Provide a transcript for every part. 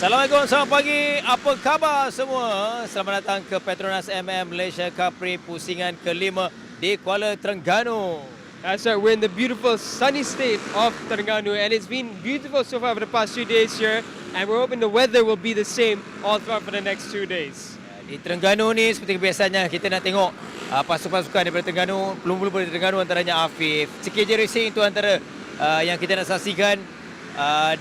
Assalamualaikum, selamat pagi. Apa khabar semua? Selamat datang ke Petronas Mam Malaysian Cub Prix Pusingan ke-5 di Kuala Terengganu. That's right, we're in the beautiful sunny state of Terengganu, and it's been beautiful so far for the past 2 days here, and we're hoping the weather will be the same all throughout for the next 2 days. Di Terengganu ni seperti kebiasaannya kita nak tengok pasukan-pasukan daripada Terengganu, pelumbu dari Terengganu, antaranya Afif. CKJ Racing itu antara yang kita nak saksikan,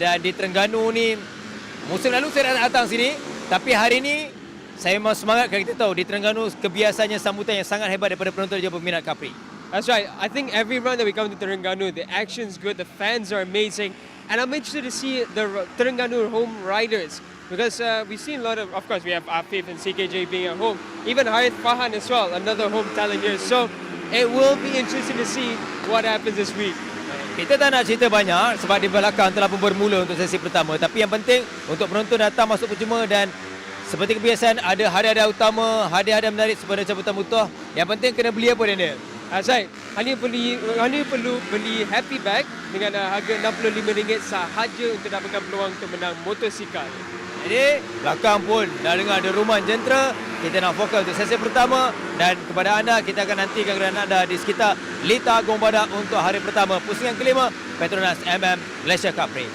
dan di Terengganu ni musim lalu saya dah datang sini, tapi hari ini saya memang semangat kerana kita tahu di Terengganu kebiasaannya sambutan yang sangat hebat daripada penonton dan peminat Cubprix. That's right, I think every run that we come to Terengganu, the action's good, the fans are amazing, and I'm interested to see the Terengganu home riders, because we've seen a lot of course we have Afif and CKJ being at home, even Harith Fahan as well, another home talent here, so it will be interesting to see what happens this week. Kita tak nak cerita banyak sebab di belakang telah pun bermula untuk sesi pertama. Tapi yang penting untuk penonton datang masuk percuma, dan seperti kebiasaan ada hadiah-hadiah utama, hadiah-hadiah menarik sepada cabutan butuh. Yang penting kena beli apa dia? That's right, hanya perlu beli happy bag dengan harga RM65 sahaja untuk dapatkan peluang untuk menang motosikal. Jadi belakang pun dah dengar ada rumah jentera. Kita nak fokus untuk sesi pertama, dan kepada anda kita akan nantikan kerana anda di sekitar Lita Agung Badak untuk hari pertama pusingan kelima Petronas Mam Malaysian Cub Prix.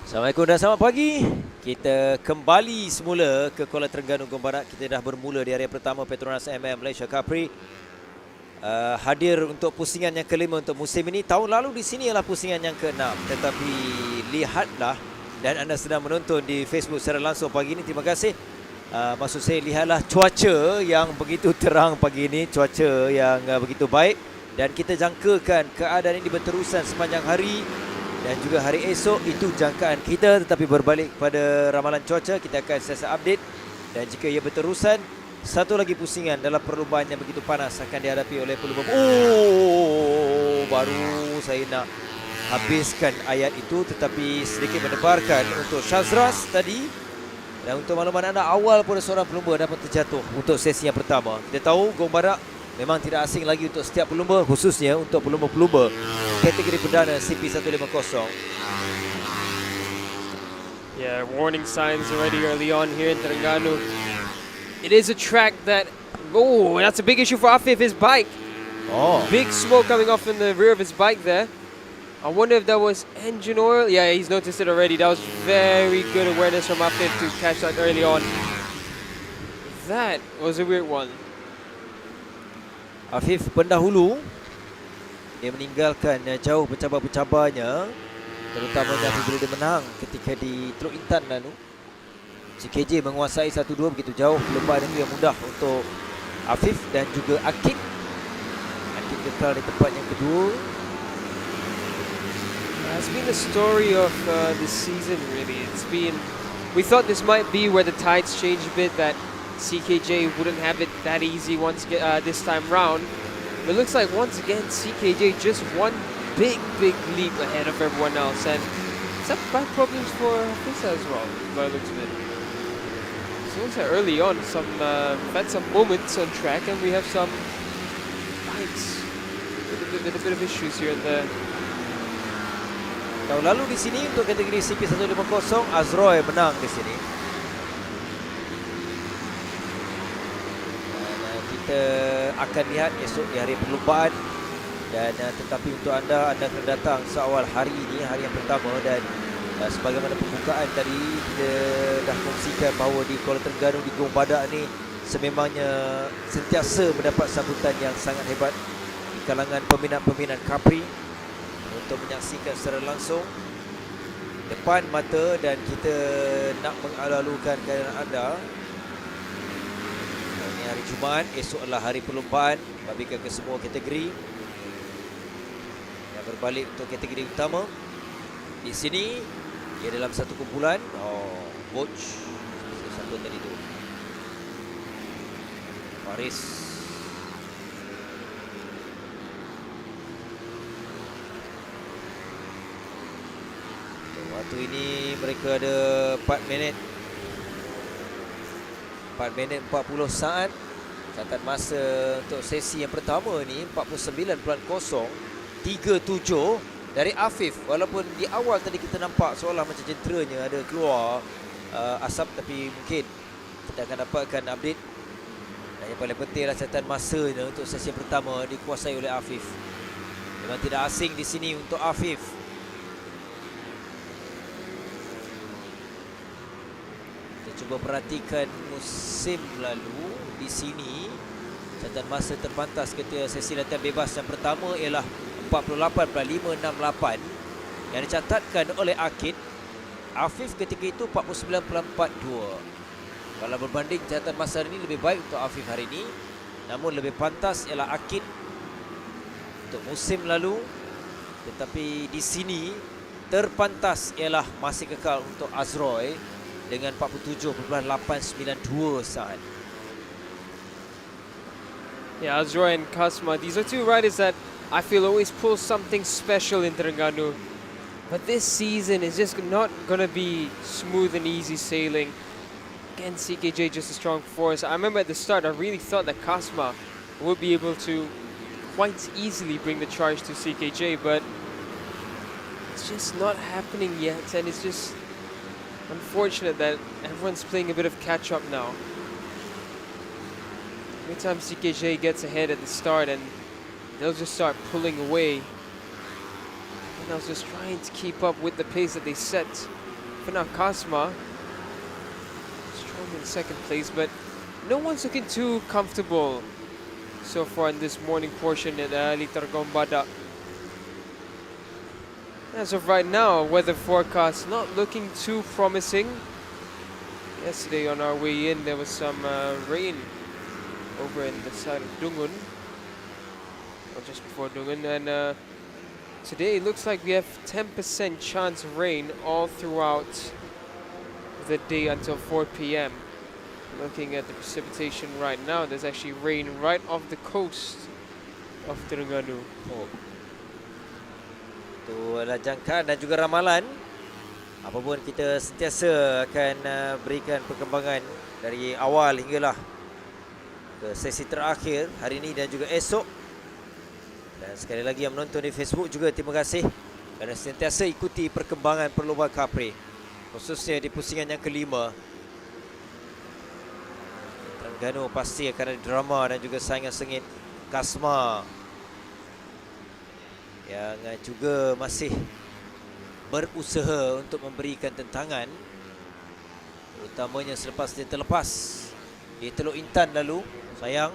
Assalamualaikum dan selamat pagi. Kita kembali semula ke Kuala Terengganu, Gong Barat. Kita dah bermula di hari pertama Petronas Mam Malaysian Cub Prix. Hadir untuk pusingan yang kelima untuk musim ini. Tahun lalu di sini ialah pusingan yang keenam. Tetapi lihatlah, dan anda sedang menonton di Facebook secara langsung pagi ini. Terima kasih. Maksud saya, lihatlah cuaca yang begitu terang pagi ini. Cuaca yang begitu baik. Dan kita jangkakan keadaan ini berterusan sepanjang hari. Dan juga hari esok, itu jangkaan kita. Tetapi berbalik pada ramalan cuaca, kita akan sentiasa update. Dan jika ia berterusan, satu lagi pusingan dalam perlombaan yang begitu panas akan dihadapi oleh pelumba. Baru saya nak habiskan ayat itu, tetapi sedikit mendebarkan untuk Syazras tadi. Dan untuk makluman anda, awal pun seorang pelumba dapat terjatuh untuk sesi yang pertama. Kita tahu Gong Barat memang tidak asing lagi untuk setiap pelumba, khususnya untuk pelumba-pelumba kategori perdana CP150. Yeah, warning signs already early on here in Terengganu. It is a track that, that's a big issue for Afif, his bike. Big smoke coming off in the rear of his bike there. I wonder if that was engine oil. Yeah, he's noticed it already. That was very good awareness from Afif to catch that early on. That was a weird one. Afif pendahulu, dia meninggalkan jauh pencabar-pencabarnya, terutamanya apabila dia menang ketika di Teluk Intan lalu. CKJ menguasai 1-2 begitu jauh. Perlombaan itu yang mudah untuk Afif dan juga Akid. Akid kekal di tempat yang kedua. It's been the story of this season, really. We thought this might be where the tides change a bit, that CKJ wouldn't have it that easy this time round. It looks like once again CKJ just one big leap ahead of everyone else, and it's up bike problems for Fisa as well, by the looks of it. So it looks like early on we've had some moments on track, and we have some bikes with a bit of issues here and there. Tahun lalu di sini untuk kategori CP150, Azroy menang di sini. Kita akan lihat esok di hari perlombaan, dan tetapi untuk anda kena datang seawal hari ini, hari yang pertama. Dan sebagaimana pembukaan tadi, kita dah kongsikan bahawa di Kuala Terengganu, di Gong Badak ni sememangnya sentiasa mendapat sambutan yang sangat hebat di kalangan peminat-peminat Cubprix untuk menyaksikan secara langsung depan mata. Dan kita nak mengalu-alukan keadaan anda. Hari Jumaat, esok adalah hari perlombaan, bagikan ke semua kategori. Yang berbalik untuk kategori utama. Di sini, ia dalam satu kumpulan. Coach. Siapa tadi tu? Faris. Waktu ini mereka ada 4 minit 40 saat. Catatan masa untuk sesi yang pertama ni 49.037 dari Afif. Walaupun di awal tadi kita nampak seolah macam jenteranya ada keluar asap, tapi mungkin kita akan dapatkan update. Dan yang paling pentinglah catatan masanya untuk sesi yang pertama dikuasai oleh Afif. Memang tidak asing di sini untuk Afif. Cuba perhatikan musim lalu di sini, catatan masa terpantas ketika sesi latihan bebas yang pertama ialah 48.568 yang dicatatkan oleh Akid. Afif ketika itu 49.42. Kalau berbanding, catatan masa ini lebih baik untuk Afif hari ini, namun lebih pantas ialah Akid untuk musim lalu. Tetapi di sini terpantas ialah masih kekal untuk Azroy dengan 47.892 saat. Yeah, Azroy and Kasma, these are two riders that I feel always pull something special in Terengganu. But this season is just not going to be smooth and easy sailing. Again, CKJ just a strong force. I remember at the start, I really thought that Kasma would be able to quite easily bring the charge to CKJ, but it's just not happening yet, and it's just unfortunate that everyone's playing a bit of catch-up now. Every time CKJ gets ahead at the start, and they'll just start pulling away. And I was just trying to keep up with the pace that they set For now, Kasma strong in second place, but no one's looking too comfortable so far in this morning portion at Litargong Badak. As of right now, weather forecast not looking too promising. Yesterday on our way in, there was some rain over in the side of Dungun, or just before Dungun, and today it looks like we have 10% chance of rain all throughout the day until 4 p.m. Looking at the precipitation right now, there's actually rain right off the coast of Terengganu. Oh. Itu adalah jangkaan dan juga ramalan. Apapun kita sentiasa akan berikan perkembangan dari awal hinggalah ke sesi terakhir hari ini dan juga esok. Dan sekali lagi yang menonton di Facebook juga terima kasih kerana sentiasa ikuti perkembangan perlombaan Cubprix, khususnya di pusingan yang kelima. Terengganu pasti akan ada drama dan juga saingan sengit. Kasma yang juga masih berusaha untuk memberikan tentangan, terutamanya selepas dia terlepas di Teluk Intan lalu, sayang,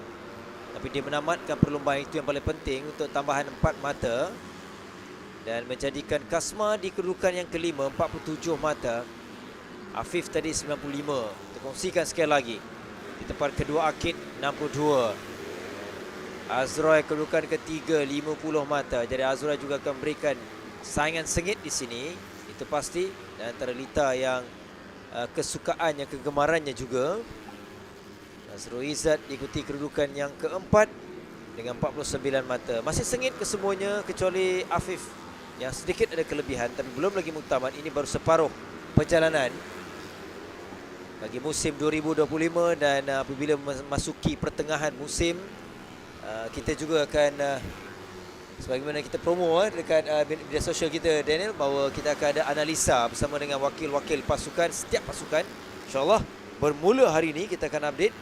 tapi dia menamatkan perlombaan itu yang paling penting untuk tambahan 4 mata dan menjadikan Kasma di kedudukan yang kelima 47 mata. Afif tadi 95. Terkongsikan sekali lagi di tempat kedua Akid 62. Azroy kedudukan ketiga 50 mata. Jadi Azroy juga akan berikan saingan sengit di sini, itu pasti. Dan antara Lita yang kesukaannya, kegemarannya juga. Azrul Izzat diikuti kedudukan yang keempat dengan 49 mata. Masih sengit kesemuanya kecuali Afif yang sedikit ada kelebihan, tapi belum lagi muktamad. Ini baru separuh perjalanan bagi musim 2025 dan apabila memasuki pertengahan musim, kita juga akan sebagaimana kita promo dekat media sosial kita, Daniel, bahawa kita akan ada analisa bersama dengan wakil-wakil pasukan, setiap pasukan. InsyaAllah bermula hari ini kita akan update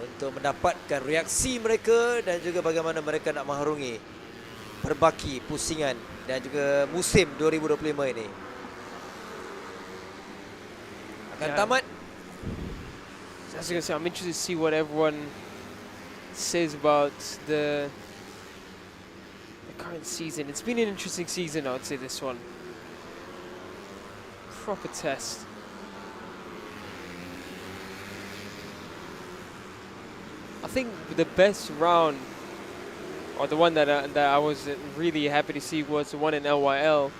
untuk mendapatkan reaksi mereka dan juga bagaimana mereka nak mengharungi perbaki pusingan dan juga musim 2025 ini. Akan tamat. As I say, I'm interested to see what everyone says about the current season. It's been an interesting season, I would say, this one. Proper test. I think the best round, or the one that I was really happy to see, was the one in LYL,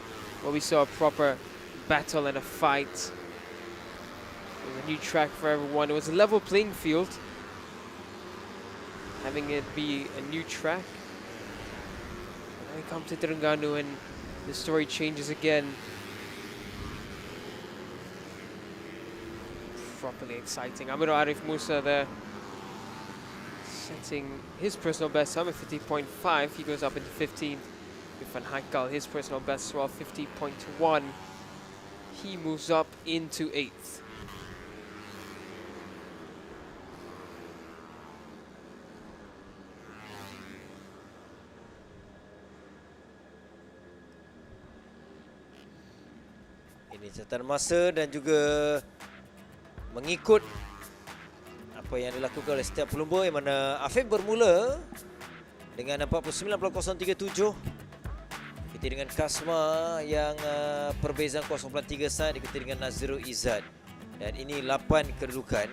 where we saw a proper battle and a fight. It was a new track for everyone. It was a level playing field, having it be a new track. And then we come to Terengganu and the story changes again. Properly exciting. Amiru Arif Musa there, setting his personal best time at 50.5. He goes up into 15th. Irfan Haikal, his personal best as well, 50.1. He moves up into 8th. Ini catatan masa dan juga mengikut apa yang dilakukan oleh setiap pelumba, yang mana Afif bermula dengan 49.037. Ikuti dengan Kasma yang perbezaan 0.3 saat, ikuti dengan Nazirul Izzat. Dan ini 8 kedudukan.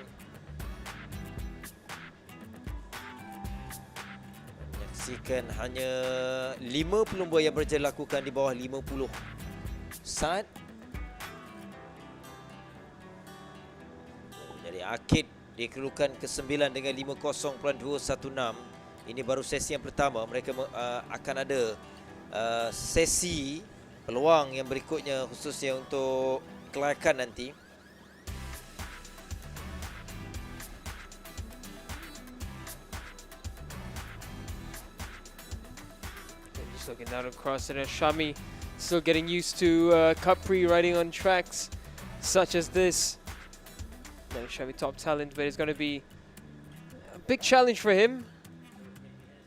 Menyaksikan hanya 5 pelumba yang berjaya lakukan di bawah 50 saat. Akid di kedudukan ke-9 dengan 50.216. Ini baru sesi yang pertama. Mereka akan ada sesi peluang yang berikutnya, khususnya untuk kelayakan nanti. Just looking down across it, Shami still getting used to Cubprix riding on tracks such as this. No, Shami top talent, but it's going to be a big challenge for him.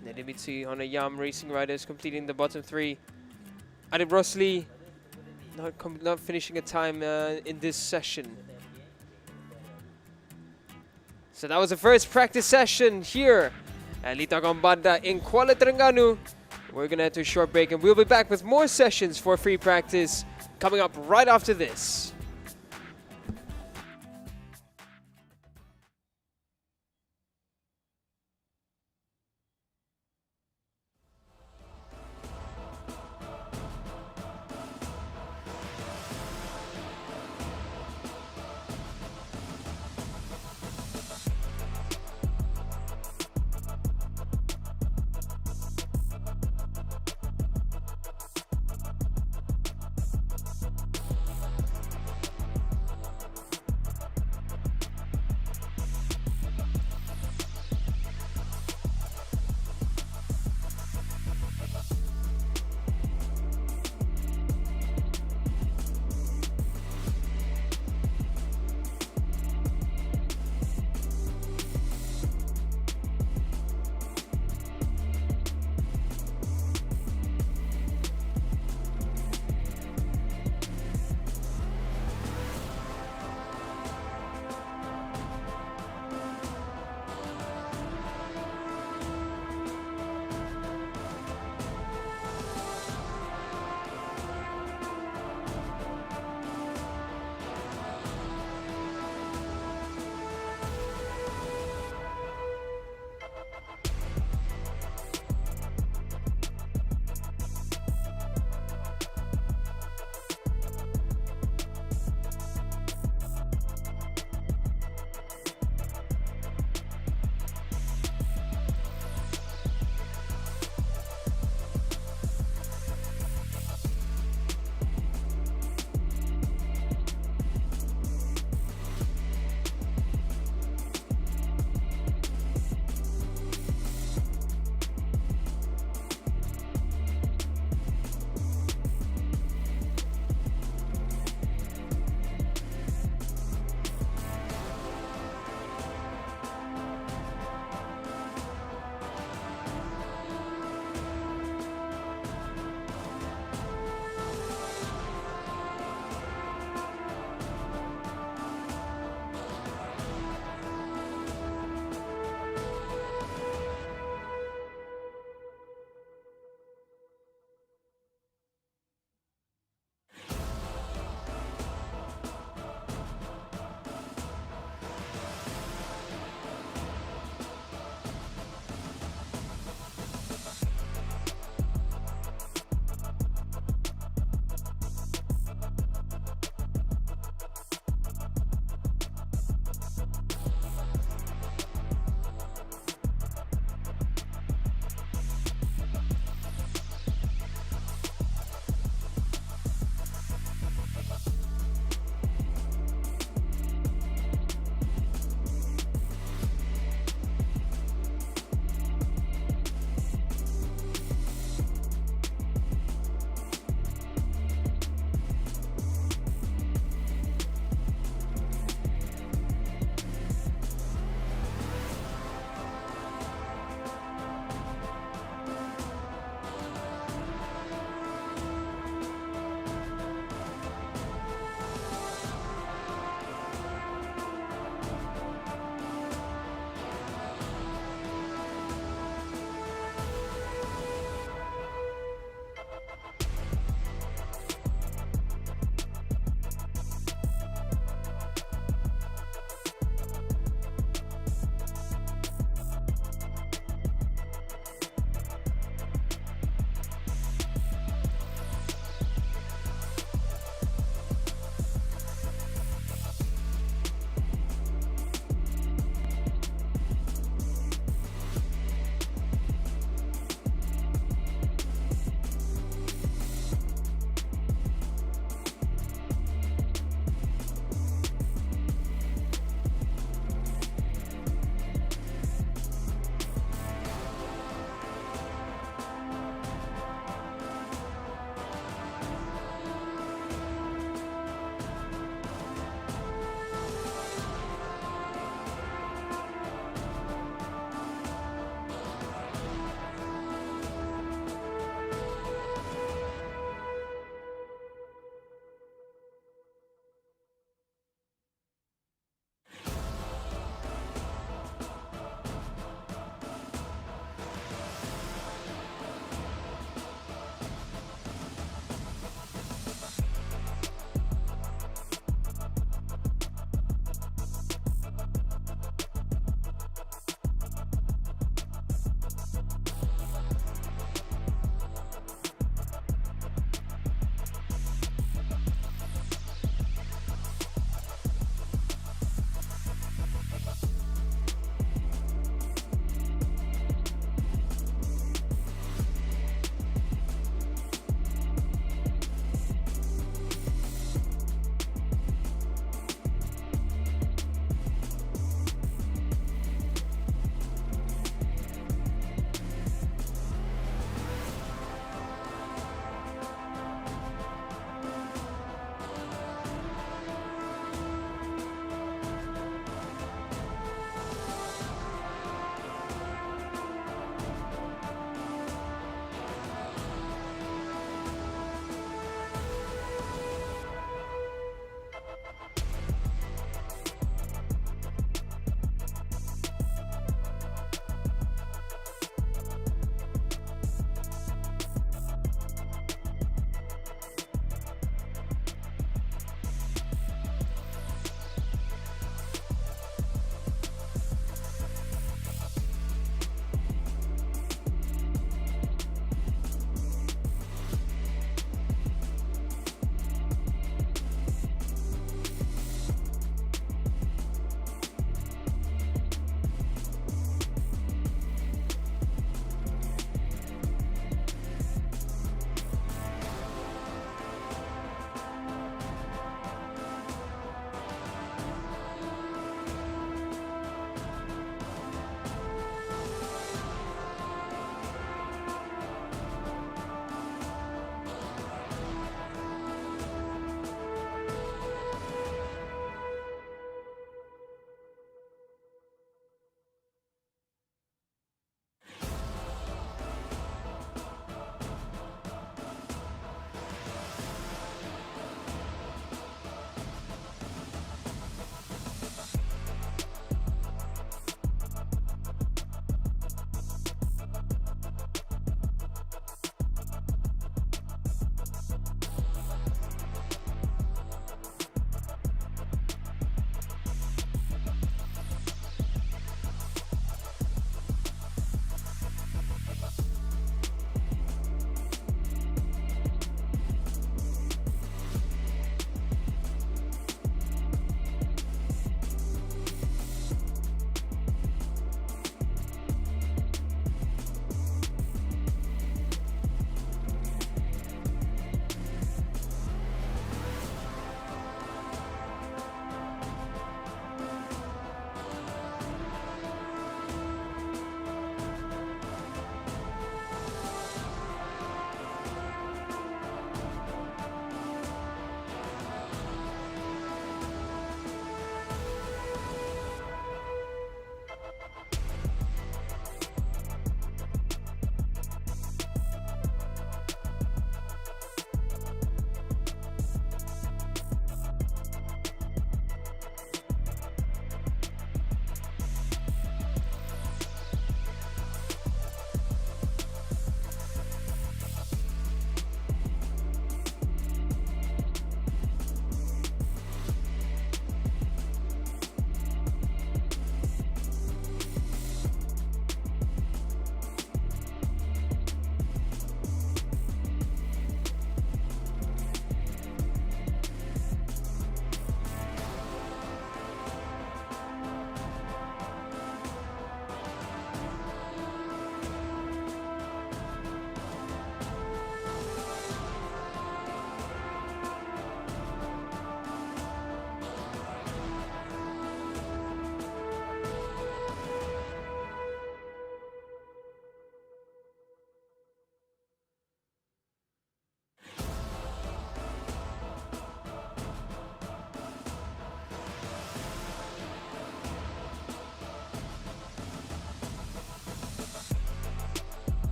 Nedimitsi on a Yam Racing Riders completing the bottom 3. Adib Rosli not finishing a time in this session. So that was the first practice session here at Litagon Banda in Kuala Terengganu. We're gonna head to a short break and we'll be back with more sessions for free practice coming up right after this.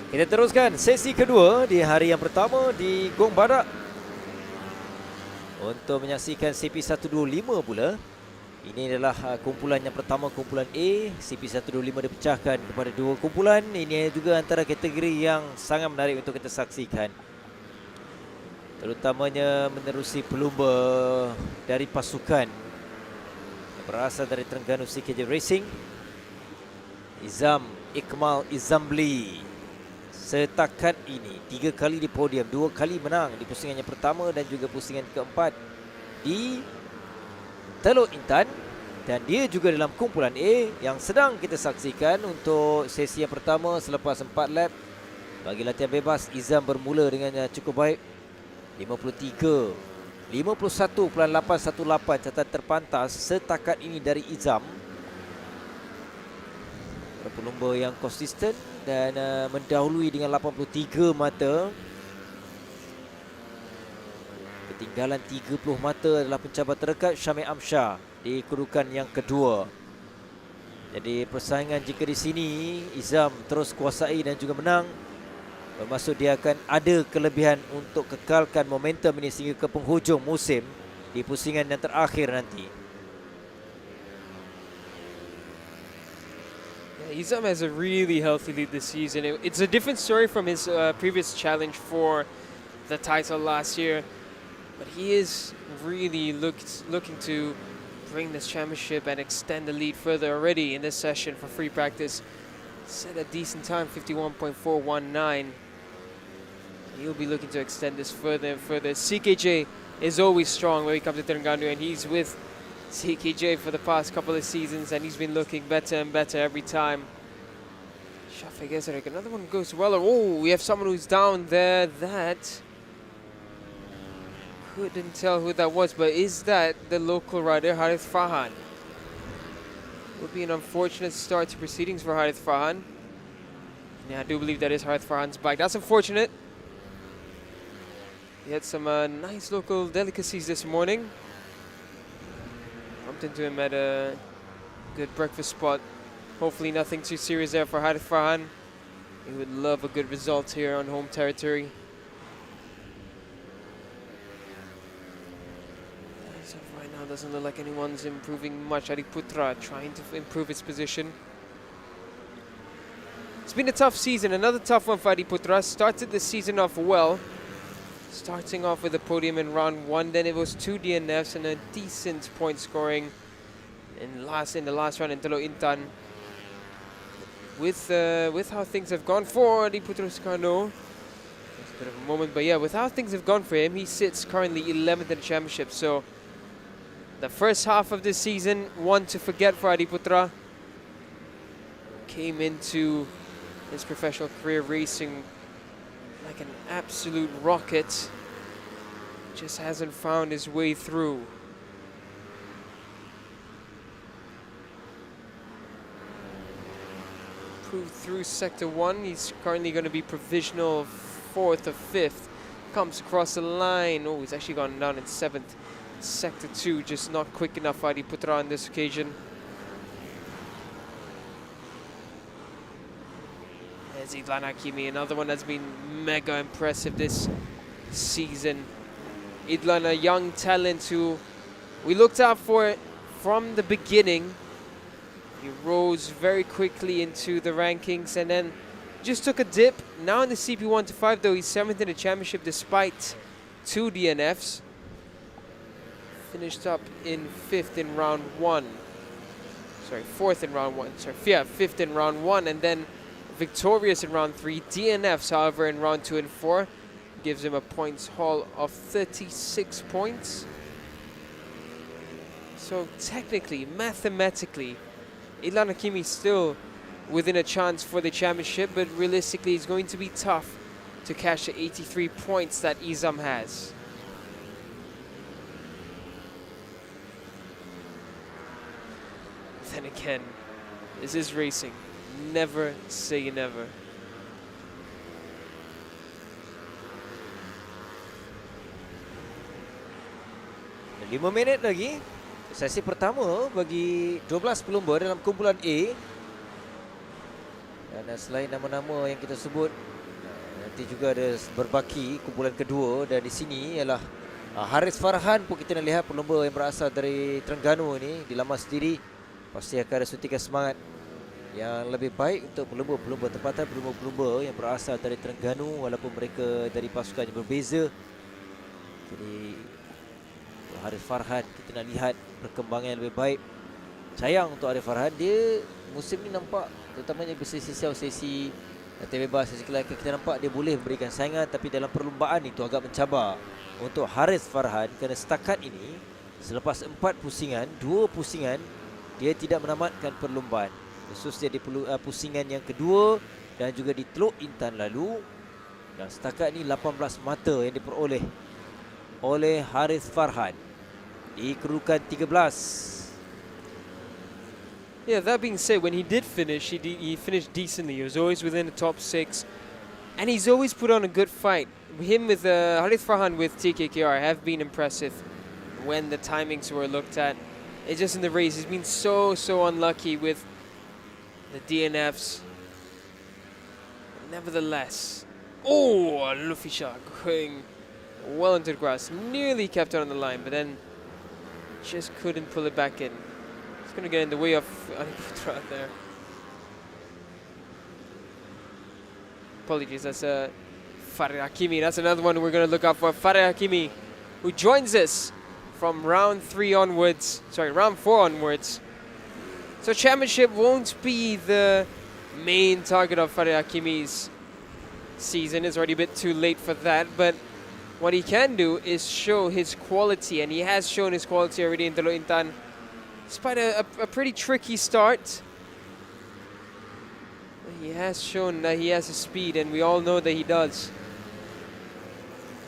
Kita teruskan sesi kedua di hari yang pertama di Gong Badak. Untuk menyaksikan CP125 pula. Ini adalah kumpulan yang pertama, kumpulan A. CP125 dipecahkan kepada dua kumpulan. Ini juga antara kategori yang sangat menarik untuk kita saksikan. Terutamanya menerusi pelumba dari pasukan yang berasal dari Terengganu CKJ Racing. Izam Ikmal Izambli. Setakat ini 3 kali di podium, 2 kali menang di pusingan yang pertama dan juga pusingan keempat di Teluk Intan. Dan dia juga dalam kumpulan A yang sedang kita saksikan untuk sesi yang pertama selepas 4 lap. Bagi latihan bebas, Izam bermula dengan cukup baik. 51.818 catatan terpantas setakat ini dari Izam. Pelumba yang konsisten dan mendahului dengan 83 mata. Ketinggalan 30 mata adalah pencabar terdekat Syamil Amsyar di kedudukan yang kedua. Jadi persaingan jika di sini Izam terus kuasai dan juga menang, bermaksud dia akan ada kelebihan untuk kekalkan momentum ini sehingga ke penghujung musim di pusingan yang terakhir nanti. Izam has a really healthy lead this season. It's a different story from his previous challenge for the title last year. But he is really looking to bring this championship and extend the lead further already in this session for free practice. Set a decent time, 51.419. He'll be looking to extend this further and further. CKJ is always strong when he comes to Terengganu, and he's with CKJ for the past couple of seasons, and he's been looking better and better every time. Shafiq Ezek, another one goes well. Oh, we have someone who's down there. That couldn't tell who that was, but is that the local rider, Harith Farhan? Would be an unfortunate start to proceedings for Harith Farhan. Yeah, I do believe that is Harith Farhan's bike. That's unfortunate. He had some nice local delicacies this morning. Bumped into him at a good breakfast spot. Hopefully nothing too serious there for Harith Farhan. He would love a good result here on home territory. Right now doesn't look like anyone's improving much. Adi Putra trying to improve his position. It's been a tough season, another tough one for Adi Putra. Started the season off well, starting off with a podium in round 1, then it was 2 DNFs and a decent point scoring in the last round in Teluk Intan. With how things have gone for Adi Putra Sukarno, it's a bit of a moment, but yeah, with how things have gone for him, he sits currently 11th in the championship. So the first half of this season, one to forget for Adi Putra. Came into his professional career racing like an absolute rocket. Just hasn't found his way through. Proved through sector 1. He's currently going to be provisional 4th or 5th. Comes across the line. Oh, he's actually gone down in 7th. Sector 2, just not quick enough for Adi Putra on this occasion. There's Idlan Hakimi, another one that's been mega impressive this season. Idlan, a young talent who we looked out for from the beginning. He rose very quickly into the rankings and then just took a dip. Now in the CP1-5 though, he's 7th in the championship despite 2 DNFs. Finished up in 5th in round 1. Sorry, 4th in round 1. Sorry, yeah, 5th in round 1 and then victorious in round 3. DNFs, however, in round 2 and 4. Gives him a points haul of 36 points. So technically, mathematically, Idlan Hakimi still within a chance for the championship, but realistically it's going to be tough to cash the 83 points that Izam has. Then again, this is racing. Never say never. Lima minit lagi. Sesi pertama bagi 12 pelumba dalam kumpulan A. Dan selain nama-nama yang kita sebut, Nanti juga ada berbaki kumpulan kedua, dan di sini ialah Haris Farhan pun kita nak lihat pelumba yang berasal dari Terengganu ini di laman sendiri. Pasti akan ada suntikan semangat yang lebih baik untuk pelumba-pelumba tempatan, pelumba-pelumba yang berasal dari Terengganu walaupun mereka dari pasukan yang berbeza. Jadi Haris Farhan kita nak lihat perkembangan yang lebih baik. Sayang untuk Haris Farhan, dia musim ni nampak terutamanya sesi bebas, sesi kelaikan, kita nampak dia boleh memberikan saingan, tapi dalam perlumbaan itu agak mencabar untuk Haris Farhan kerana setakat ini selepas 4 pusingan, 2 pusingan dia tidak menamatkan perlumbaan, khususnya di pusingan yang kedua dan juga di Teluk Intan lalu. Dan setakat ini 18 mata yang diperoleh oleh Haris Farhan di kedudukan 13. Yeah, that being said, when he did finish, he finished decently. He was always within the top 6, and he's always put on a good fight. Him with Haris Farhan with TKKR have been impressive when the timings were looked at. It's just in the race, he's been so unlucky with the DNFs. Nevertheless, oh, Lufisha going well into the grass, nearly kept it on the line, but then just couldn't pull it back in. It's going to get in the way of Putra there. Apologies, that's Farid Hakimi. That's another one we're going to look out for. Farid Hakimi, who joins us from round 4 onwards. So championship won't be the main target of Farid Hakimi's season. It's already a bit too late for that, but what he can do is show his quality, and he has shown his quality already in Teluk Intan. Despite a pretty tricky start, he has shown that he has a speed, and we all know that he does.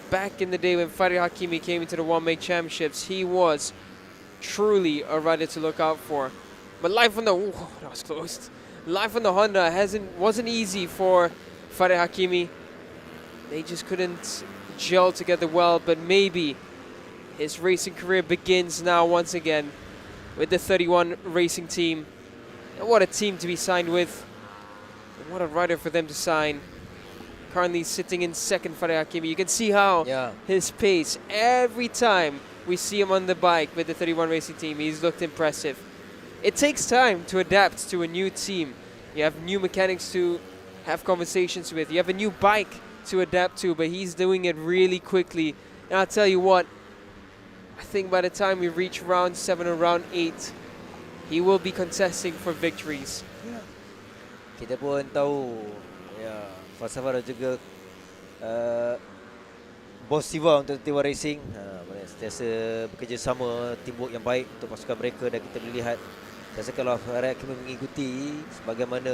Back in the day when Farid Hakimi came into the One Make Championships, he was truly a rider to look out for. But life on the that was close. Life on the Honda wasn't easy for Farid Hakimi. They just couldn't gel together well, but maybe his racing career begins now once again with the 31 racing team. And what a team to be signed with. And what a rider for them to sign. Currently sitting in second, Farid Hakimi. You can see how his pace, every time we see him on the bike with the 31 racing team, he's looked impressive. It takes time to adapt to a new team. You have new mechanics to have conversations with. You have a new bike to adapt to, but he's doing it really quickly. And I'll tell you what, I think by the time we reach round 7 or round 8, he will be contesting for victories. Kita pun tahu falsafah dan juga bos Siva untuk Tiwa Racing, sentiasa bekerjasama, teamwork yang baik untuk pasukan mereka, dan kita boleh lihat rasa kalau Farid Hakimi mengikuti sebagaimana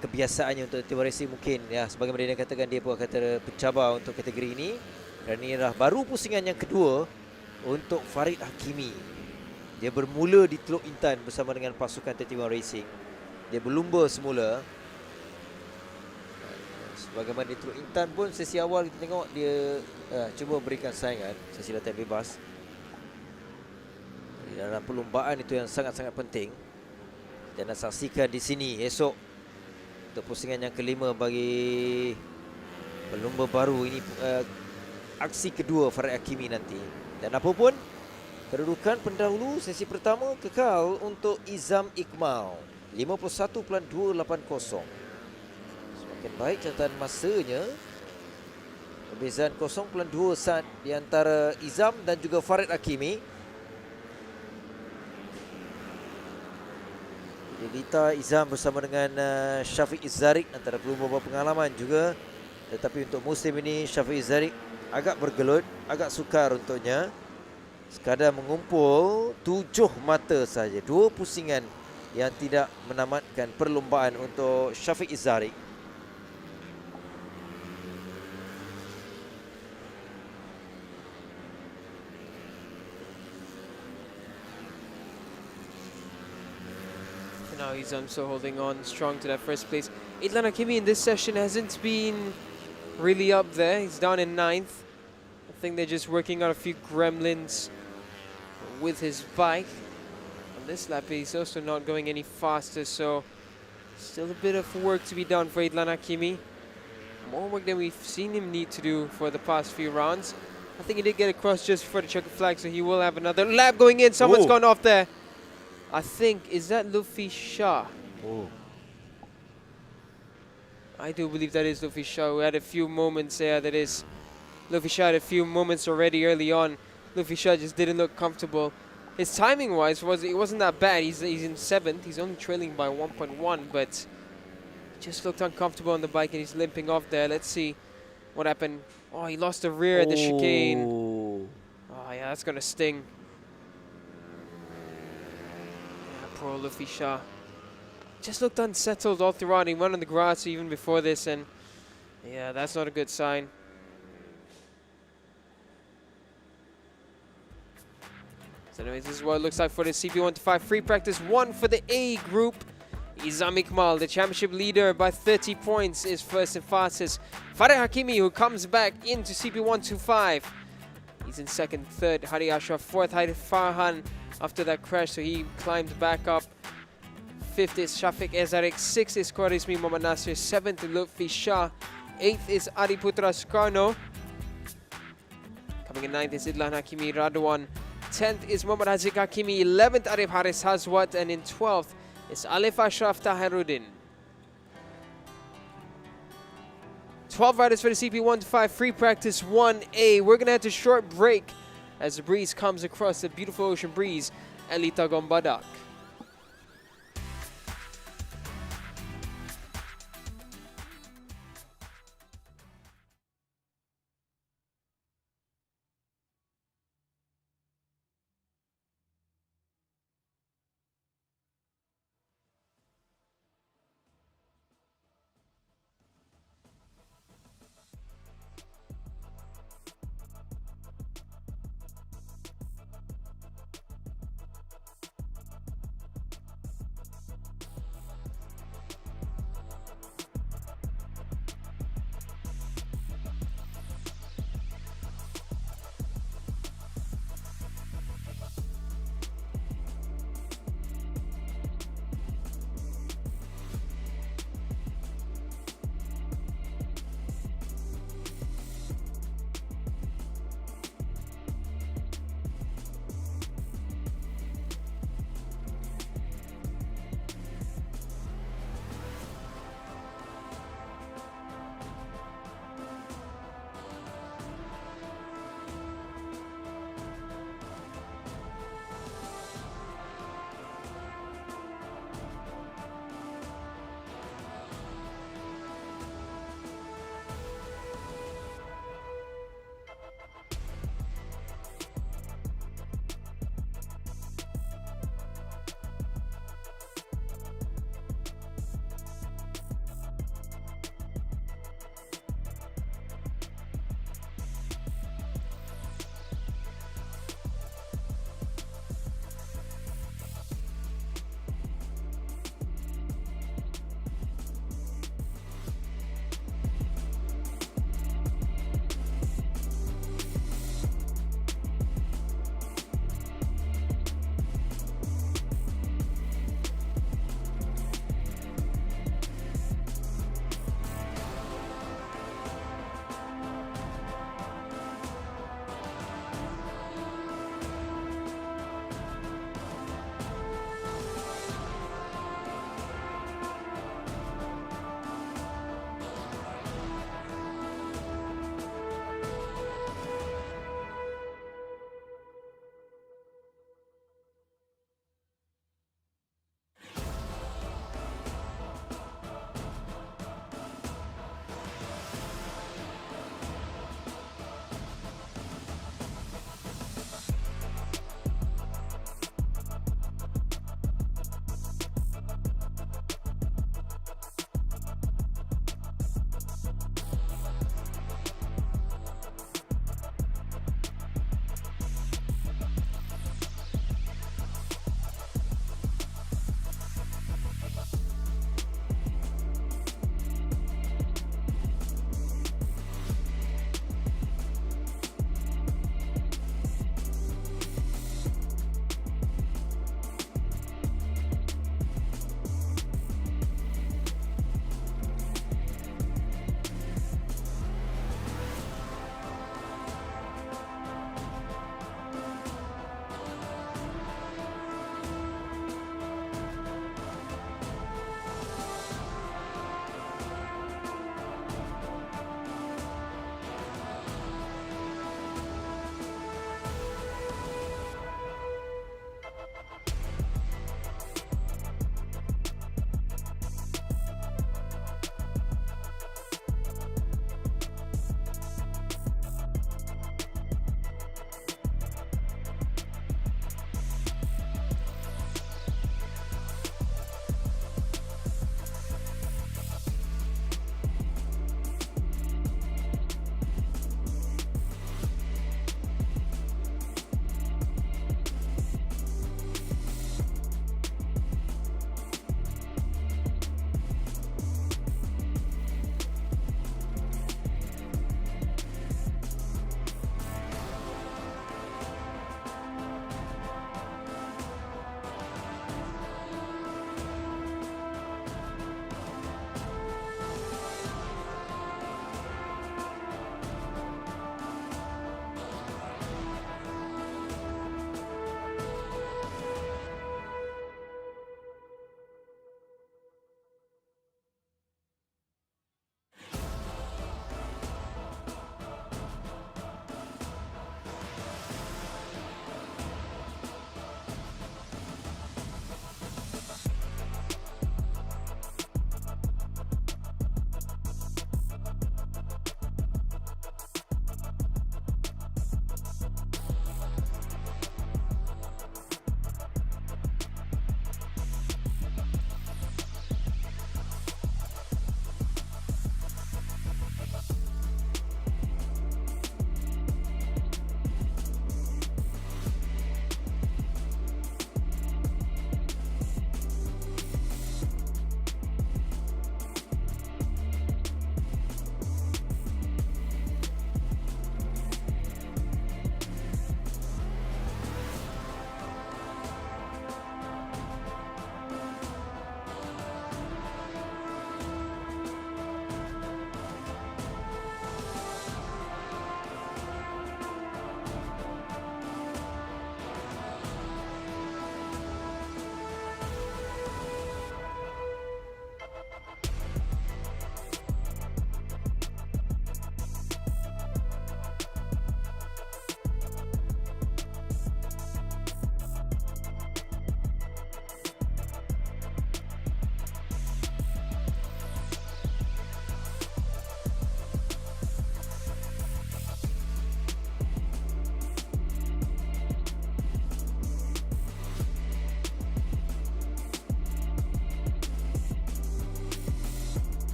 kebiasaannya untuk Tiwa Racing, mungkin sebagaimana dia katakan, dia pun akan tercabar untuk kategori ini. Dan ini adalah baru pusingan yang kedua untuk Farid Hakimi. Dia bermula di Teluk Intan bersama dengan pasukan 31 Racing. Dia berlumba semula. Sebagaimana di Teluk Intan pun sesi awal kita tengok dia cuba berikan saingan sesi latihan bebas. Dalam perlumbaan itu yang sangat-sangat penting. Dan nak saksikan di sini esok untuk pusingan yang kelima bagi pelumba baru ini, aksi kedua Farid Hakimi nanti. Dan apapun kedudukan pendahulu sesi pertama kekal untuk Izam Iqmal 51.280. Semakin baik catatan masanya. Perbezaan 0.2 saat di antara Izam dan juga Farid Hakimi. Lita Izam bersama dengan Syafiq Izzarik, antara pelumba berpengalaman juga. Tetapi untuk musim ini Syafiq Izzarik agak bergelut, agak sukar untuknya. Sekadar mengumpul 7 mata saja, 2 pusingan yang tidak menamatkan perlumbaan untuk Syafiq Izzarik. Now he's still holding on strong to that first place. Idlan Hakimi in this session hasn't been really up there. He's down in 9th. I think they're just working on a few gremlins with his bike. On this lap, he's also not going any faster, so still a bit of work to be done for Idlan Hakimi. more work than we've seen him need to do for the past few rounds. I think he did get across just before the checkered flag, so he will have another lap going in. Someone's gone off there. I think, is that Luffy Shah? Oh. I do believe that is Luffy Shah. We had a few moments there. That is Luffy Shah had a few moments already early on. Luffy Shah just didn't look comfortable. His timing-wise, it wasn't that bad. He's in 7th. He's only trailing by 1.1, but just looked uncomfortable on the bike and he's limping off there. Let's see what happened. Oh, he lost the rear at the chicane. Oh, yeah, that's going to sting. Yeah, poor Luffy Shah. Just looked unsettled all throughout. He went on the grass even before this, and yeah, that's not a good sign. So anyways, this is what it looks like for the CP125 free practice 1 for the A group. Izam Iqmal, the championship leader by 30 points, is first and fastest. Farid Hakimi, who comes back into CP125. He's in 2nd, 3rd. Hari Ashraf 4th. Hari Farhan after that crash, so he climbed back up. 5th is Shafiq Ezarik. 6th is Qarismi Mohammad Nasir. 7th, Lutfi Shah. 8th is Adiputra Skarno. Coming in 9th is Idlan Hakimi Radwan. 10th is Muhammad Hazik Hakimi. 11th, Arif Haris Hazwat. And in 12th is Alif Ashraf Tahiruddin. 12 riders for the CP125 free practice 1A. We're going to have a short break as the breeze comes across the beautiful ocean breeze at Litagon Badak.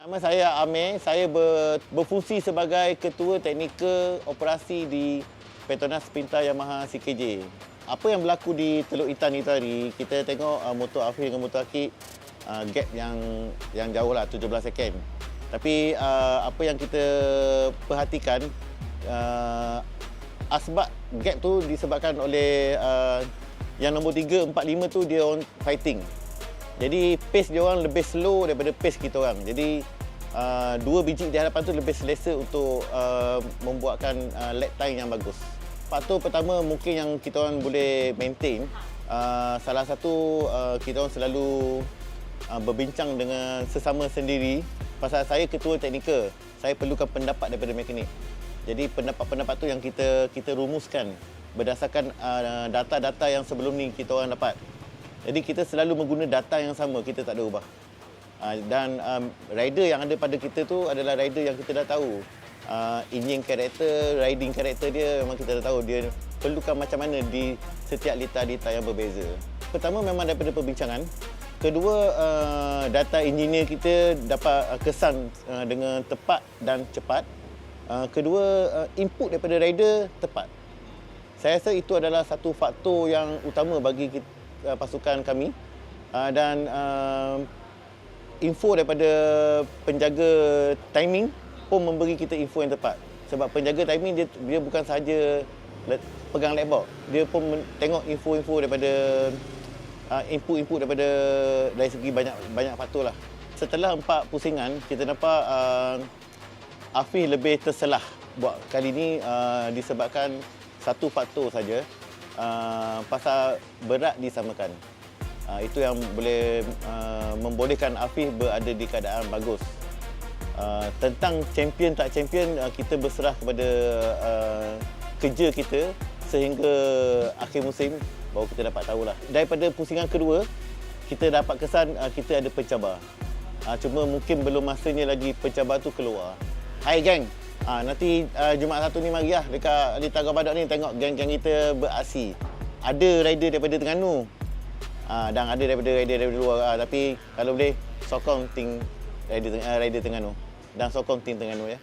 Nama saya Amir, saya berfungsi sebagai Ketua Teknikal Operasi di Petronas Yamaha CKJ. Apa yang berlaku di Teluk Itan itu hari, kita tengok motor Afif dengan motor Akik gap yang jauh lah, 17 second. Tapi apa yang kita perhatikan, asbab gap tu disebabkan oleh yang nombor 3, 4, 5 tu dia orang fighting. Jadi pace dia orang lebih slow daripada pace kita orang. Jadi dua biji di hadapan tu lebih selesa untuk membuatkan lap time yang bagus. Faktor pertama mungkin yang kita orang boleh maintain, salah satu kita orang selalu berbincang dengan sesama sendiri. Pasal saya ketua teknikal, saya perlukan pendapat daripada mekanik. Jadi pendapat-pendapat tu yang kita rumuskan berdasarkan data-data yang sebelum ni kita orang dapat. Jadi kita selalu menggunakan data yang sama, kita tak ada ubah. Dan rider yang ada pada kita tu adalah rider yang kita dah tahu. Engine karakter, riding karakter dia memang kita dah tahu. Dia perlukan macam mana di setiap lita-lita yang berbeza. Pertama memang daripada perbincangan. Kedua, data engineer kita dapat kesan dengan tepat dan cepat. Kedua, input daripada rider tepat. Saya rasa itu adalah satu faktor yang utama bagi pasukan kami. Dan info daripada penjaga timing pun memberi kita info yang tepat. Sebab penjaga timing dia bukan sahaja pegang laptop, dia pun tengok info-info daripada input-input daripada dari segi banyak faktor lah. Setelah 4 pusingan, kita nampak Afif lebih terselah buat kali ni disebabkan satu faktor saja, pasal berat disamakan. Itu yang boleh membolehkan Afif berada di keadaan bagus. Tentang champion tak champion, kita berserah kepada kerja kita sehingga akhir musim baru kita dapat tahulah. Daripada pusingan kedua, kita dapat kesan kita ada pencabar. Cuma mungkin belum masanya lagi pencabar tu keluar. Hai geng, nanti Jumaat 1 ni marilah dekat Lita Badak ni tengok geng-geng kita beraksi. Ada rider daripada Terengganu. Dan ada rider luar. Tapi kalau boleh sokong tim rider Terengganu dan sokong tim Terengganu ya.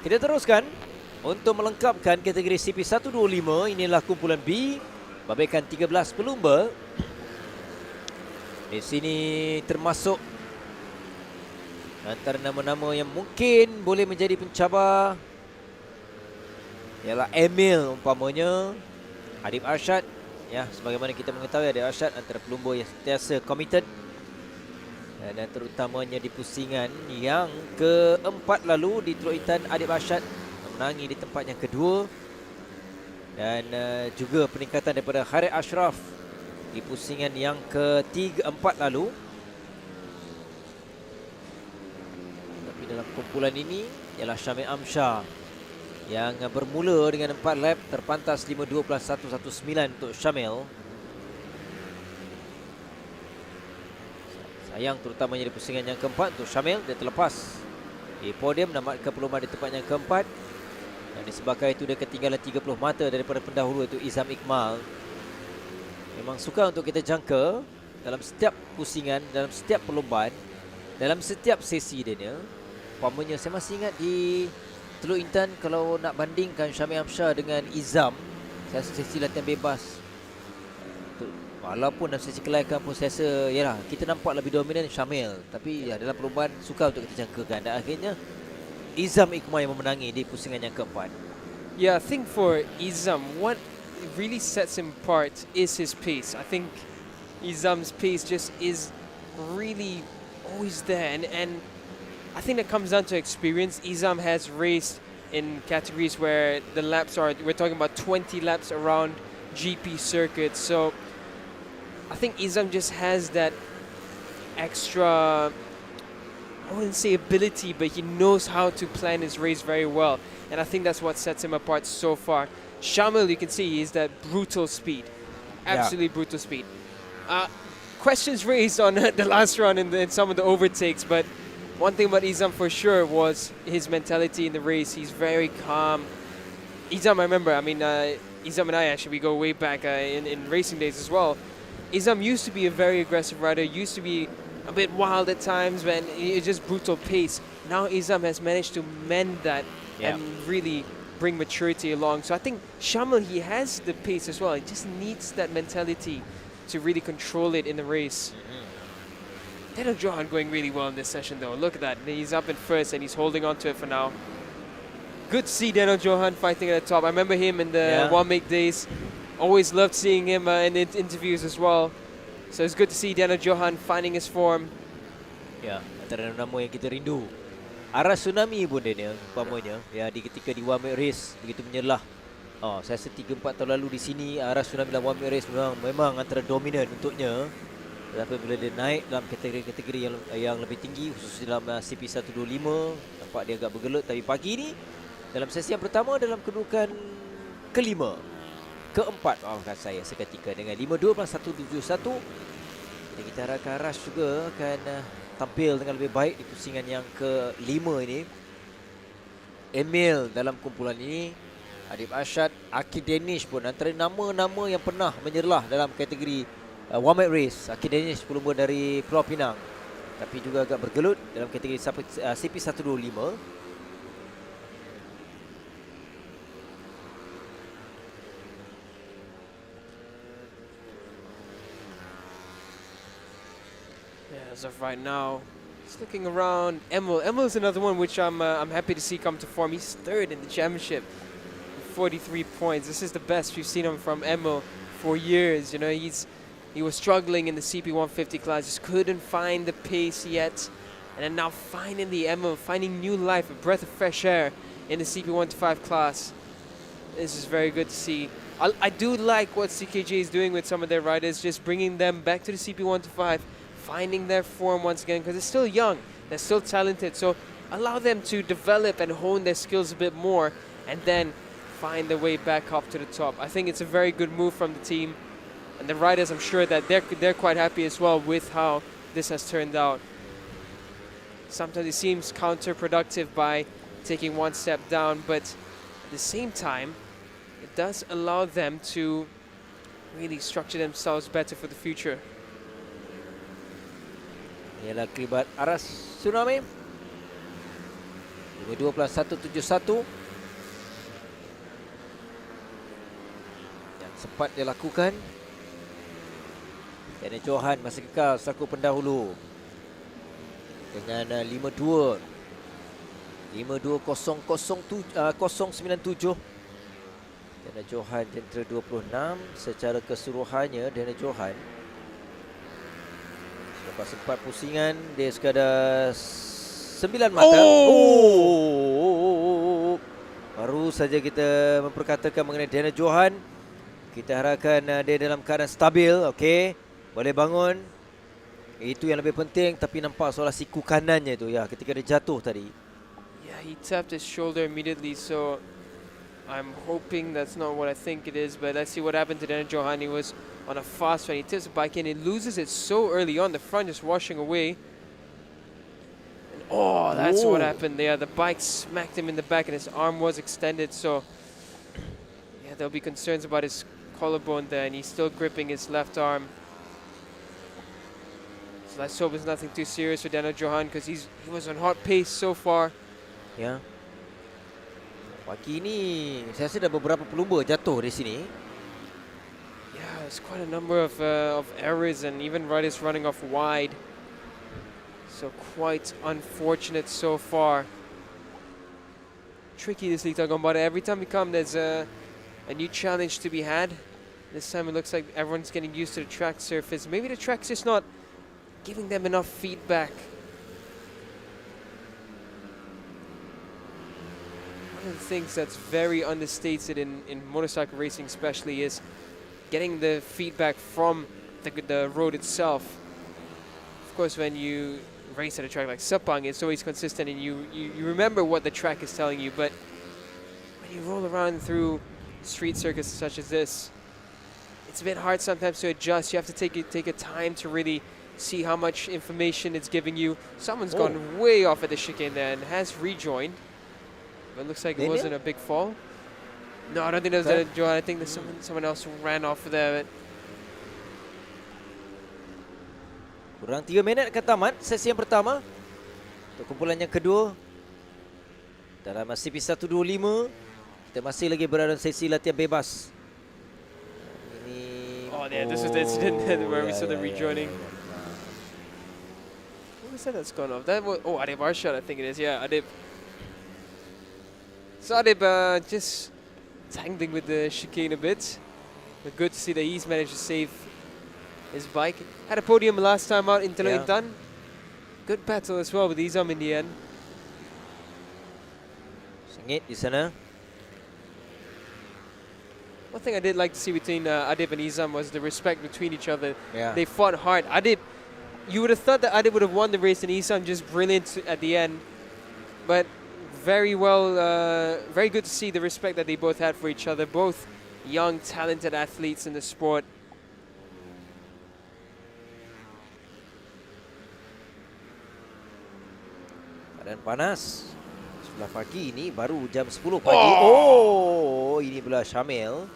Kita teruskan untuk melengkapkan kategori CP125. Inilah kumpulan B, babaikan 13 pelumba. Di sini termasuk antara nama-nama yang mungkin boleh menjadi pencabar ialah Emil umpamanya, Adib Arsyad. Ya, sebagaimana kita mengetahui, Adib Arsyad antara pelumba yang sentiasa committed, dan terutamanya di pusingan yang keempat lalu di Teluk Intan, Adib Arsyad menangi di tempat yang kedua, dan juga peningkatan daripada Khairil Ashraf di pusingan yang keempat lalu. Tapi dalam kumpulan ini ialah Syamil Amsyar yang bermula dengan 4 lap, terpantas 5.12.119 untuk Syamil. Sayang terutamanya di pusingan yang keempat untuk Syamil, dia terlepas di podium, namatkan pelumba di tempat yang keempat, dan disebabkan itu dia ketinggalan 30 mata daripada pendahulu itu Izam Iqmal. Memang sukar untuk kita jangka dalam setiap pusingan, dalam setiap perlombaan, dalam setiap sesi dia. Umpamanya saya masih ingat di Teluk Intan, kalau nak bandingkan Syamil Amsyar dengan Izam, saya rasa sesi latihan bebas, walaupun dalam sesi kelayakan pun saya rasa yalah, kita nampak lebih dominan Syamil, tapi ya, dalam perlombaan sukar untuk kita jangkakan, dan akhirnya Izam Iqmal yang memenangi di pusingan yang keempat. Yeah, I think for Izam, what really sets him apart is his pace. I think Izam's pace just is really always there, and I think that comes down to experience. Izam has raced in categories where the laps are, we're talking about 20 laps around GP circuits, so I think Izam just has that extra, I wouldn't say ability, but he knows how to plan his race very well. And I think that's what sets him apart so far. Syamil, you can see, is that brutal speed. Absolutely brutal speed. Questions raised on the last run in some of the overtakes, but one thing about Izam for sure was his mentality in the race. He's very calm. Izam, I remember, Izam and I actually, we go way back in racing days as well. Izam used to be a very aggressive rider, used to be a bit wild at times, when it's just brutal pace. Now Izam has managed to mend that and really bring maturity along. So I think Syamil, he has the pace as well. He just needs that mentality to really control it in the race. Daniel Johan going really well in this session though. Look at that. He's up in first and he's holding on to it for now. Good to see Daniel Johan fighting at the top. I remember him in the One Make days. Always loved seeing him in interviews as well. So it's good to see Daniel Johan finding his form. Ya, antara nama yang kita rindu. Aras Tsunami pun Daniel, umpamanya, ya, ketika di One Make Race begitu menyelah. Saya rasa 3-4 tahun lalu di sini, Aras Tsunami dalam One Make Race memang antara dominan untuknya. Tetapi bila dia naik dalam kategori-kategori yang lebih tinggi, khususnya dalam CP125, nampak dia agak bergelut. Tapi pagi ni, dalam sesi yang pertama, dalam kedudukan keempat, maafkan saya seketika dengan 5.12.171. Jadi kita harapkan Aras juga akan tampil dengan lebih baik di pusingan yang kelima ini. Emil dalam kumpulan ini, Adib Arsyad, Akid Danish pun antara nama-nama yang pernah menyerlah dalam kategori One Make Race. Akid Danish pelumba dari Pulau Pinang, tapi juga agak bergelut dalam kategori CP125. As of right now, just looking around, Emil is another one which I'm happy to see come to form. He's third in the championship, 43 points. This is the best we've seen him from Emil for years. You know, he was struggling in the CP150 class, just couldn't find the pace yet, and then now finally Emil finding new life, a breath of fresh air in the CP125 class. This is very good to see. I do like what CKJ is doing with some of their riders, just bringing them back to the CP125. Finding their form once again, because they're still young, they're still talented, so allow them to develop and hone their skills a bit more and then find their way back up to the top. I think it's a very good move from the team, and the riders, I'm sure that they're quite happy as well with how this has turned out. Sometimes it seems counterproductive by taking one step down, but at the same time it does allow them to really structure themselves better for the future. Ialah kelibat Aras Tsunami. 52+171 yang sempat dia lakukan. Daniel Johan masih kekal selaku pendahulu dengan 52 097. Daniel Johan jentera 26 secara keseluruhannya. Daniel Johan selepas sempat pusingan dia sekadar 9 mata. Baru saja kita memperkatakan mengenai Daniel Johan. Kita harapkan dia dalam keadaan stabil. Okey, boleh bangun. Itu yang lebih penting. Tapi nampak soal siku kanannya tu ya, ketika dia jatuh tadi. Yeah, he tapped his shoulder immediately, so I'm hoping that's not what I think it is, but let's see what happened to Daniel Johan. He was on a fast run. He tips the bike in. He loses it so early on. The front just washing away. And that's what happened there. The bike smacked him in the back and his arm was extended, so yeah, there'll be concerns about his collarbone there, and he's still gripping his left arm. So let's hope it's nothing too serious for Daniel Johan, because he was on hot pace so far. Ya. Pagi ni saya rasa dah beberapa pelumba jatuh di sini. Yeah, there's quite a number of errors and even riders running off wide. So quite unfortunate so far. Tricky this league, talking about it. Every time we come, there's a new challenge to be had. This time it looks like everyone's getting used to the track surface. Maybe the track's just not giving them enough feedback. One of the things that's very understated in motorcycle racing especially is getting the feedback from the road itself. Of course, when you race at a track like Sepang, it's always consistent and you remember what the track is telling you, but when you roll around through street circuits such as this, it's a bit hard sometimes to adjust. You have to take a time to really see how much information it's giving you. Someone's gone way off at the chicane there and has rejoined. But it looks like it wasn't a big fall. No, I don't think that was Daniel Johan. I think there's someone else who ran off there. Kurang 3 minit akan tamat sesi yang pertama. Untuk kumpulan yang kedua, dalam CP125, kita masih lagi berada dalam sesi latihan bebas. This is the incident where we saw the rejoining. What was that that's gone off? That was Adib Arshad, I think it is. Yeah, Adib. So Adib just tangling with the chicane a bit. But good to see that he's managed to save his bike. Had a podium last time out in Teluk Intan. Good battle as well with Izam in the end. Sengit di sana. One thing I did like to see between Adib and Izam was the respect between each other. Yeah. They fought hard. Adib, you would have thought that Adib would have won the race and Izam just brilliant at the end. But very well, very good to see the respect that they both had for each other. Both young, talented athletes in the sport. Keadaan panas. Sebelah pagi ini baru jam 10 pagi. Ini belah Syamil.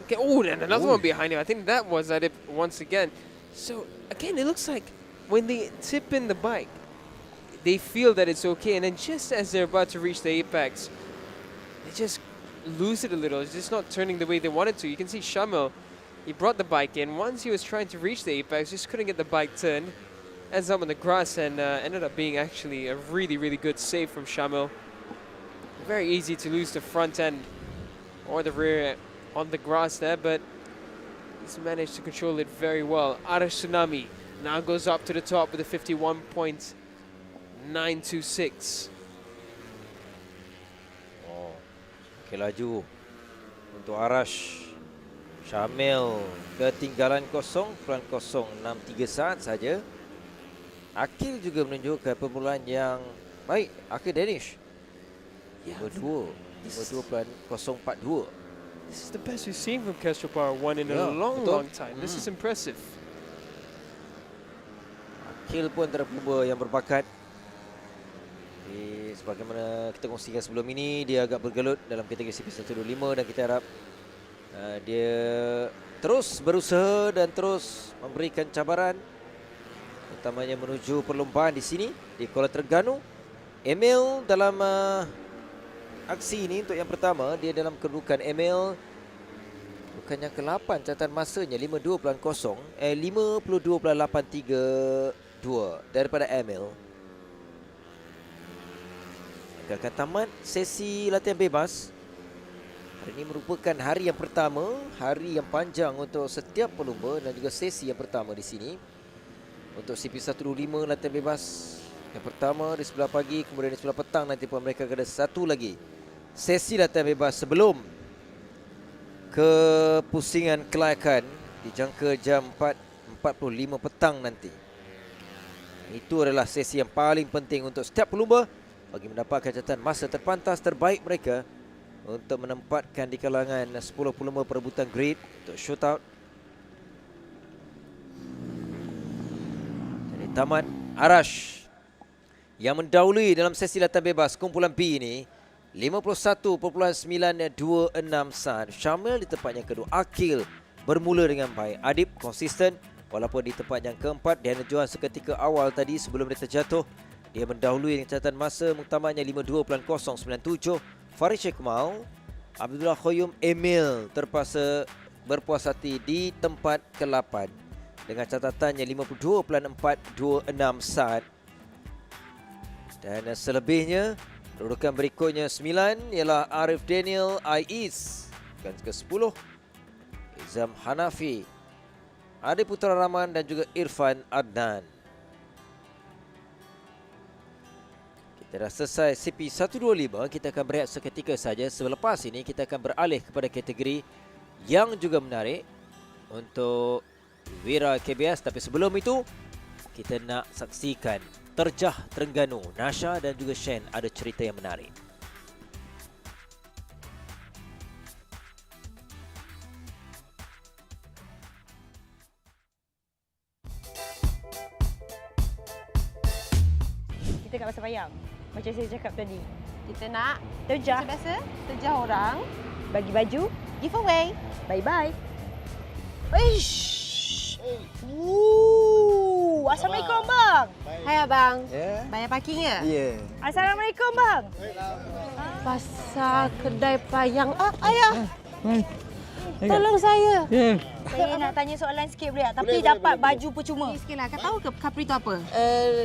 Okay, and another one behind him. I think that was Adib once again. So again, it looks like when they tip in the bike, they feel that it's okay, and then just as they're about to reach the apex, they just lose it a little. It's just not turning the way they wanted to. You can see Shamil, he brought the bike in. Once he was trying to reach the apex, just couldn't get the bike turned. Ends up on the grass and ended up being actually a really, really good save from Shamil. Very easy to lose the front end or the rear on the grass there, but he's managed to control it very well. Arash Tsunami now goes up to the top with a 51.926. Okay, laju untuk Arash. Syamil ketinggalan 0.0633 saat saja. Akil juga menunjukkan permulaan yang baik. Akil Danish. 52.042. This is the best we've seen from Kejuaraan One in a long time. This is impressive. Akil pun antara pelumba yang berbakat. Sebagaimana kita kongsikan sebelum ini, dia agak bergelut dalam kategori CP125 dan kita harap dia terus berusaha dan terus memberikan cabaran, utamanya menuju perlombaan di sini di Kuala Terengganu Emil dalam aksi ini untuk yang pertama, dia dalam kedudukan Emil bukan yang ke-8 catatan masanya 52.832 daripada Emil. Akan tamat sesi latihan bebas. Hari ini merupakan hari yang pertama, hari yang panjang untuk setiap pelumba dan juga sesi yang pertama di sini. Untuk CP125 latihan bebas yang pertama di sebelah pagi, kemudian di sebelah petang nanti pun mereka ada satu lagi sesi latihan bebas sebelum ke Pusingan kelayakan dijangka jam 4.45 petang nanti. Itu adalah sesi yang paling penting untuk setiap pelumba bagi mendapatkan catatan masa terpantas terbaik mereka untuk menempatkan di kalangan 10 pelumba perebutan grade untuk shootout. Jadi tamat Arash yang mendahului dalam sesi latihan bebas kumpulan B ini 51.926 saat. Syamil di tempat yang kedua. Akil bermula dengan baik. Adib konsisten walaupun di tempat yang keempat. Diana Johan seketika awal tadi sebelum dia terjatuh, dia mendahului dengan catatan masa muktamadnya 52.097. Farid Sheikh Mau, Abdullah Khoyum, Emil terpaksa berpuas hati di tempat ke-8 dengan catatannya 52.426 saat. Dan selebihnya kedudukan berikutnya 9 ialah Arif Daniel Ais, dan ke-10 Izam Hanafi, Adi Putra Rahman dan juga Irfan Adnan. Kita dah selesai CP125, kita akan berehat seketika saja. Selepas ini kita akan beralih kepada kategori yang juga menarik untuk Wira KBS. Tapi sebelum itu kita nak saksikan terjah Terengganu. Nasha dan juga Shen ada cerita yang menarik. Kita kat pasar payang. Macam saya cakap tadi. Kita nak Terjah. macam biasa, terjah orang, Bagi baju. giveaway. Bye-bye. Ish. Assalamualaikum bang. Hai abang. Ya. Bayar parking ya? Ya. Assalamualaikum bang. Pasar kedai payang. Ayah. Tolong saya. Saya nak tanya soalan sikit boleh tak? Tapi dapat baju percuma. Sikit lah. Kau tahu ke Cubprix tu apa?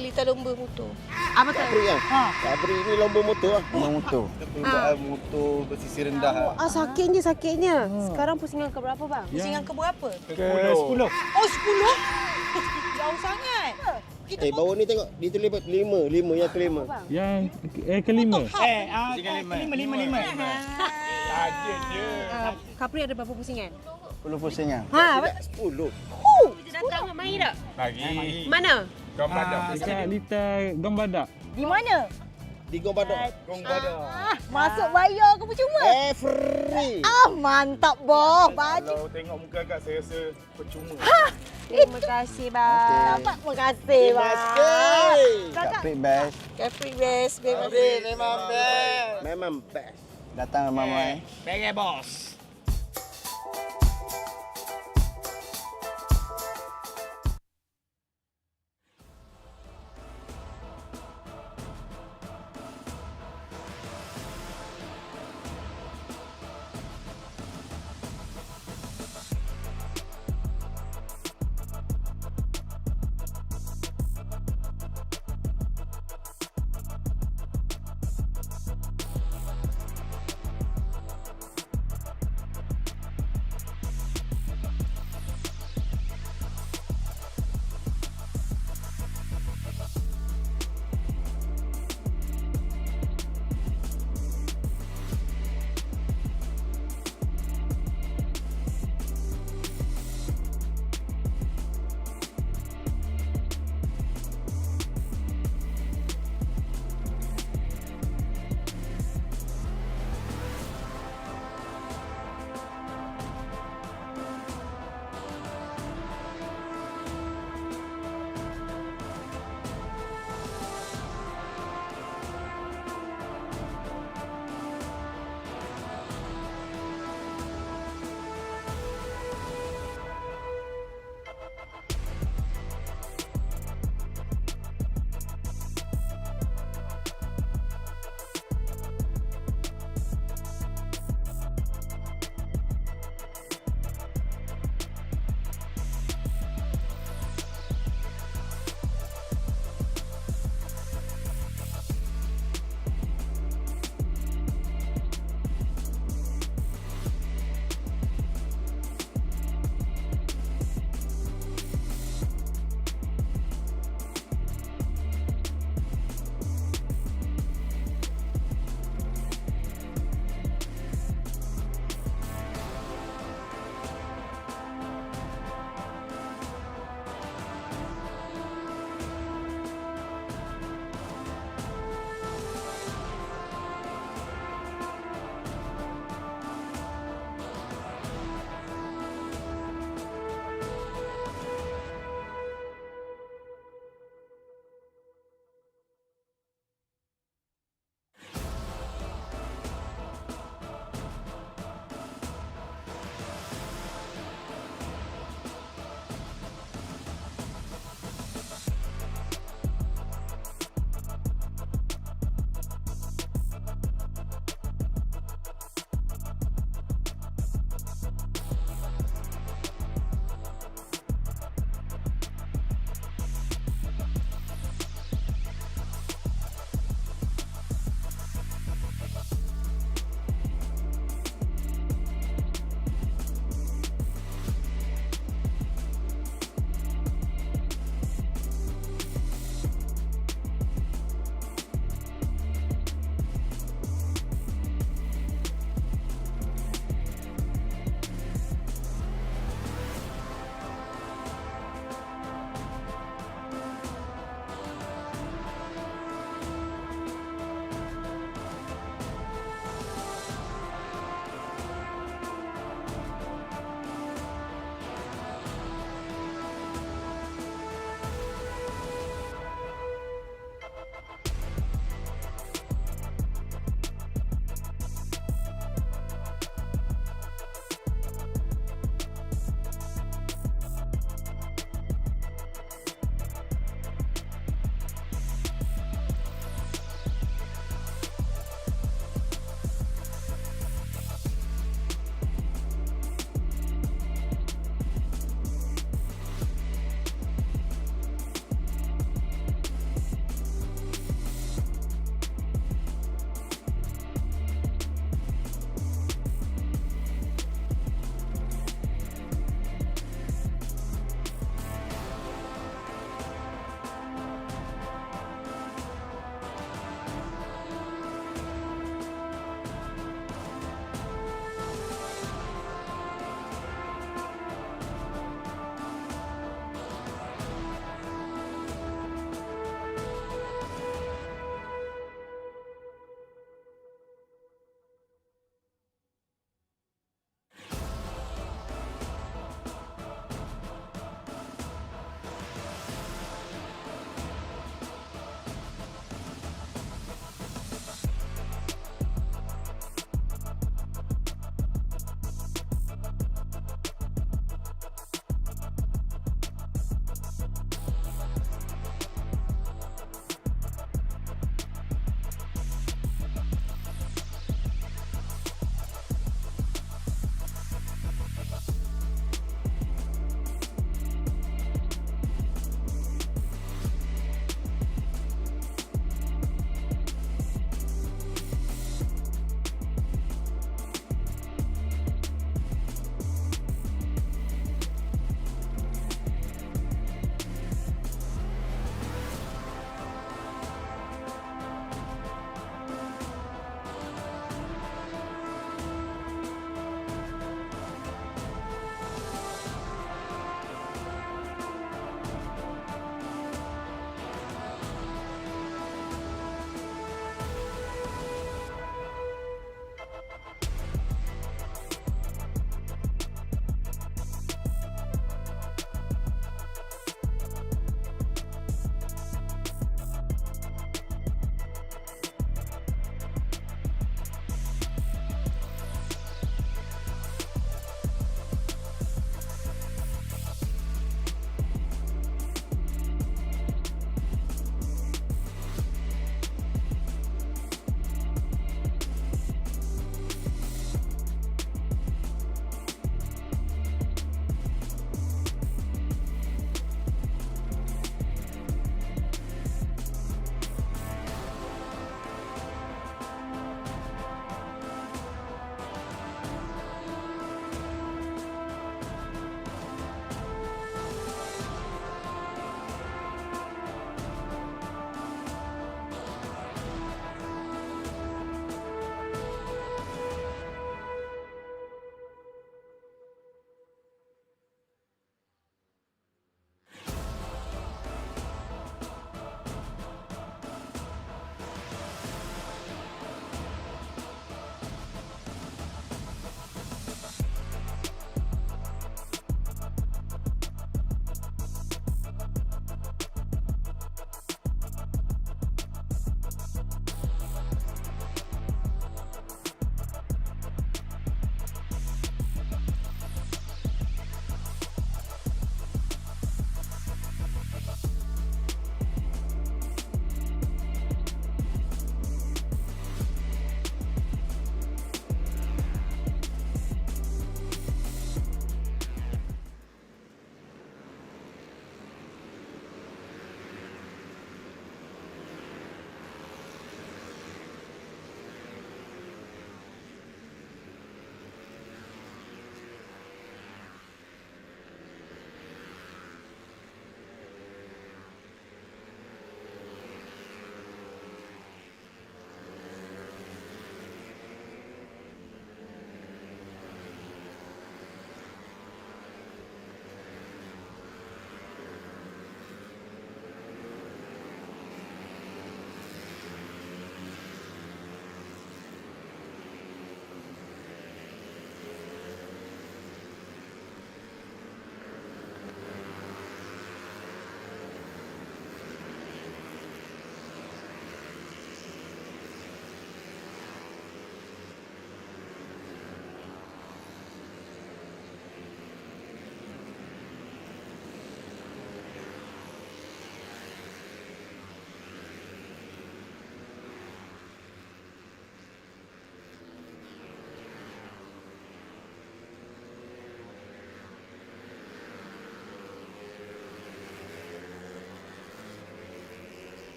Lita lomba motor. Apa tu? Cubprix kan? Ha. Cubprix ni lomba motor lah. Lomba motor. Perlombaan motor bersisi rendah. Sakitnya. Sekarang pusingan ke berapa bang? Pusingan ke berapa? Ke-10. Oh 10? Jauh sangat. Bawah ni tengok. Ditulis 5 yang kelima. Yang kelima. Lima. Cubprix ada berapa pusingan? 10 pusingan. 10. Kita datang main tak? Lagi. Mana? Dekat Lita Gombadak. Di mana? Di Gombadok. Masuk bayar ke percuma? Free. Mantap boh. Baju. Kalau tengok muka Kak, saya rasa percuma. Terima kasih bang. Terima kasih bang. Cubprix best. Cubprix best. Memang best. Datang ramai-ramai.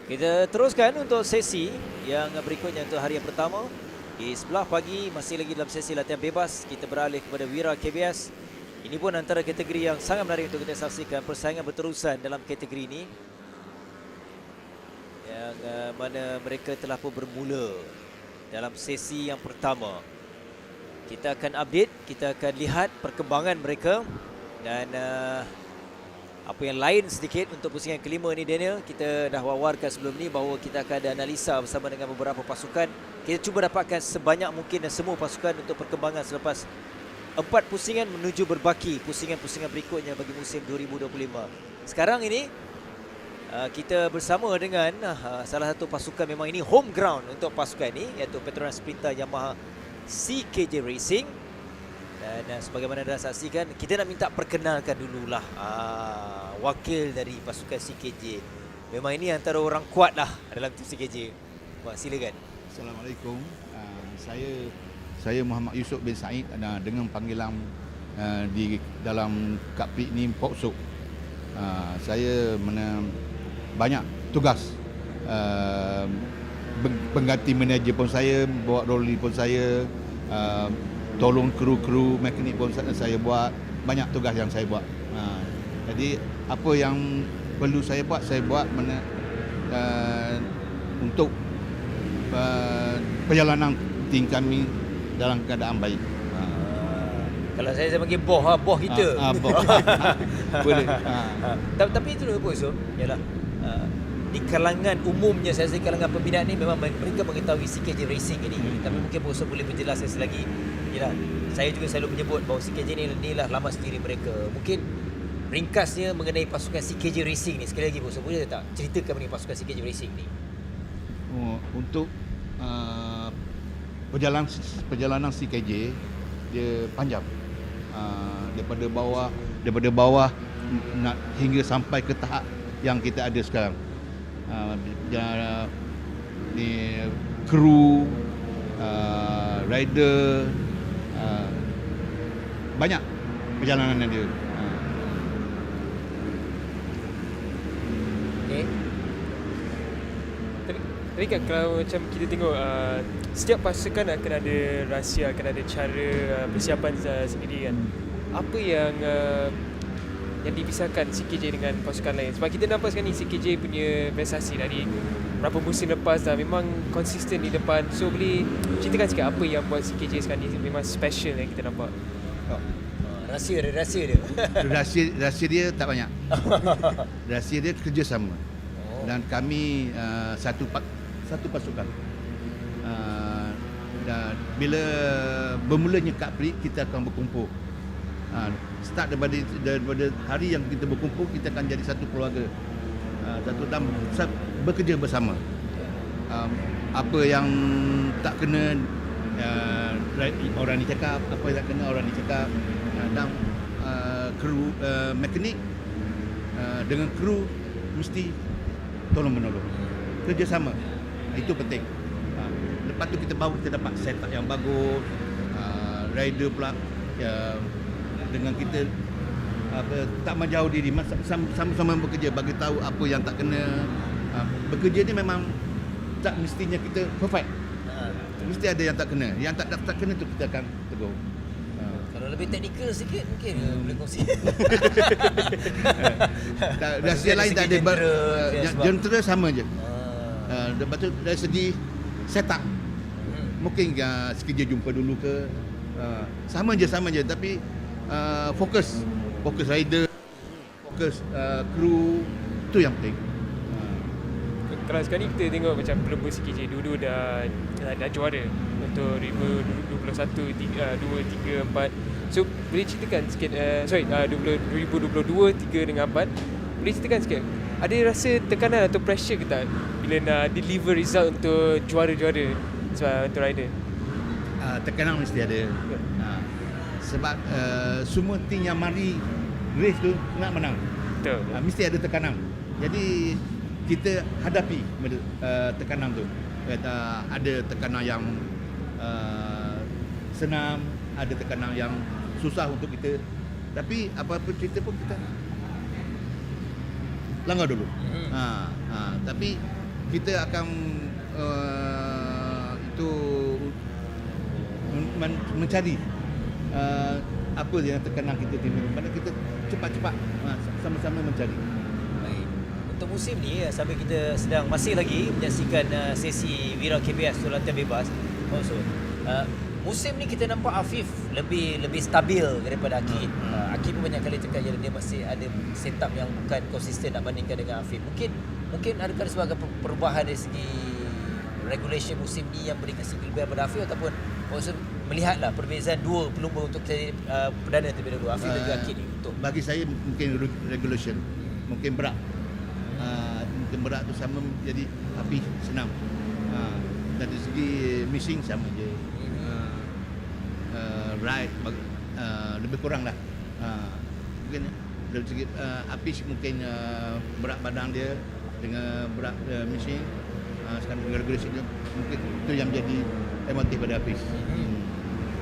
Kita teruskan untuk sesi yang berikutnya untuk hari yang pertama. Di sebelah pagi masih lagi dalam sesi latihan bebas. Kita beralih kepada Wira KBS. Ini pun antara kategori yang sangat menarik untuk kita saksikan. Persaingan berterusan dalam kategori ini. Yang mana mereka telah pun bermula dalam sesi yang pertama. Kita akan update, kita akan lihat perkembangan mereka. Dan apa yang lain sedikit untuk pusingan kelima ni, Daniel, kita dah wawarkan sebelum ni bahawa kita akan ada analisa bersama dengan beberapa pasukan. Kita cuba dapatkan sebanyak mungkin dan semua pasukan untuk perkembangan selepas 4 pusingan menuju berbaki pusingan-pusingan berikutnya bagi musim 2025. Sekarang ini kita bersama dengan salah satu pasukan, memang ini home ground untuk pasukan ini, iaitu Petronas Sprinter Yamaha CKJ Racing. Dan sebagaimana anda saksikan, kita nak minta perkenalkan dululah wakil dari pasukan CKJ. Memang ini antara orang kuat lah dalam tim CKJ. Silakan. Assalamualaikum. Saya Muhammad Yusuf bin Said, dengan panggilan di dalam Cubprix ni Pok Sok. Saya banyak tugas. Pengganti manager pun saya, bawa roli pun saya, tolong kru-kru mekanik pun saya buat. Banyak tugas yang saya buat. Jadi apa yang perlu saya buat untuk perjalanan tim kami dalam keadaan baik. Kalau saya panggil boh kita. Boh. Boleh. Tapi itu dulu so, ialah di kalangan umumnya, saya rasa kalangan peminat ni memang mereka mengetahui CKJ Racing ini. Tapi mungkin bos boleh menjelaskan selagi. Ialah, saya juga selalu menyebut bahawa CKJ ni lah lama sendiri mereka. Mungkin ringkasnya mengenai pasukan CKJ Racing ni, sekali lagi bos, boleh tak ceritakan mengenai pasukan CKJ Racing ni? Untuk perjalanan CKJ dia panjang, daripada bawah nak hingga sampai ke tahap yang kita ada sekarang. Ni kru, rider, banyak perjalanan dia. Okay. Tapi kan kalau macam kita tengok setiap pasukan akan ada rahsia, akan ada cara persiapan sendiri kan. Apa yang dipisahkan CKJ dengan pasukan lain? Sebab kita nampak sekarang ni CKJ punya prestasi dari berapa musim lepas dah memang konsisten di depan. So boleh ceritakan sikit apa yang buat CKJ sekarang ni memang special yang kita nampak? Rahsia dia. Rahsia dia tak banyak. Rahsia dia kerjasama. Dan kami satu pasukan. Dan bila bermulanya Cubprix, kita akan berkumpul. Start daripada hari yang kita berkumpul, kita akan jadi satu keluarga. Dan bekerja bersama. Apa yang tak kena orang ni cakap, apa yang tak kena orang ni cakap. Dan kru mekanik dengan kru mesti tolong menolong, kerjasama. Itu penting. Lepas tu kita dapat setup yang bagus, rider pula dengan kita tak menjauh diri, sama-sama bekerja, bagi tahu apa yang tak kena. Bekerja ni memang tak mestinya kita perfect. Mesti ada yang tak kena. Yang tak kena tu kita akan tegur. Kalau lebih teknikal sikit mungkin boleh kongsi. Rahsia lain tak ada. Jentera sama je. Lepas tu dari segi setup, mungkin sekejap jumpa dulu ke, sama je. Tapi fokus rider, fokus kru, tu yang penting. Kalau sekarang ni kita tengok macam pelebur CKJ dulu dah juara untuk 2021, 2, 3, 4. So boleh ceritakan sikit 2022, 3 dengan 4. Boleh ceritakan sikit, ada rasa tekanan atau pressure ke tak bila nak deliver result untuk juara-juara sebab untuk rider? Tekanan mesti ada. Sebab semua tim yang mari race tu nak menang. Betul. Mesti ada tekanan. Jadi kita hadapi tekanan tu. Ada tekanan yang senang, ada tekanan yang susah untuk kita. Tapi apa-apa cerita pun kita langgar dulu. Tapi kita akan itu mencari apa yang terkenal kita timur. Mana kita cepat-cepat sama-sama mencari. Baik. Untuk musim ni sambil kita masih lagi menyaksikan sesi Wira KBS Sulatan Bebas. Also, musim ni kita nampak Afif lebih stabil daripada Akid. Akid pun banyak kali cakap dia masih ada setup yang bukan konsisten nak bandingkan dengan Afif. Mungkin adakah sebagai perubahan dari segi regulation musim ni yang berikan single band pada Afif, ataupun maksud melihatlah perbezaan dua pelumba untuk jadi perdana terlebih dahulu, Afif dan juga Akid ni untuk Bagi saya mungkin regulation mungkin berat. Mungkin berat tu sama jadi Afif senang. Dari segi missing sama je. Ride lebih kurang lah. Mungkin dari segi Apis mungkin berat badan dia dengan berat mesin, sekarang dengan regulasi dia, mungkin itu yang jadi emotif pada Apis.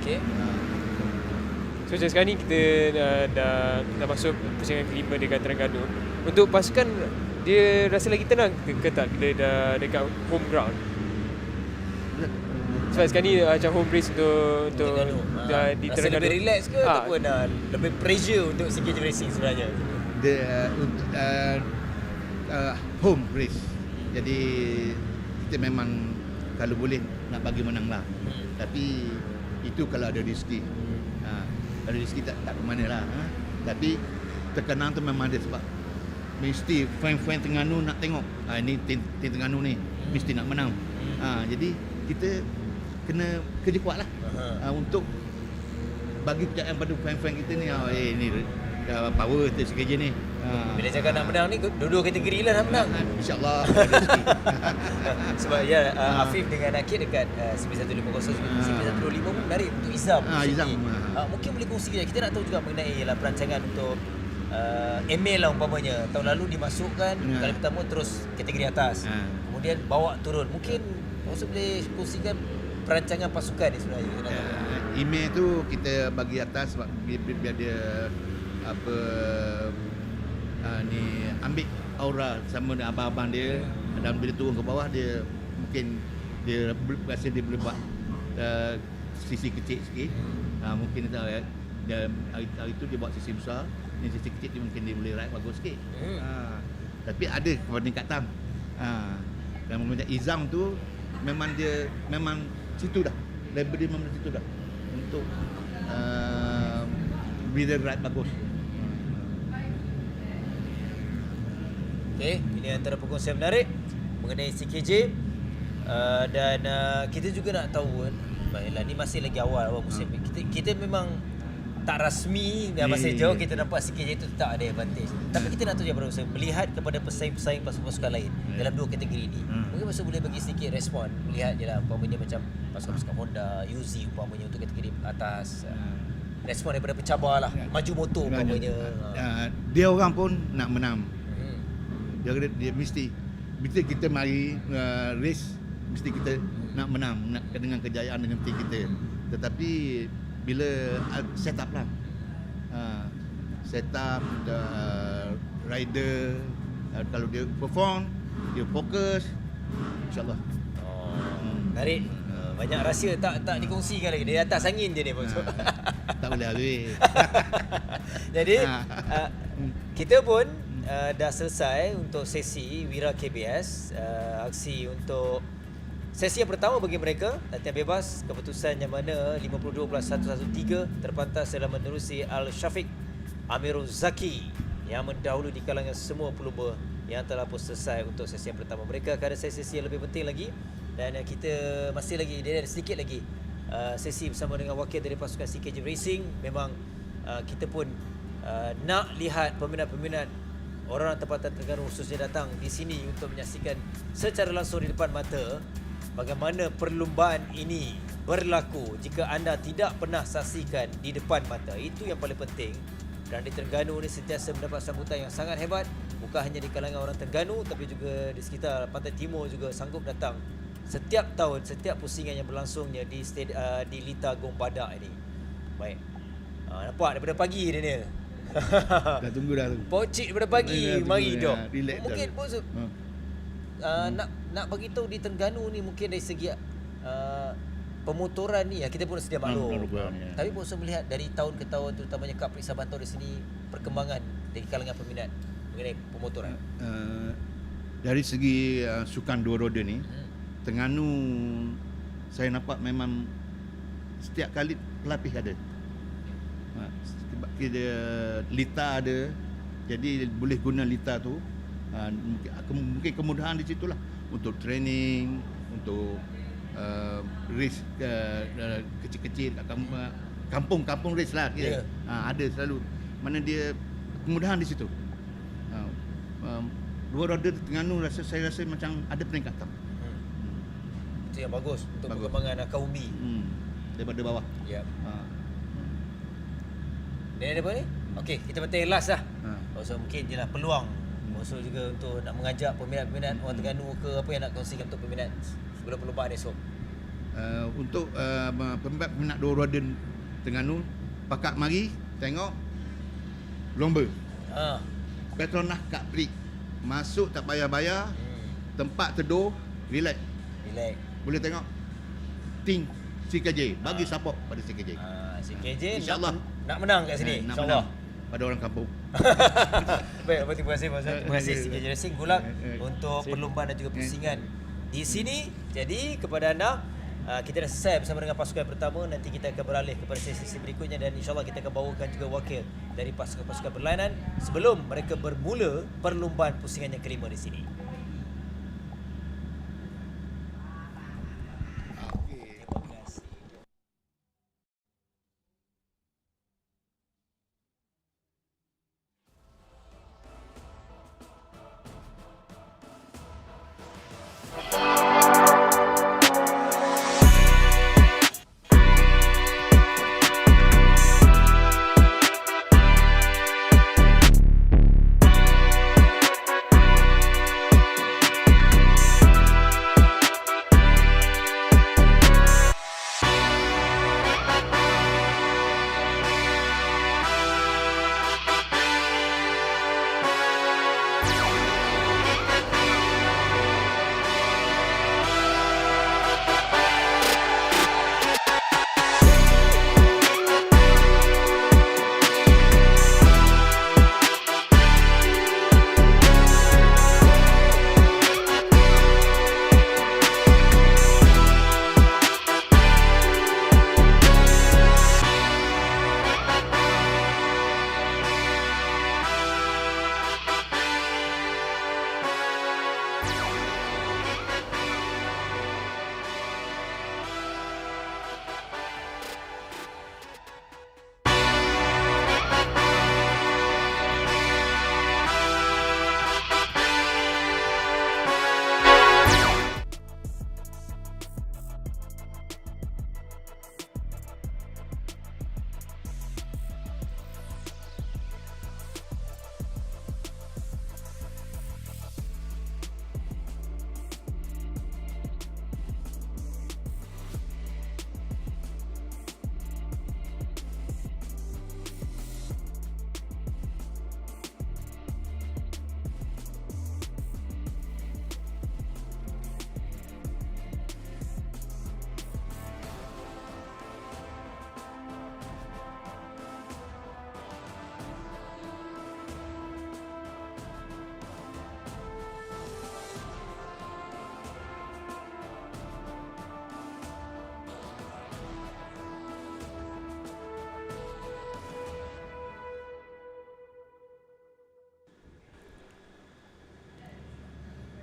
okey. So macam sekarang ni kita dah masuk pusingan kelima dekat Terengganu. Untuk pasukan, dia rasa lagi tenang ke tak bila dah dekat home ground? Sebab sekarang ni macam home race untuk di Rasa Terengganu. lebih relax ke ataupun lebih pressure untuk CKJ Racing sebenarnya? Dia home race. Jadi kita memang kalau boleh nak bagi menang lah. Tapi itu kalau ada rezeki. Kalau rezeki tak ke mana lah. Tapi tekanan tu memang ada sebab mesti fan-fan Terengganu nak tengok. Ini tim Terengganu ni mesti nak menang. Jadi kita kena kerja kuat lah untuk bagi kepercayaan pada fan-fan kita ni. Ni power TCKJ ni. Bila cakap nak menang ni, dua-dua kategori lah nak menang. InsyaAllah. Sebab Afif dengan Akid dekat CP150, CP125 pun menarik untuk Izam. Izam. Mungkin boleh kongsi kita nak tahu juga mengenai perancangan untuk email lah umpamanya. Tahun lalu dimasukkan kali pertama terus kategori atas. Kemudian bawa turun. Mungkin maksud boleh kongsikan perancangan pasukan ni sebenarnya. Email tu kita bagi atas sebab biar dia ni ambil aura sama dengan abang-abang dia, dan bila turun ke bawah dia mungkin dia rasa dia boleh buat sisi kecil sikit. Mungkin dia hari tu dia buat sisi besar, ni sisi kecil dia mungkin dia boleh ride bagus sikit. Tapi ada peningkatan. Dan macam Izam tu memang situ dah, level dia memang situ dah untuk bila ride bagus. Okey, ini antara perkongsian menarik mengenai CKJ. Dan kita juga nak tahu, baiklah ni masih lagi awal musim. Kita memang tak rasmi dan masih jauh kita nampak CKJ itu tak ada advantage. Tapi kita nak tahu yang berusaha melihat kepada pesaing-pesaing pasukan-pasukan lain dalam dua kategori ini. Mungkin Pasal boleh bagi sedikit respon, melihat je lah umpamanya macam pasukan-pasukan Honda, Uzi umpamanya untuk kategori atas. Respon daripada pencabar lah, maju motor umpamanya. Dia orang pun nak menang. Dia mesti bila kita mari race, mesti kita nak menang, nak dengan kejayaan dengan tim kita. Tetapi bila set up lah, set up rider, kalau dia perform, dia fokus, insyaAllah. Menarik. Banyak rahsia tak dikongsikan lagi. Dia atas angin je ni bos. Tak boleh habis. Jadi kita pun dah selesai untuk sesi Wira KBS. Aksi untuk sesi yang pertama bagi mereka, latihan bebas, keputusan yang mana 52+113 terpantas dalam menerusi Al-Syafiq Amirul Zaki yang mendahului di kalangan semua pelumba yang telah pun selesai untuk sesi yang pertama. Mereka akan ada sesi yang lebih penting lagi, dan kita masih lagi, dia ada sedikit lagi sesi bersama dengan wakil dari pasukan CKJ Racing. Memang kita pun nak lihat peminat-peminat orang tempatan Terengganu khususnya datang di sini untuk menyaksikan secara langsung di depan mata bagaimana perlumbaan ini berlaku. Jika anda tidak pernah saksikan di depan mata, itu yang paling penting. Dan di Terengganu ni sentiasa mendapat sambutan yang sangat hebat, bukan hanya di kalangan orang Terengganu tapi juga di sekitar Pantai Timur juga sanggup datang setiap tahun, setiap pusingan yang berlangsungnya di Lita Gong Badak ini. Baik. Nampak daripada pagi dia ni. Dah tunggu dah tu. Pocik daripada pagi, mari jom. Relax. Mungkin bos nak bagi tahu di Terengganu ni mungkin dari segi pemotoran ni kita pun sedia maklum. Tapi pun saya melihat dari tahun ke tahun terutamanya Cubprix Sabantau di sini perkembangan dari kalangan peminat mengenai pemotoran. Dari segi sukan dua roda ni, Terengganu saya nampak memang setiap kali pelapis ada. Dia lita ada, jadi boleh guna lita tu. Mungkin kemudahan di situlah untuk training, untuk race kecil-kecil kat kampung race lah kira. Ada selalu, mana dia kemudahan di situ. Dua roda Terengganu saya rasa macam ada peningkatan. Itu yang bagus untuk perkembangan kaumi daripada bawah. Ya. Dan ada apa ni? Okey, kita penting last lah. So mungkin je lah peluang. So juga untuk nak mengajak peminat-peminat orang Terengganu ke apa yang nak kongsikan untuk peminat sebelum perlombaan esok. Untuk peminat dua roda Terengganu, pakat mari tengok lomba. Petronas Cubprix. Masuk tak payah bayar. Tempat teduh, relax. Boleh tengok tim CKJ, bagi support pada CKJ. CKJ InsyaAllah nak menang kat sini, insyaAllah. Pada orang kampung. Baik, terima kasih Pak Ustaz. Terima kasih CKJ Racing. Good luck untuk perlombaan dan juga pusingan di sini. Jadi kepada anda, kita dah selesai bersama dengan pasukan pertama. Nanti kita akan beralih kepada sesi berikutnya dan insyaAllah kita akan bawakan juga wakil dari pasukan-pasukan berlainan sebelum mereka bermula perlombaan pusingan yang kelima di sini.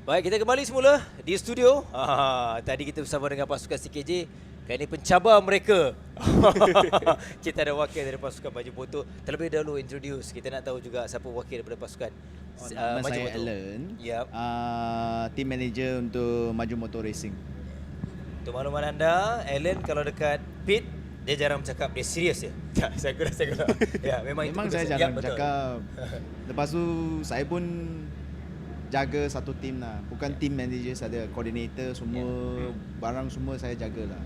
Baik, kita kembali semula di studio. Tadi kita bersama dengan pasukan CKJ. Kali ini pencabar mereka. Kita ada wakil dari pasukan Maju Motor. Terlebih dahulu introduce. Kita nak tahu juga siapa wakil daripada pasukan Nama Maju saya Motor. Alan. Yep. Team manager untuk Maju Motor Racing. Untuk makluman anda, Alan kalau dekat pit dia jarang bercakap, dia serius je. Tak, saya guna. Ya, memang saya jarang bercakap. Lepas tu saya pun jaga satu tim lah. Bukan team manager, saya ada coordinator semua, barang semua saya jagalah.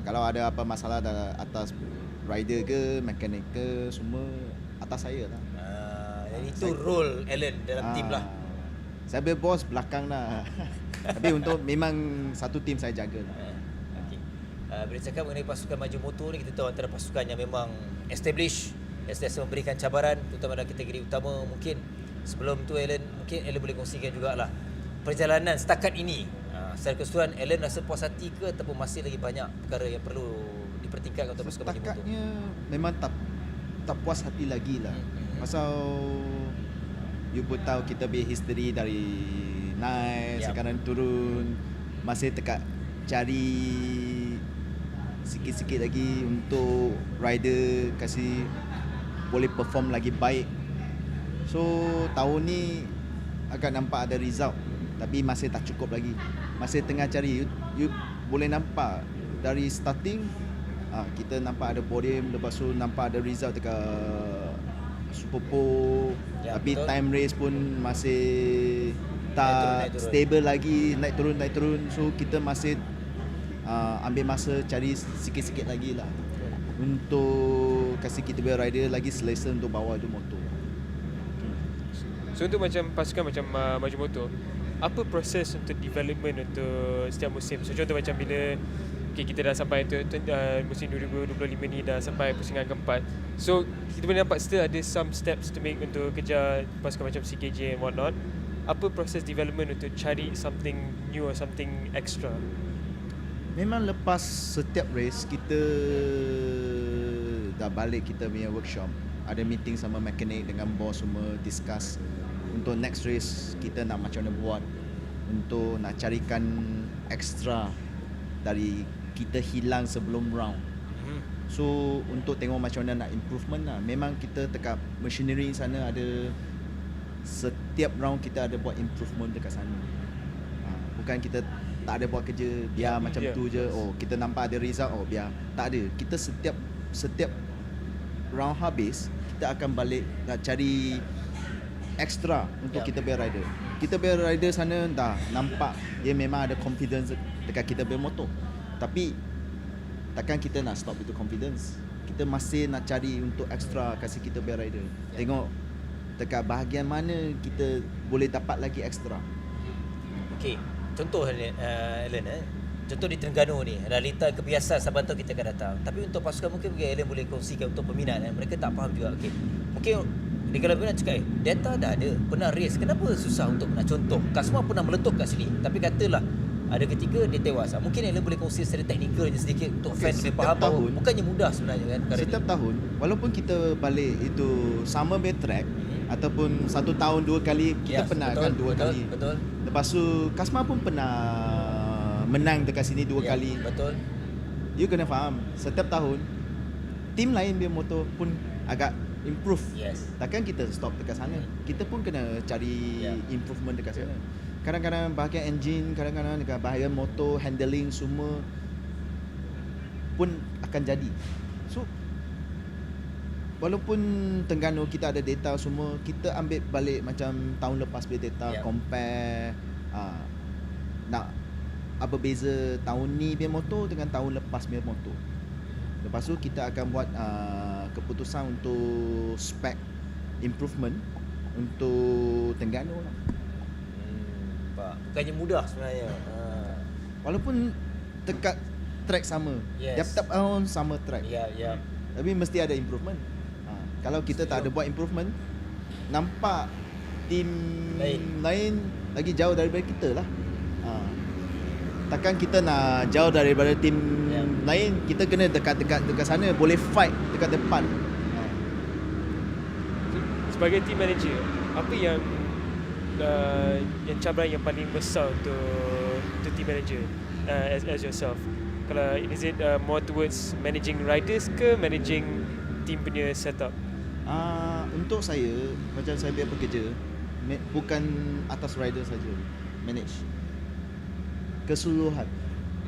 Kalau ada apa masalah atas rider ke, mekanik ke, semua atas saya lah. Jadi itu role Alan dalam tim lah. Saya bos belakang lah. Tapi untuk memang satu tim saya jaga lah. Okey. Bila cakap mengenai pasukan maju motor ni, kita tahu antara pasukan yang memang established, yang sentiasa memberikan cabaran terutama dalam kategori utama. Mungkin sebelum tu Alan boleh kongsikan jugalah perjalanan setakat ini. Secara keseluruhan Alan rasa puas hati ke ataupun masih lagi banyak perkara yang perlu dipertingkatkan untuk pasukan maju motor? Setakatnya memang tak puas hati lagi lah. Pasal you pun tahu kita punya history dari naik, sekarang turun. Masih dekat cari sikit-sikit lagi untuk rider kasih boleh perform lagi baik. So tahun ni agak nampak ada result, tapi masih tak cukup lagi. Masih tengah cari. You boleh nampak dari starting kita nampak ada podium, lepas tu nampak ada result dekat Super Pole, tapi betul. Time race pun masih tak naik turun. Stable lagi, naik turun. So kita masih ambil masa cari sikit-sikit lagi lah untuk kasih kita punya rider lagi selesa untuk bawa tu motor. So untuk macam pasukan macam maju motor, apa proses untuk development untuk setiap musim? So contoh macam bila kita dah sampai musim 2025 ni, dah sampai pusingan keempat. So kita boleh nampak still ada some steps to make untuk kejar pasukan macam CKJ and whatnot. Apa proses development untuk cari something new or something extra? Memang lepas setiap race kita dah balik kita punya workshop, ada meeting sama mekanik dengan bos semua, discuss untuk next race kita nak macam mana buat untuk nak carikan extra dari kita hilang sebelum round. So untuk tengok macam mana nak improvement lah. Memang kita dekat machinery sana ada, setiap round kita ada buat improvement dekat sana. Bukan kita tak ada buat kerja biar macam tu je. Oh kita nampak ada result, oh biar. Tak ada. Kita setiap round habis kita akan balik nak cari extra untuk kita punya rider. Kita punya rider sana dah nampak dia memang ada confidence dekat kita punya motor. Tapi takkan kita nak stop itu confidence. Kita masih nak cari untuk extra kasih kita punya rider. Tengok dekat bahagian mana kita boleh dapat lagi extra. Okey, contoh Alan, contoh di Terengganu ni, realita kebiasaan Sabang tahu kita akan datang. Tapi untuk pasukan mungkin Alan boleh kongsikan untuk peminat, mereka tak faham juga. Okey, mungkin di kalau peminat cakap data dah ada, pernah race, kenapa susah untuk nak contoh? Semua pernah meletup kat sini, tapi katalah ada ketika dia tewas. Mungkin Alan boleh kongsi secara teknikalnya sedikit untuk fans boleh faham bahawa bukannya mudah sebenarnya kan. Setiap tahun, walaupun kita balik itu sama bed track ataupun 1 tahun 2 kali, kita pernah kan 2 kali. Betul. Lepas tu Kasma pun pernah menang dekat sini 2 kali. Betul. You kena faham, setiap tahun tim lain dia motor pun agak improve. Takkan kita stop dekat sana. Kita pun kena cari improvement dekat sana. Kadang-kadang bahagian engine, kadang-kadang dekat bahagian motor, handling semua pun akan jadi. So walaupun Terengganu kita ada data semua, kita ambil balik macam tahun lepas punya data, compare nak apa beza tahun ni punya motor dengan tahun lepas punya motor. Lepas tu kita akan buat keputusan untuk spec improvement untuk Terengganu lah. Bukannya mudah sebenarnya. Walaupun dekat track sama, tiap-tiap tahun sama track. Tapi mesti ada improvement. Kalau kita tak ada buat improvement, nampak tim lain lagi jauh daripada kita lah. Takkan kita nak jauh daripada tim lain, kita kena dekat sana, boleh fight dekat depan. Sebagai team manager, apa yang cabaran yang paling besar untuk team manager as yourself? Kalau is it more towards managing riders ke managing team punya setup? Untuk saya, macam saya biar bekerja, bukan atas rider saja, manage keseluruhan,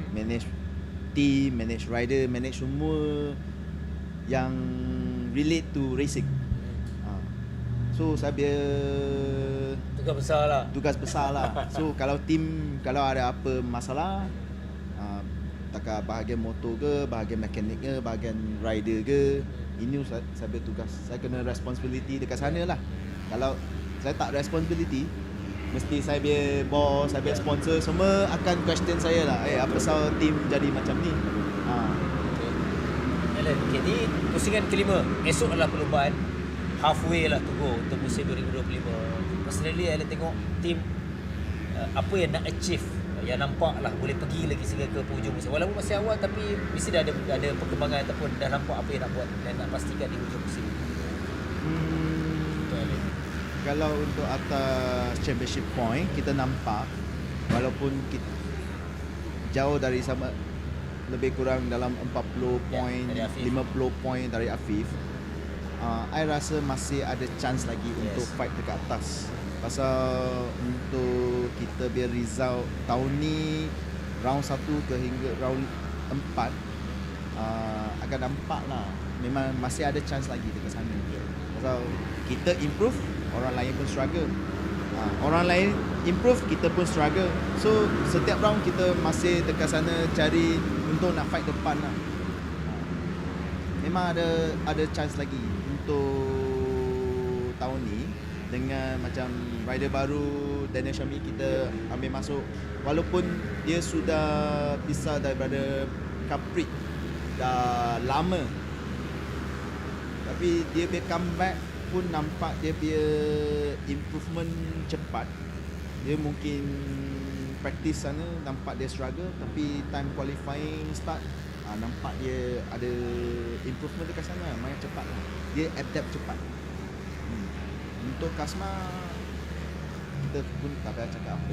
manage team, manage rider, manage semua yang relate to racing. So saya biar tugas besar lah. So kalau team, kalau ada apa masalah, takkan bahagian motor ke, bahagian mekanik ke, bahagian rider ke, ini saya bertugas. Saya kena responsibility dekat sana lah. Kalau saya tak responsibility, mesti saya biar bos, saya biar sponsor semua akan question saya lah. Apa pasal team jadi macam ni? Alan, okay, ni pusingan kelima. Esok adalah perlombaan. Halfway lah to go untuk musim 2025. Personally, Alan tengok team apa yang nak achieve, yang nampak lah boleh pergi lagi sehingga ke penghujung musim. Walaupun masih awal tapi mesti dah ada perkembangan ataupun dah nampak apa yang nak buat dan nak pastikan di hujung musim. Kalau untuk atas championship point, kita nampak walaupun kita jauh dari sama, lebih kurang dalam 40 point, 50 point dari Afif, I rasa masih ada chance lagi untuk fight dekat atas. Pasal untuk kita biar result tahun ni round 1 ke hingga round 4 akan nampak lah memang masih ada chance lagi dekat sana. Pasal kita improve, orang lain pun struggle. Orang lain improve, kita pun struggle. So setiap round kita masih dekat sana cari untuk nak fight depan lah. Memang ada chance lagi untuk tahun ni dengan macam rider baru Daniel Syami kita ambil masuk, walaupun dia sudah pisah daripada Cubprix dah lama, tapi dia punya comeback pun nampak dia punya improvement cepat. Dia mungkin practice sana nampak dia struggle, tapi time qualifying start nampak dia ada improvement dekat sana, main cepat lah. Dia adapt cepat. Untuk Kasma kita pun tak payah cakap apa.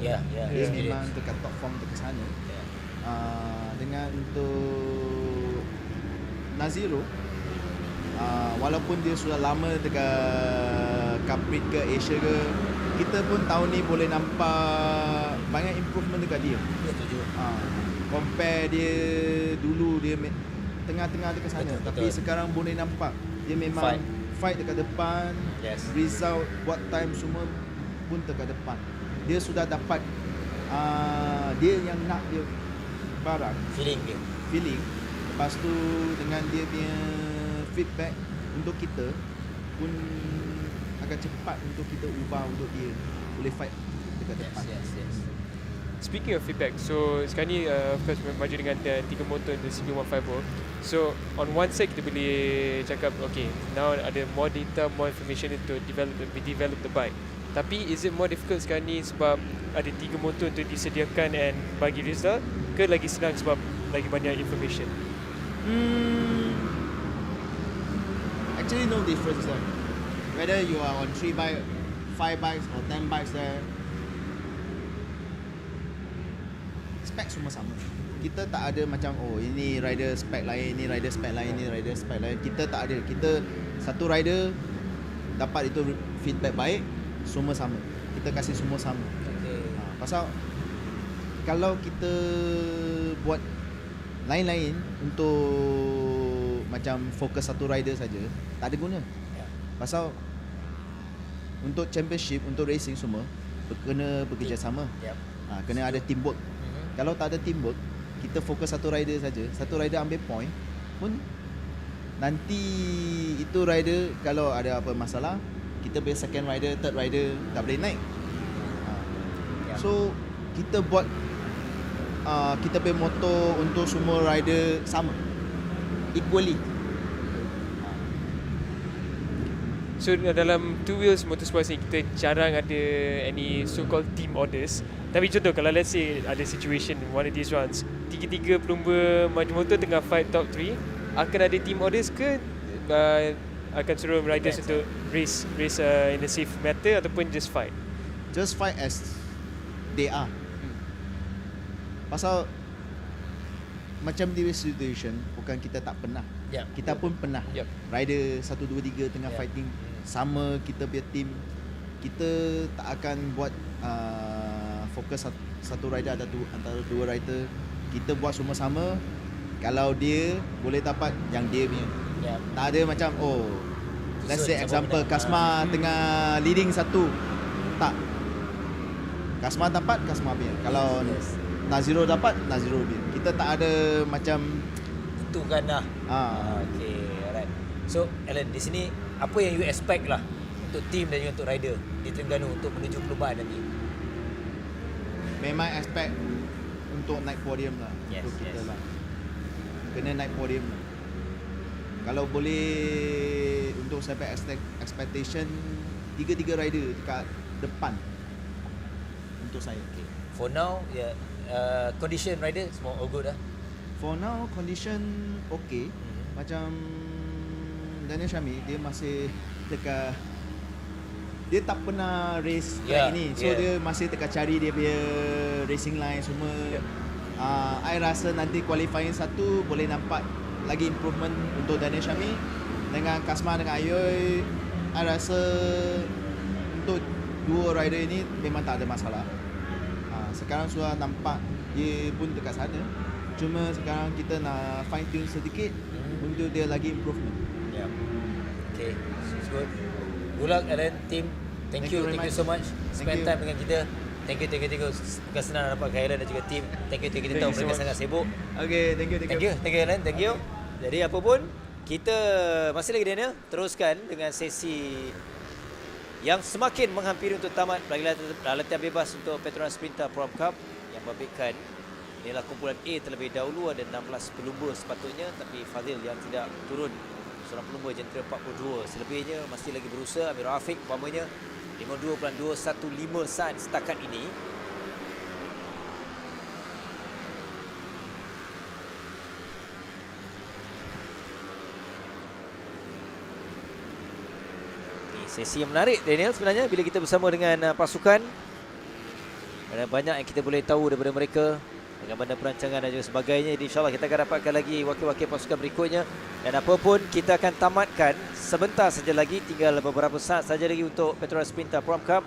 Dia memang dekat top form dekat sana. Dengan untuk Naziro, walaupun dia sudah lama dekat Cubprix ke Asia ke, kita pun tahun ni boleh nampak banyak improvement dekat dia. Compare dia dulu dia tengah-tengah dekat sana, tapi sekarang boleh nampak dia memang fight dekat depan. Result buat time semua pun dekat depan. Dia sudah dapat dia yang nak dia barang, feeling. Lepas tu dengan dia punya feedback untuk kita pun agak cepat untuk kita ubah untuk dia boleh fight dekat depan. Speaking of feedback, so sekarang ni of course maju dengan 3 motor the CB150. So on one side kita boleh cakap okay, now ada more data, more information to develop the bike. Tapi is it more difficult sekarang ni sebab ada 3 motor untuk disediakan and bagi result, ke lagi senang sebab lagi banyak information? Actually no difference there. Whether you are on 3 bikes, 5 bikes or 10 bikes there, spek semua sama. Kita tak ada macam ini rider spek lain, ini rider spek lain, ini rider spek lain. Kita tak ada. Kita satu rider dapat itu feedback baik, semua sama. Kita kasih semua sama. Pasal kalau kita buat lain-lain untuk macam fokus satu rider saja, tak ada guna. Pasal untuk championship, untuk racing semua kena bekerjasama. Kena ada teamwork. Kalau tak ada teamwork, kita fokus satu rider saja, satu rider ambil point pun nanti itu rider kalau ada apa masalah, kita punya second rider, third rider tak boleh naik. So kita buat kita punya motor untuk semua rider sama, equally. So dalam two wheels motorsport ni kita jarang ada any so called team orders. Tapi contoh kalau let's say ada situation one of these rounds, tiga-tiga pelumba maju motor tengah fight top 3, akan ada team orders ke akan suruh riders untuk race in a safe manner ataupun just fight? Just fight as they are. Pasal macam di situation bukan kita tak pernah. Kita pun pernah. Rider 1 2 3 tengah fighting sama kita punya team. Kita tak akan buat fokus satu rider antara dua rider. Kita buat semua sama. Kalau dia boleh dapat yang dia punya. Tak ada macam let's say example Kasma tengah leading satu. Tak. Kasma dapat Kasma punya. Kalau Naziro dapat Naziro punya. Kita tak ada macam itu kan lah. Okay, alright. So Alan, di sini apa yang you expect lah untuk team dan juga untuk rider di Terengganu untuk menuju perlombaan nanti? memang expect untuk naik podium lah. Yes, Untuk kita yes. lah. Kena naik podium lah. Kalau boleh untuk sampai expectation 3 rider dekat depan untuk saya. Okay. For now, condition rider semua all good lah. For now condition okay. Macam Daniel Syami dia masih dekat, dia tak pernah race track ni. So dia masih dekat cari dia punya racing line semua. I rasa nanti qualifying 1 boleh nampak lagi improvement untuk Daniel Syami dengan Kasma dengan Ayoy. I rasa untuk dua rider ini memang tak ada masalah. Sekarang sudah nampak dia pun dekat sana. Cuma sekarang kita nak fine tune sedikit untuk dia lagi improvement. Yeah. Okay, it's good. Good luck Alan, team. Thank you so much. Spend time dengan kita. Thank you. Bukan senang nak dapat Alan dan juga team. Thank you. Kita tahu mereka sangat sibuk. Okay, thank you Alan, thank you. Jadi apa pun, kita masih lagi Daniel teruskan dengan sesi yang semakin menghampiri untuk tamat latihan bebas untuk Petronas Mam Cup yang membabitkan. Inilah kumpulan A terlebih dahulu, ada 16 pelumba sepatutnya, tapi Fadil yang tidak turun seorang pelumba jentera 42. Selebihnya masih lagi berusaha. Amir Afiq umpamanya 52.215 saat setakat ini. Sesi yang menarik Daniel sebenarnya bila kita bersama dengan pasukan. Ada banyak yang kita boleh tahu daripada mereka, bagaimana perancangan dan juga sebagainya. Jadi insyaAllah kita akan dapatkan lagi wakil-wakil pasukan berikutnya. Dan apapun kita akan tamatkan sebentar saja lagi, tinggal beberapa saat saja lagi untuk Petronas Mam Cup,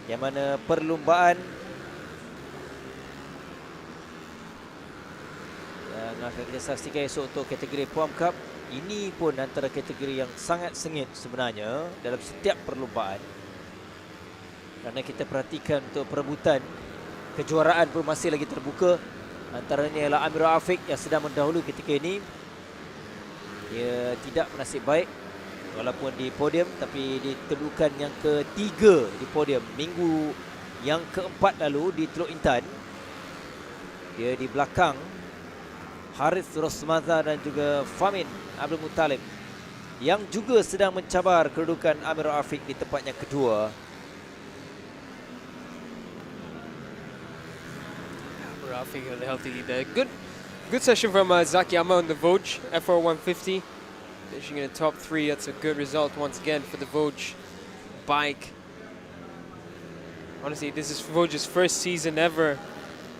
yang mana perlumbaan yang akan kita saksikan esok untuk kategori Mam Cup. Ini pun antara kategori yang sangat sengit sebenarnya dalam setiap perlumbaan. Kerana kita perhatikan untuk perebutan kejuaraan pun masih lagi terbuka. Antaranya ialah Amir Afiq yang sedang mendahului ketika ini. Dia tidak bernasib baik walaupun di podium, tapi di kedudukan yang ketiga di podium. Minggu yang keempat lalu di Teluk Intan, dia di belakang Harith Rosmaza dan juga Famin Abdul Muttalib yang juga sedang mencabar kedudukan Amir Afiq di tempat yang kedua. Amir Afiq on the healthy lead there. Good session from Zaki Amma on the Vosges FR 150. Finishing in the top 3, that's a good result once again for the Vosges bike. Honestly, this is Vosges' first season ever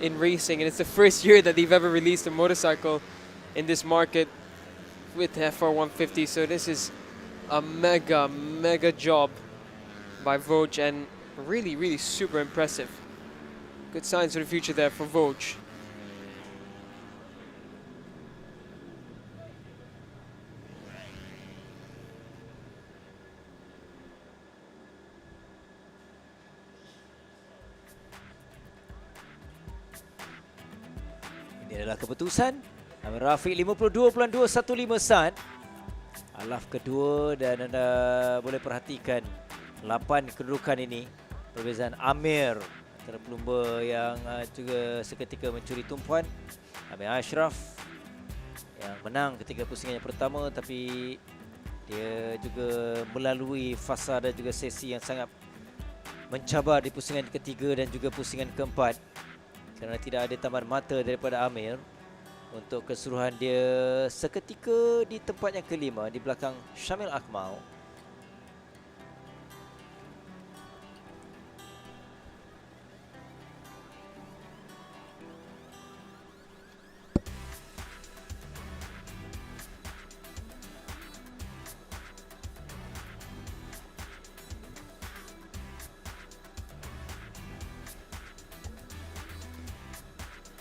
in racing, and it's the first year that they've ever released a motorcycle in this market with the FR 150. So this is a mega job by Vosges, and really super impressive. Good signs for the future there for Vosges. Ini adalah keputusan. Amir Afiq 52.215 saat. Alaf kedua, dan anda boleh perhatikan 8 kedudukan ini. Perbezaan Amir antara pelumba yang juga seketika mencuri tumpuan. Amir Ashraf yang menang ketika pusingan yang pertama, tapi dia juga melalui fasa dan juga sesi yang sangat mencabar di pusingan ketiga dan juga pusingan keempat. Kerana tidak ada taman mata daripada Amir. Untuk keseluruhan dia seketika di tempat yang kelima di belakang Syamil Akmal.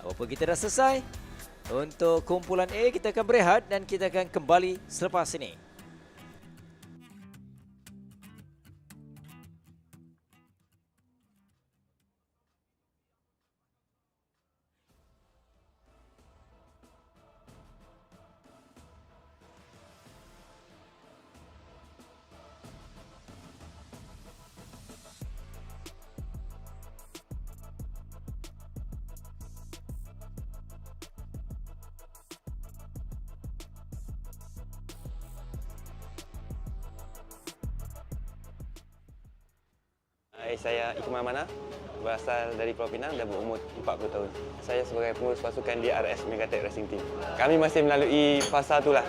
Apabila kita dah selesai untuk kumpulan A, kita akan berehat dan kita akan kembali selepas ini. Saya Ikmal Mana, berasal dari Pulau Pinang dan berumur 40 tahun. Saya sebagai pengurus pasukan di RS Megatech Racing Team. Kami masih melalui fasa itulah,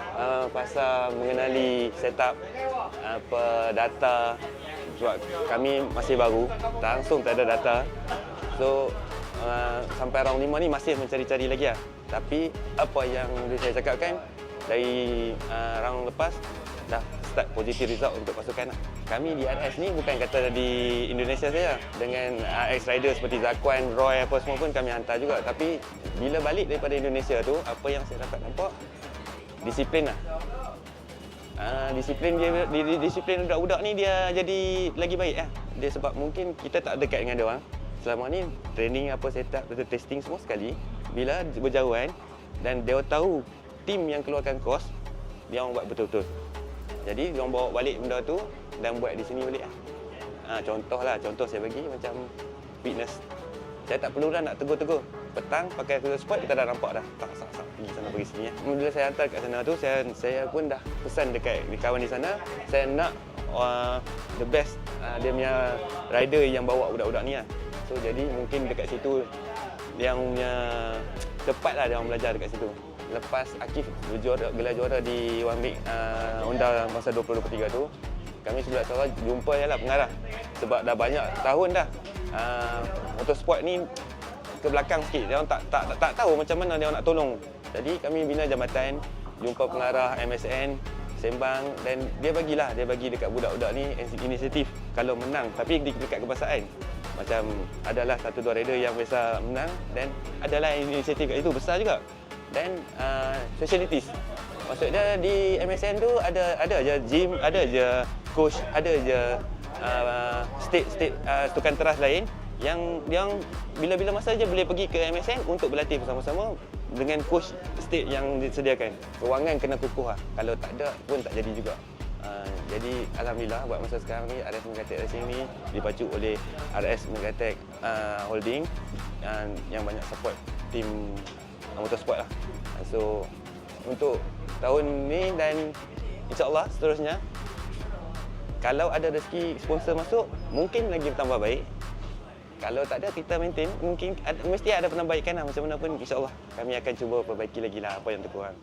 fasa mengenali setup, data. Sebab kami masih baru, langsung tak ada data. So, sampai round 5 ni masih mencari-cari lagi lah. Tapi apa yang saya cakapkan, dari round lepas, dah start positive result untuk pasukan lah. Kami di RS ni bukan kata di Indonesia saja. Dengan RX rider seperti Zakwan, Roy apa semua pun kami hantar juga. Tapi bila balik daripada Indonesia tu, apa yang saya dapat nampak, disiplin lah. Disiplin budak-budak ni dia jadi lagi baik lah. Dia sebab mungkin kita tak dekat dengan dia orang. Selama ni training apa setup, betul testing semua sekali. Bila berjauhan dan dia tahu tim yang keluarkan kos, dia orang buat betul-betul. Jadi dia orang bawa balik benda tu dan buat di sini balik lah. Contoh saya bagi macam fitness. Saya tak perlu dah nak tegur-tegur. Petang pakai kuda sport kita dah nampak dah. Tak pergi sana pergi sini. Bila saya hantar kat sana tu, saya pun dah pesan dekat kawan di sana, saya nak the best dia punya rider yang bawa budak-budak ni lah. So jadi mungkin dekat situ yang punya tepat lah dia orang belajar dekat situ. Lepas Akif gelar juara di One Week Honda masa 2023 tu, kami sebelah Sarawak jumpa ialah pengarah. Sebab dah banyak tahun dah motorsport ni ke belakang sikit. Dia orang tak tahu macam mana dia orang nak tolong. Jadi kami bina jambatan, jumpa pengarah MSN, sembang dan dia bagi dekat budak-budak ni inisiatif kalau menang tapi dekat kebangsaan. Macam adalah 1-2 rider yang biasa menang dan adalah inisiatif kat itu besar juga. Dan facilities. Maksudnya di MSN tu ada je gym, ada je coach, ada je state sukan teras lain yang bila-bila masa je boleh pergi ke MSN untuk berlatih bersama-sama dengan coach state yang disediakan. Kewangan kena kukuh lah. Kalau tak ada pun tak jadi juga. Jadi alhamdulillah buat masa sekarang ni RS Megatech Racing ni dipacu oleh RS Megatech Holding yang banyak support tim motorsport lah. So untuk tahun ni dan insya-Allah seterusnya kalau ada rezeki sponsor masuk mungkin lagi bertambah baik. Kalau tak ada kita maintain mungkin mesti ada penambaikan lah macam mana pun insya-Allah kami akan cuba perbaiki lagi lah apa yang terkurang.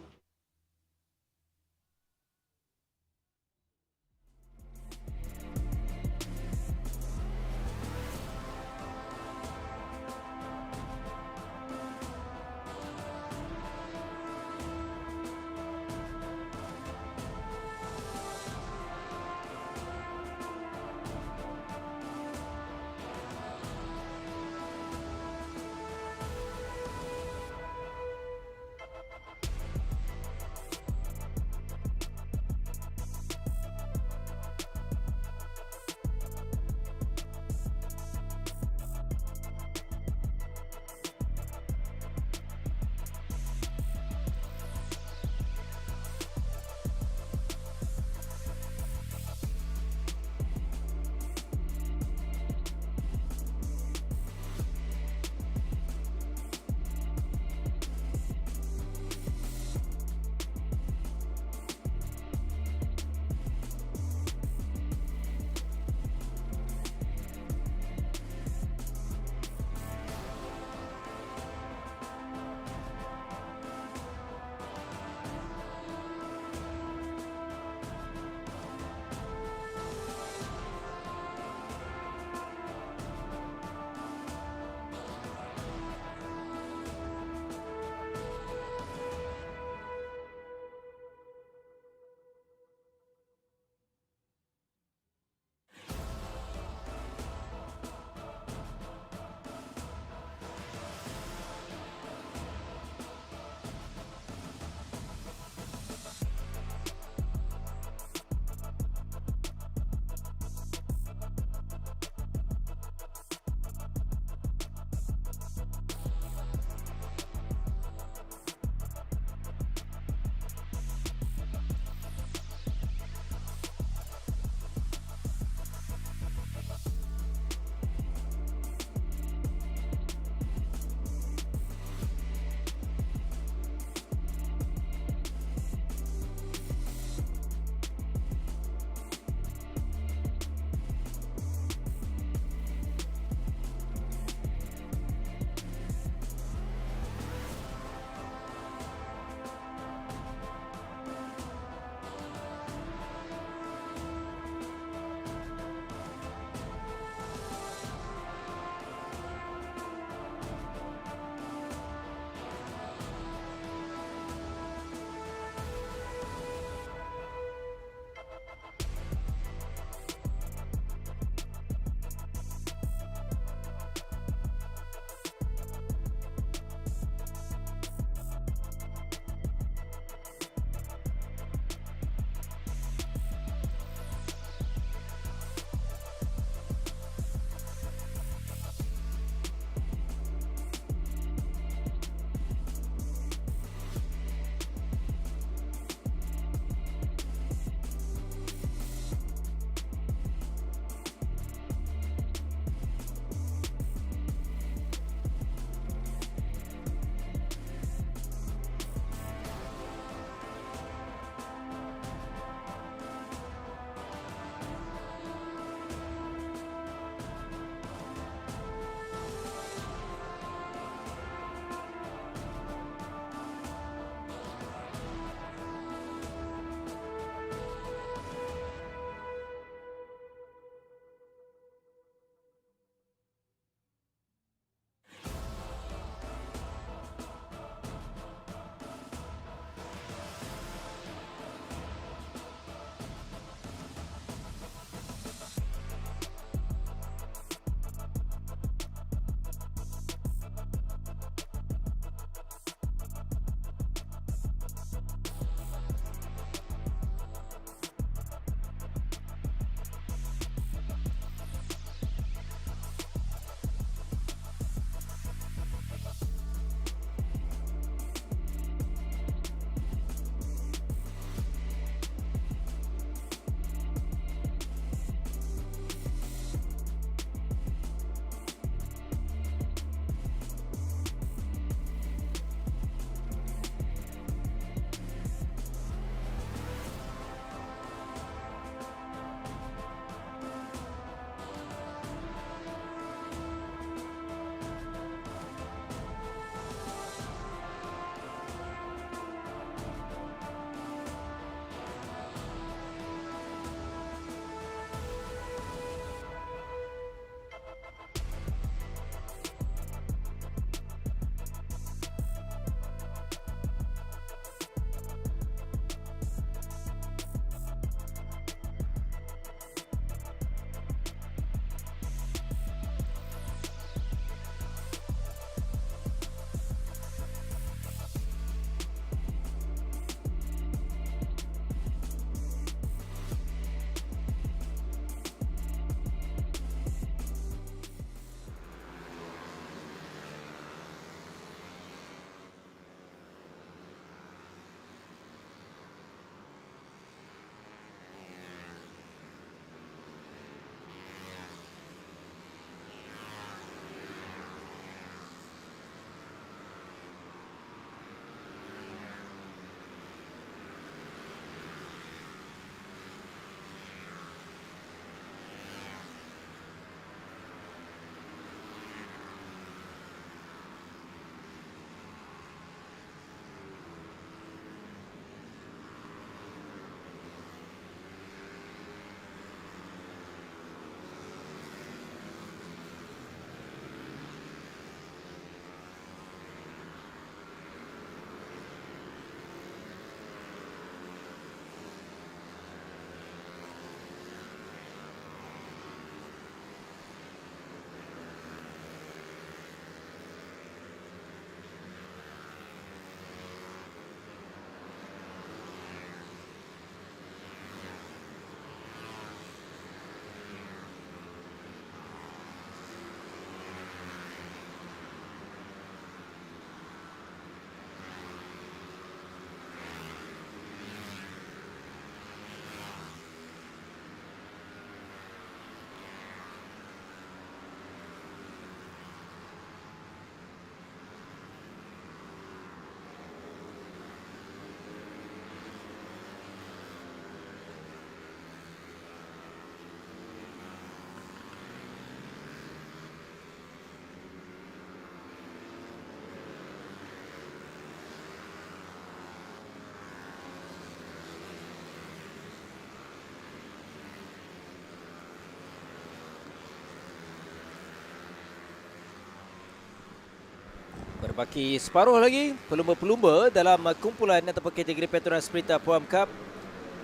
Terbaki separuh lagi pelumba-pelumba dalam kumpulan ataupun kategori Petronas Mam Cup.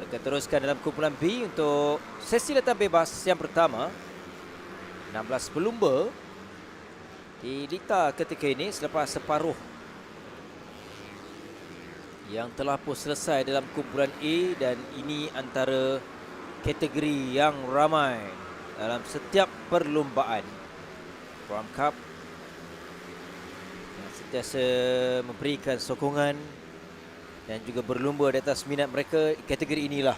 Akan teruskan dalam kumpulan B untuk sesi latihan bebas yang pertama. 16 pelumba didikta ketika ini selepas separuh yang telah pun selesai dalam kumpulan A, dan ini antara kategori yang ramai dalam setiap perlumbaan. Mam Cup yang sentiasa memberikan sokongan dan juga berlumba di atas minat mereka. Kategori inilah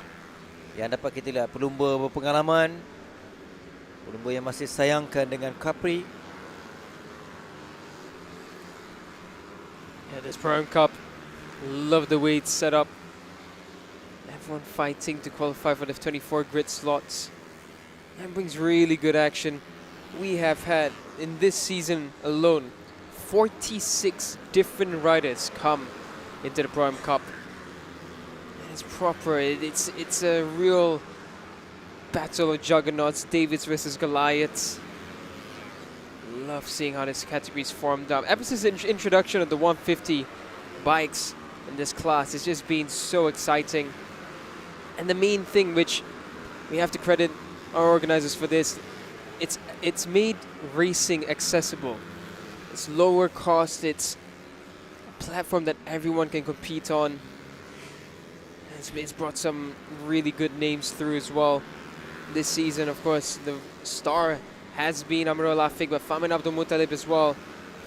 yang dapat kita lihat pelumba berpengalaman, pelumba yang masih sayangkan dengan Cubprix. Yeah, this Prime Cup, love the way it's set up. Everyone fighting to qualify for the 24 grid slots. That brings really good action. We have had, in this season alone, 46 different riders come into the Prime Cup. It's proper. It's a real battle of juggernauts, Davids versus Goliaths. Love seeing how this category is formed up. Ever since the introduction of the 150 bikes in this class, it's just been so exciting. And the main thing, which we have to credit our organizers for this, it's made racing accessible. It's lower cost. It's platform that everyone can compete on. It's brought some really good names through as well this season. Of course, the star has been Amirul Afiq, but Famin Abdul Muttalib as well,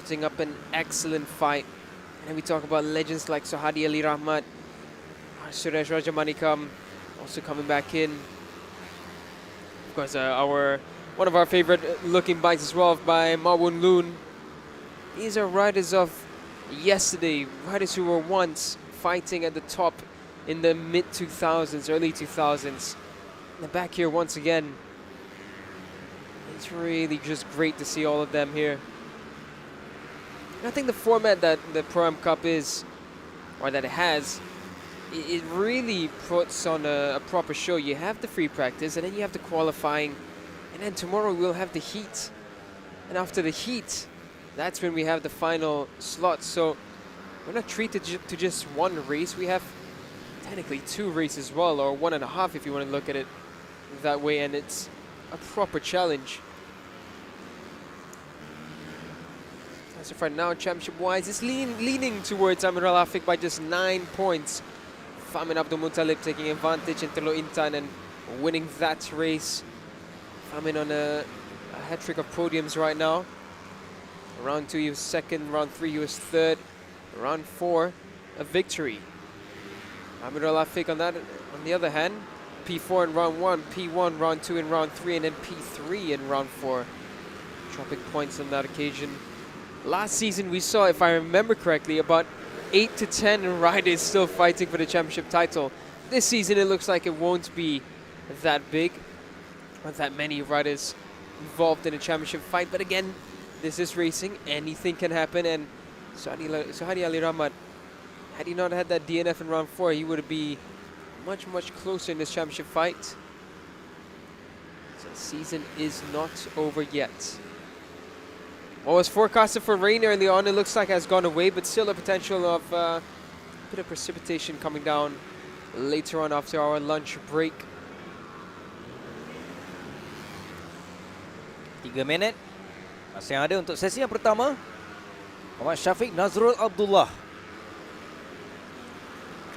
putting up an excellent fight. And then we talk about legends like Sohadi Ali Rahmat, Suresh Rajamanikam also coming back in. Of course, one of our favorite looking bikes as well by Mawun Loon. These are riders of yesterday, riders who were once fighting at the top in the mid-2000s, early 2000s. And back here once again. It's really just great to see all of them here. And I think the format that the Prime Cup is, or that it has, it really puts on a proper show. You have the free practice, and then you have the qualifying, and then tomorrow we'll have the heat. And after the heat, that's when we have the final slot. So we're not treated to just one race. We have technically 2 races as well, or 1.5 if you want to look at it that way, and it's a proper challenge. As of right now, championship-wise, it's leaning towards Amirul Afiq by just 9 points. Famin Abdul Muttalib taking advantage in Teluk Intan and winning that race. Famin on a hat-trick of podiums right now. Round 2 he was second, round 3 he was third, round 4 a victory. Amirul Afiq on the other hand, P4 in round 1, P1 round 2 in round 3, and then P3 in round 4. Dropping points on that occasion. Last season we saw, if I remember correctly, about 8 to 10 riders still fighting for the championship title. This season it looks like it won't be that big, or that many riders involved in a championship fight, but again, this is racing, anything can happen. And Sohadi Ali Rahmat, had he not had that DNF in round 4, he would be much closer in this championship fight. So the season is not over yet. What was forecasted for rain early on, it looks like has gone away, but still a potential of a bit of precipitation coming down later on after our lunch break. 3 minit masih ada untuk sesi yang pertama. Muhammad Syafiq Nazrul Abdullah.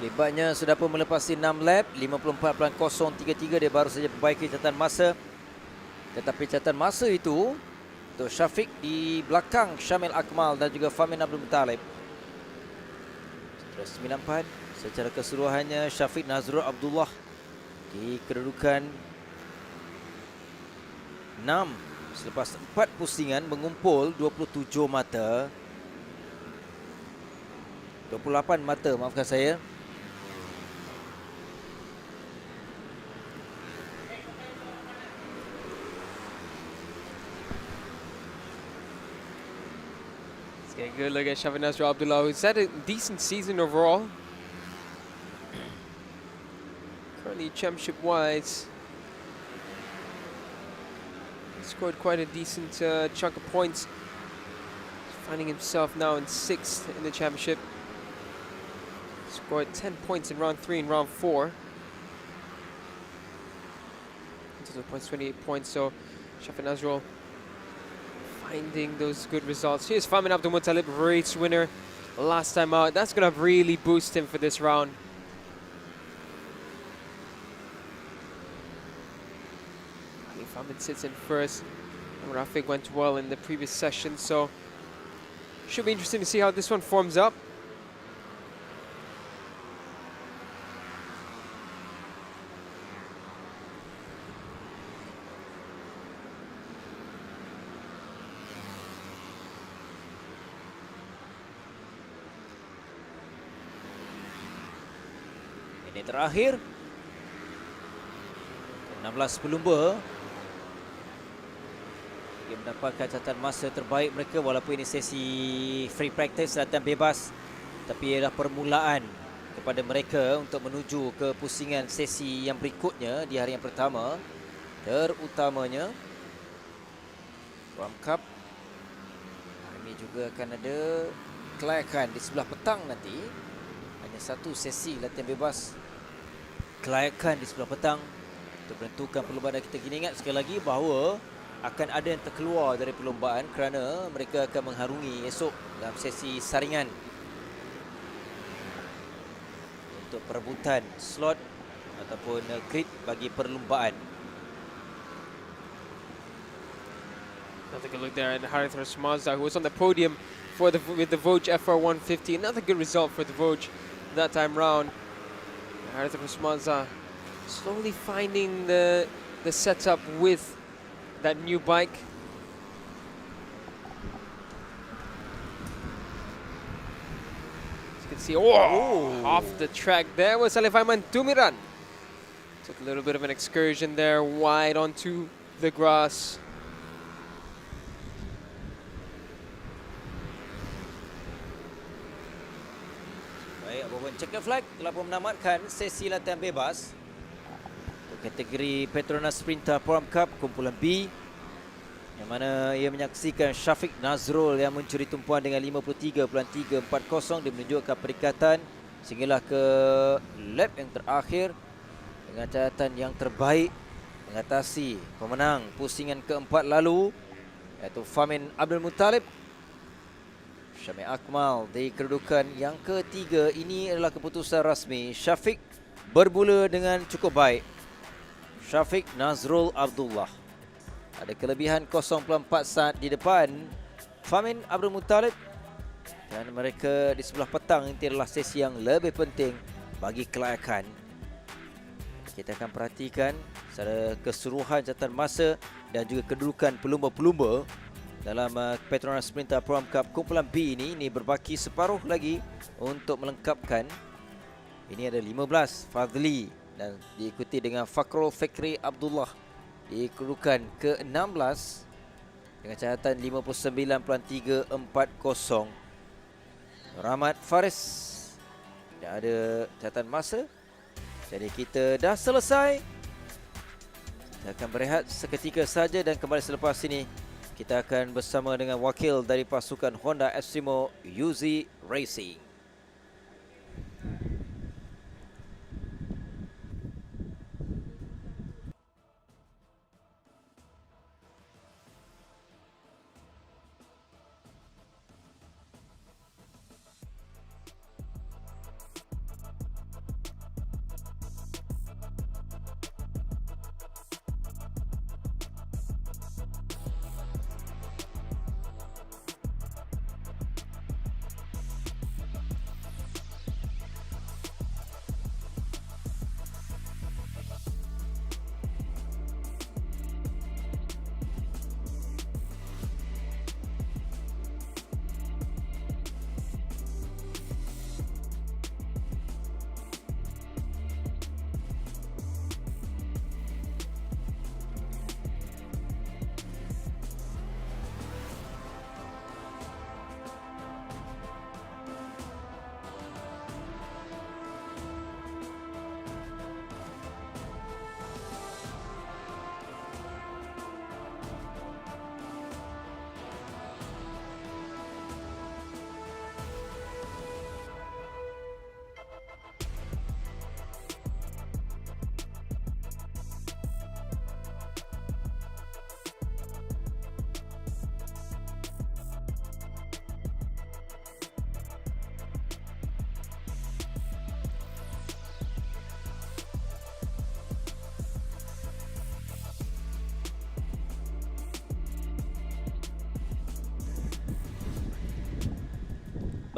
Kelibatnya sudah pun melepasi 6 lap, 54.033. Dia baru saja perbaiki catatan masa. Tetapi catatan masa itu untuk Syafiq di belakang Syamil Akmal dan juga Famin Abdul Muttalib. 94. Secara keseluruhannya Syafiq Nazrul Abdullah di kedudukan 6 selepas 4 pusingan mengumpul 27 mata. 28 mata, maafkan saya. Let's get a good look at Syafiq Nazrul Abdullah, who's had a decent season overall. Currently championship-wise, scored quite a decent chunk of points. finding himself now in 6th in the championship. Scored 10 points in round 3 and round 4. Total points 28 points. So Shafiq Nazrul finding those good results. Here's Famin Abdul Muttalib, race winner last time out. That's gonna really boost him for this round. Famin sits in first. And Rafiq went well in the previous session, so should be interesting to see how this one forms up. Ini terakhir 16 pelumba dia mendapatkan catatan masa terbaik mereka, walaupun ini sesi free practice, latihan bebas, tapi ialah permulaan kepada mereka untuk menuju ke pusingan sesi yang berikutnya di hari yang pertama, terutamanya World Cup. Ini juga akan ada kelayakan di sebelah petang nanti. Hanya satu sesi latihan bebas, kelayakan di sebelah petang untuk menentukan perlombaan. Kita kena ingat sekali lagi bahawa akan ada yang terkeluar dari perlombaan kerana mereka akan mengharungi esok dalam sesi saringan untuk perebutan slot ataupun grid bagi perlombaan. Take a look there at Harith Rashmaza, who was on the podium for with the Voj FR 150. Another good result for the Voj that time round. Harith Rashmaza slowly finding the setup with that new bike. As you can see, off the track there was Alif Aiman Tumiran. Took a little bit of an excursion there, wide onto the grass. Baik, Abang Checker Flag telah pun menamatkan sesi latihan bebas kategori Petronas Sprinter Mam Cup kumpulan B, yang mana ia menyaksikan Shafiq Nazrul yang mencuri tumpuan dengan 53.340. Dia menunjukkan peringkatan sehinggalah ke lap yang terakhir dengan catatan yang terbaik, mengatasi pemenang pusingan keempat lalu iaitu Famin Abdul Muttalib. Syamil Akmal di kedudukan yang ketiga. Ini adalah keputusan rasmi. Shafiq bermula dengan cukup baik. Shafiq Nazrul Abdullah ada kelebihan 0.4 saat di depan Famin Abdul Muttalib, dan mereka di sebelah petang. Ini adalah sesi yang lebih penting bagi kelayakan. Kita akan perhatikan secara keseluruhan catatan masa dan juga kedudukan pelumba-pelumba dalam Petronas Sprinter Mam Cup kumpulan B ini. Ini berbaki separuh lagi untuk melengkapkan. Ini ada 15 Fadli dan diikuti dengan Fakrul Fikri Abdullah di kedudukan ke-16 dengan catatan 59.340. Rahmat Faris tidak ada catatan masa. Jadi kita dah selesai. Kita akan berehat seketika saja dan kembali selepas ini kita akan bersama dengan wakil dari pasukan Honda Extremo Yuzi Racing.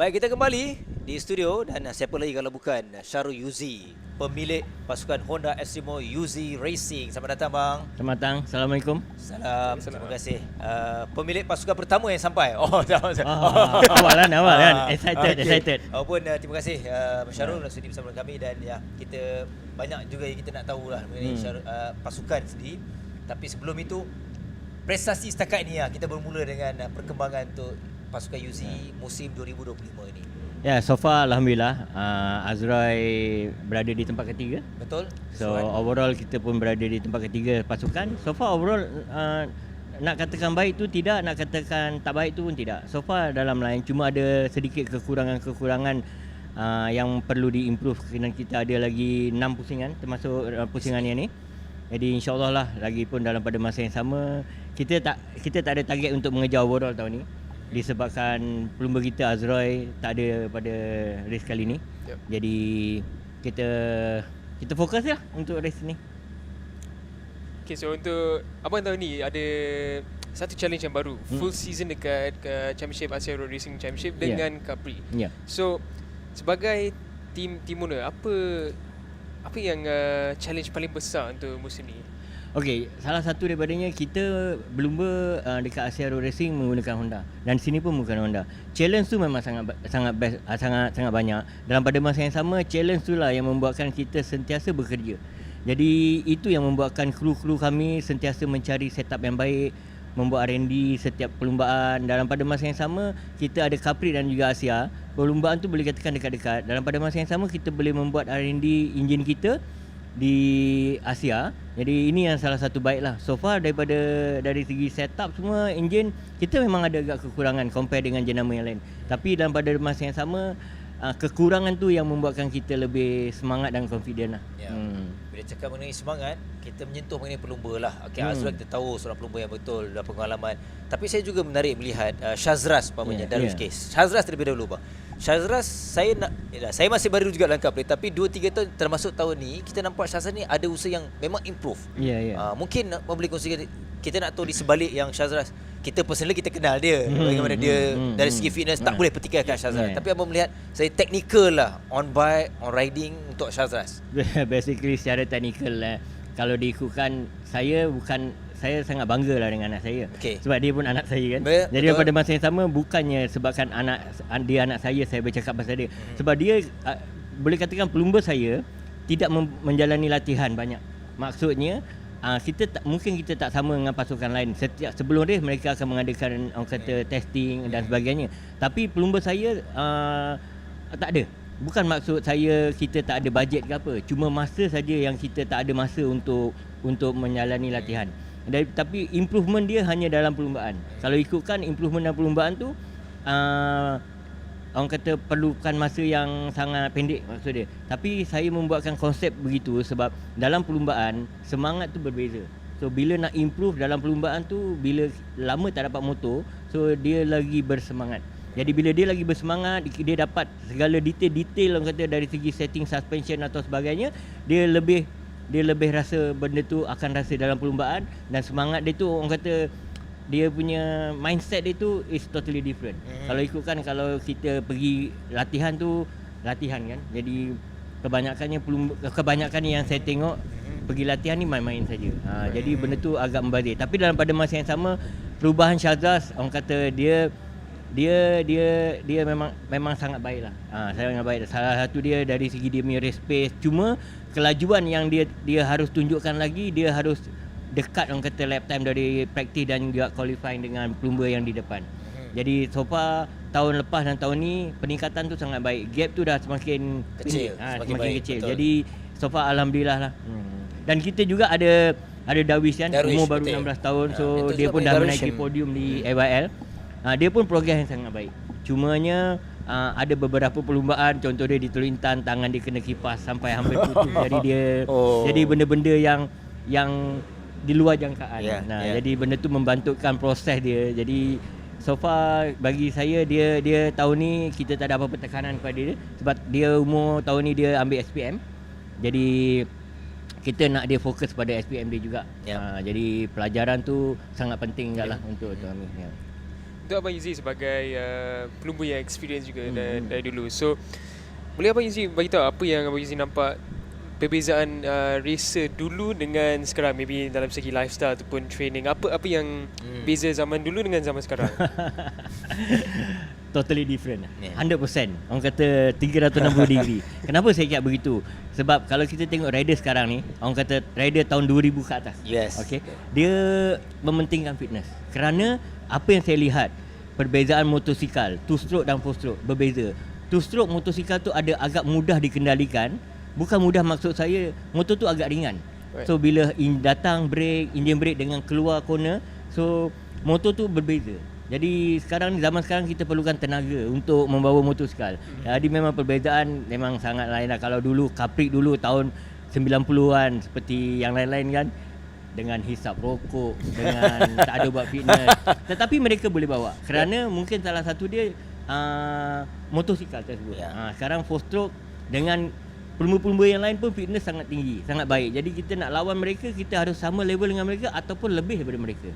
Baik, kita kembali di studio dan siapa lagi kalau bukan Syarul Yuzi, pemilik pasukan Honda Extremo Yuzi Racing. Selamat datang bang. Selamat datang. Assalamualaikum. Salam. Terima kasih. Pemilik pasukan pertama yang sampai. Awal kan. Excited. Walaupun terima kasih Syarul sudi bersama kami dan ya kita banyak juga yang kita nak tahu lah mengenai pasukan sendiri. Tapi sebelum itu prestasi setakat ini kita bermula dengan perkembangan untuk pasukan Yuzi musim 2025 ini. Ya, so far alhamdulillah Azrai berada di tempat ketiga. Betul. So overall kita pun berada di tempat ketiga pasukan. So far overall nak katakan baik tu tidak, nak katakan tak baik tu pun tidak. So far dalam line, cuma ada sedikit kekurangan yang perlu diimprove kerana kita ada lagi 6 pusingan termasuk pusingan yang ni. Jadi insyaAllah lah lagi pun dalam pada masa yang sama kita tak ada target untuk mengejar overall tahun ni. Disebabkan pelumba kita Azroy tak ada pada race kali ni. Jadi kita fokus lah untuk race ni. Okay, so untuk abang tahun ni ada satu challenge yang baru, full season dekat Championship Asia Road Racing Championship dengan Cubprix. So sebagai tim owner, apa yang challenge paling besar untuk musim ni? Okey, salah satu daripadanya kita berlumba dekat Asia Road Racing menggunakan Honda dan sini pun menggunakan Honda. Challenge tu memang sangat best, sangat banyak. Dalam pada masa yang sama, challenge tu lah yang membuatkan kita sentiasa bekerja. Jadi itu yang membuatkan kru-kru kami sentiasa mencari setup yang baik, membuat R&D setiap perlumbaan. Dalam pada masa yang sama, kita ada Cubprix dan juga Asia. Perlumbaan tu boleh katakan dekat-dekat. Dalam pada masa yang sama, kita boleh membuat R&D enjin kita di Asia. Jadi ini yang salah satu baik lah. So far dari segi setup semua enjin kita memang ada agak kekurangan compare dengan jenama yang lain. Tapi dalam pada masa yang sama kekurangan tu yang membuatkan kita lebih semangat dan confident lah. Bila cakap mengenai semangat, kita menyentuh mengenai pelumba lah. Okay, Azrul kita tahu seorang pelumba yang betul dan pengalaman. Tapi saya juga menarik melihat Syazras umpamanya dalam case. Syazras terlebih dahulu bang. Syazras saya masih baru juga dalam Cubprix, tapi 2-3 tahun termasuk tahun ni kita nampak Syazras ni ada usaha yang memang improve. Mungkin boleh kongsikan, kita nak tahu di sebalik yang Syazras, kita personally kita kenal dia bagaimana dia dari segi fitness tak boleh petikaikan Syazras. Tapi abang melihat saya technical lah on bike, on riding untuk Syazras. Basically secara technical lah. Kalau diikutkan saya sangat bangga lah dengan anak saya. Sebab dia pun anak saya kan. Jadi pada masa yang sama bukannya sebabkan dia anak saya bercakap pasal dia. Sebab dia boleh katakan pelumba saya tidak menjalani latihan banyak. Maksudnya mungkin kita tak sama dengan pasukan lain. Sebelum race mereka akan mengadakan testing dan sebagainya. Tapi pelumba saya tak ada. Bukan maksud saya kita tak ada bajet ke apa. Cuma masa saja yang kita tak ada masa untuk menjalani latihan. Tapi improvement dia hanya dalam perlumbaan. Kalau ikutkan improvement dalam perlumbaan tu orang kata perlukan masa yang sangat pendek maksud dia. Tapi saya membuatkan konsep begitu sebab dalam perlumbaan semangat tu berbeza. So bila nak improve dalam perlumbaan tu, bila lama tak dapat motor, so dia lagi bersemangat. Jadi bila dia lagi bersemangat, dia dapat segala detail orang kata dari segi setting suspension atau sebagainya, dia lebih rasa benda tu akan rasa dalam perlumbaan dan semangat dia tu orang kata dia punya mindset dia tu is totally different. Kalau ikutkan kalau kita pergi latihan kan. Jadi kebanyakan yang saya tengok pergi latihan ni main-main saja. Jadi benda tu agak membazir. Tapi dalam pada masa yang sama perubahan Syazras orang kata dia memang sangat baik lah. Sangat baik. Salah satu dia dari segi dia punya race pace. Cuma kelajuan yang dia harus tunjukkan lagi, dia harus dekat orang kata lap time dari praktis dan juga qualifying dengan pelumba yang di depan. Jadi so far tahun lepas dan tahun ni peningkatan tu sangat baik. Gap tu dah semakin kecil. Semakin kecil. Betul. Jadi so far alhamdulillah lah. Dan kita juga ada Darwish kan, umur baru 16 tahun. So dia pun dah menaiki podium di AYL. Dia pun progres yang sangat baik. Cumanya ada beberapa perlumbaan, contoh dia di Telintan tangan dia kena kipas sampai hampir putus. Jadi benda-benda yang di luar jangkaan. Jadi benda tu membantukan proses dia. Jadi so far bagi saya dia tahun ni kita tak ada apa-apa tekanan kepada dia sebab dia umur tahun ni dia ambil SPM. Jadi kita nak dia fokus pada SPM dia juga. Jadi pelajaran tu sangat penting juga lah untuk kami. untuk Abang Yuzi sebagai pelumba yang experience juga dari dulu. So boleh Abang Yuzi bagi tahu apa yang Abang Yuzi nampak perbezaan racer dulu dengan sekarang, maybe dalam segi lifestyle ataupun training, apa yang beza zaman dulu dengan zaman sekarang? Totally different. 100%. Orang kata 360 degree. Kenapa saya cakap begitu? Sebab kalau kita tengok rider sekarang ni, orang kata rider tahun 2000 ke atas. Yes. Okay. Dia mementingkan fitness. Kerana apa yang saya lihat, perbezaan motosikal, 2 stroke dan 4 stroke berbeza. 2 stroke motosikal tu ada agak mudah dikendalikan. Bukan mudah, maksud saya motor tu agak ringan. Right. So bila datang brake, engine brake dengan keluar corner, so motor tu berbeza. Jadi zaman sekarang kita perlukan tenaga untuk membawa motosikal. Jadi memang perbezaan memang sangat lain lah. Kalau dulu Cubprix dulu tahun 90-an seperti yang lain-lain kan, dengan hisap rokok, dengan tak ada buat fitness. Tetapi mereka boleh bawa kerana mungkin salah satu dia motosikal tersebut. Sekarang 4 stroke dengan pelumba-pelumba yang lain pun fitness sangat tinggi, sangat baik. Jadi kita nak lawan mereka, kita harus sama level dengan mereka ataupun lebih daripada mereka.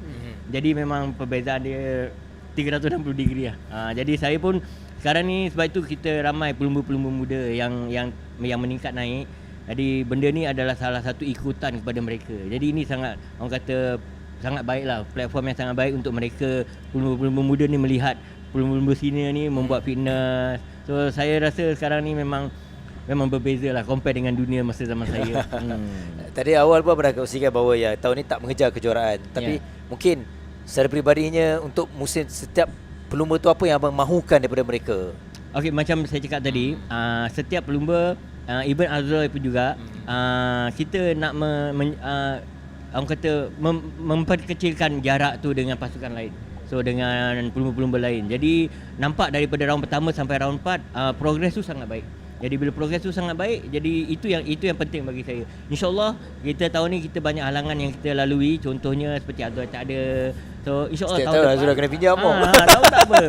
Jadi memang perbezaan dia 360 degree lah. Jadi saya pun sekarang ni, sebab itu kita ramai pelumba-pelumba muda yang meningkat naik. Jadi benda ni adalah salah satu ikutan kepada mereka. Jadi ini sangat, orang kata sangat baiklah, platform yang sangat baik untuk mereka pelumba-pelumba muda ni melihat pelumba-pelumba senior ni membuat fitness. So saya rasa sekarang ni memang berbeza lah compare dengan dunia masa zaman saya. Tadi awal pun pernah kongsikan bahawa ya tahun ni tak mengejar kejuaraan, tapi mungkin secara peribadinya untuk musim setiap pelumba tu apa yang abang mahukan daripada mereka? Okey, macam saya cakap tadi, setiap pelumba, even Azroy pun juga, kita nak orang kata memperkecilkan jarak tu dengan pasukan lain. So dengan pelumba-pelumba lain. Jadi nampak daripada round pertama sampai round 4, progres tu sangat baik. Jadi bila progres tu sangat baik, jadi itu yang penting bagi saya. InsyaAllah kita tahun ni kita banyak halangan yang kita lalui. Contohnya seperti Azrul tak ada. So insyaAllah tahun depan Azrul kena pinjam pun. Tahu tak apa.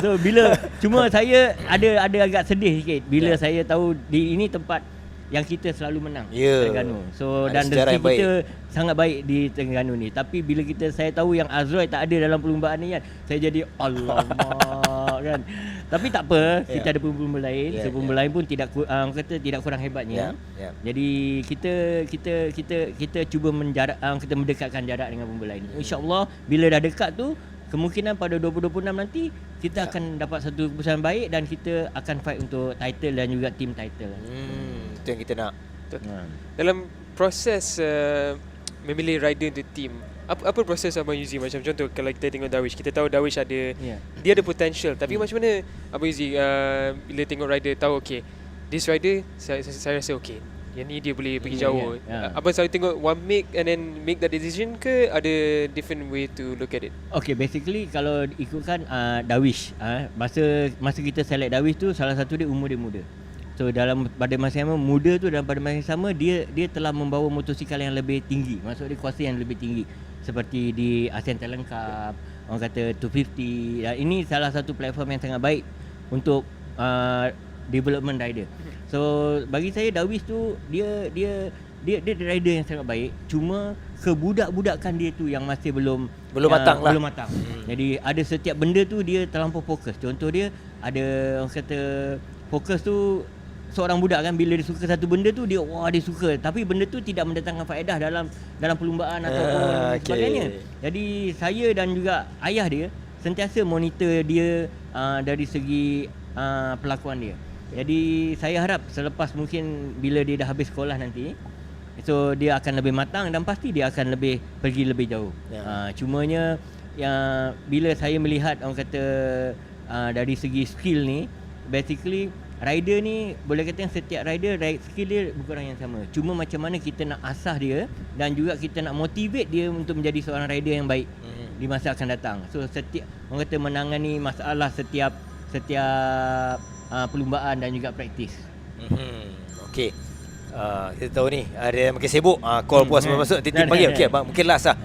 So bila cuma saya ada agak sedih sikit bila saya tahu ini tempat yang kita selalu menang, Terengganu. So dan rezeki kita sangat baik di Terengganu ni. Tapi bila saya tahu yang Azrul tak ada dalam perlumbaan ni kan, saya jadi alamak kan. Tapi tak apa, kita ada pelumba lain. Pelumba lain pun tidak kurang hebatnya. Jadi kita cuba kita mendekatkan jarak dengan pelumba lain. InsyaAllah bila dah dekat tu, kemungkinan pada 2026 nanti kita akan dapat satu keputusan baik dan kita akan fight untuk title dan juga team title. Itu yang kita nak. Dalam proses memilih rider untuk team, apa proses Abang Yuzi? Macam contoh kalau kita tengok Darwish, kita tahu Darwish dia ada potential, tapi macam mana Abang Yuzi bila tengok rider tahu okay, this rider saya rasa okay, yang ni dia boleh pergi jauh. Abang selalu tengok one make and then make that decision ke ada different way to look at it? Okay, basically kalau ikutkan Darwish, masa kita select Darwish tu, salah satu dia umur dia muda. So pada masa yang sama, muda tu dan pada masa yang sama dia telah membawa motosikal yang lebih tinggi. Maksud dia kuasa yang lebih tinggi. Seperti di Asian Talent Cup, orang kata 250. Ini salah satu platform yang sangat baik untuk development rider. So bagi saya Darwish tu dia rider yang sangat baik. Cuma kebudak-budakan dia tu yang masih belum matang lah. Belum matang. Jadi ada setiap benda tu dia terlampau fokus. Contoh dia ada orang kata fokus tu, seorang budak kan bila dia suka satu benda tu dia suka, tapi benda tu tidak mendatangkan faedah dalam perlumbaan ataupun sebagainya. Jadi saya dan juga ayah dia sentiasa monitor dia dari segi pelakuan dia. Jadi saya harap selepas mungkin bila dia dah habis sekolah nanti, so dia akan lebih matang dan pasti dia akan pergi lebih jauh. Cumanya bila saya melihat orang kata dari segi skill ni, basically rider ni boleh kata setiap rider skill dia bukan yang sama. Cuma macam mana kita nak asah dia dan juga kita nak motivate dia untuk menjadi seorang rider yang baik di masa akan datang. So setiap orang kata menangani masalah setiap perlumbaan dan juga praktis. Okey. Kita tahu ni ada yang makin sibuk, call puas masuk titik panggil. Okey abang, mungkin last lah.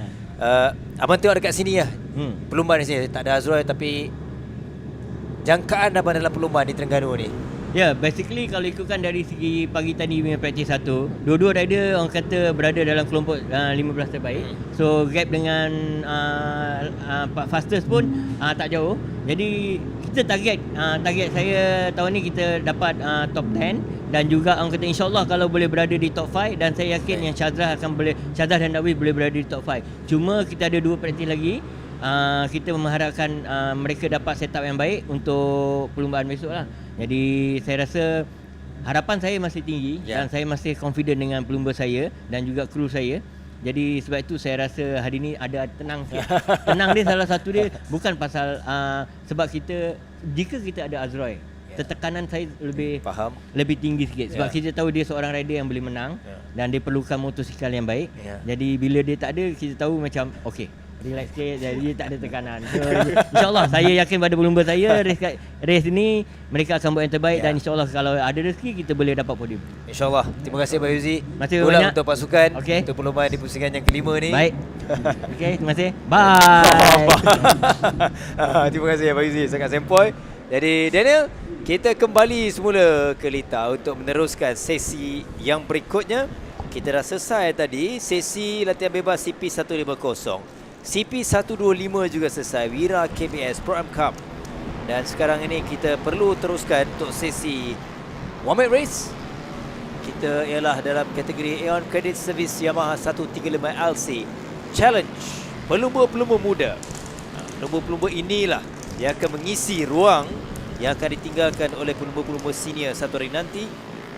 Abang tengok dekat sini lah. Perlumbaan di sini tak ada Azrul, tapi jangkaan abang dalam perlumbaan di Terengganu ni Ya, basically kalau ikutkan dari segi pagi tadi punya praktis satu, dua-dua rider orang kata berada dalam kelompok 15 terbaik. So gap dengan fastest pun tak jauh. Jadi kita target saya tahun ni kita dapat top 10 dan juga orang kata insya-Allah kalau boleh berada di top 5 dan saya yakin yang Syazrah dan Dawi boleh berada di top 5. Cuma kita ada 2 praktis lagi. Kita mengharapkan mereka dapat setup yang baik untuk perlumbaan besok lah. Jadi saya rasa harapan saya masih tinggi dan saya masih confident dengan pelumba saya dan juga kru saya. Jadi sebab itu saya rasa hari ni ada tenang sikit. Tenang dia salah satu dia bukan pasal sebab jika kita ada Azroy, tekanan saya lebih tinggi sikit sebab kita tahu dia seorang rider yang boleh menang dan dia perlukan motosikal yang baik. Jadi bila dia tak ada, kita tahu macam okey, relax sikit, jadi tak ada tekanan. So, InsyaAllah saya yakin pada pelumba saya race ni mereka akan buat yang terbaik dan insyaAllah kalau ada rezeki kita boleh dapat podium. InsyaAllah. Terima kasih Pak Yuzi. Terima kasih banyak banyak untuk pasukan untuk perlombaan di pusingan yang kelima ni. Baik. Okey, terima kasih. Bye. Terima kasih Pak Yuzi, sangat sempoi. Jadi Daniel, kita kembali semula ke Lita untuk meneruskan sesi yang berikutnya. Kita dah selesai tadi sesi latihan bebas CP150. CP125 juga selesai, Wira KBS Pro Am Cup. Dan sekarang ini kita perlu teruskan untuk sesi One Minute Race. Kita ialah dalam kategori Aeon Credit Service Yamaha 135LC Challenge. Pelumba-pelumba muda. Pelumba-pelumba inilah yang akan mengisi ruang yang akan ditinggalkan oleh pelumba-pelumba senior satu hari nanti.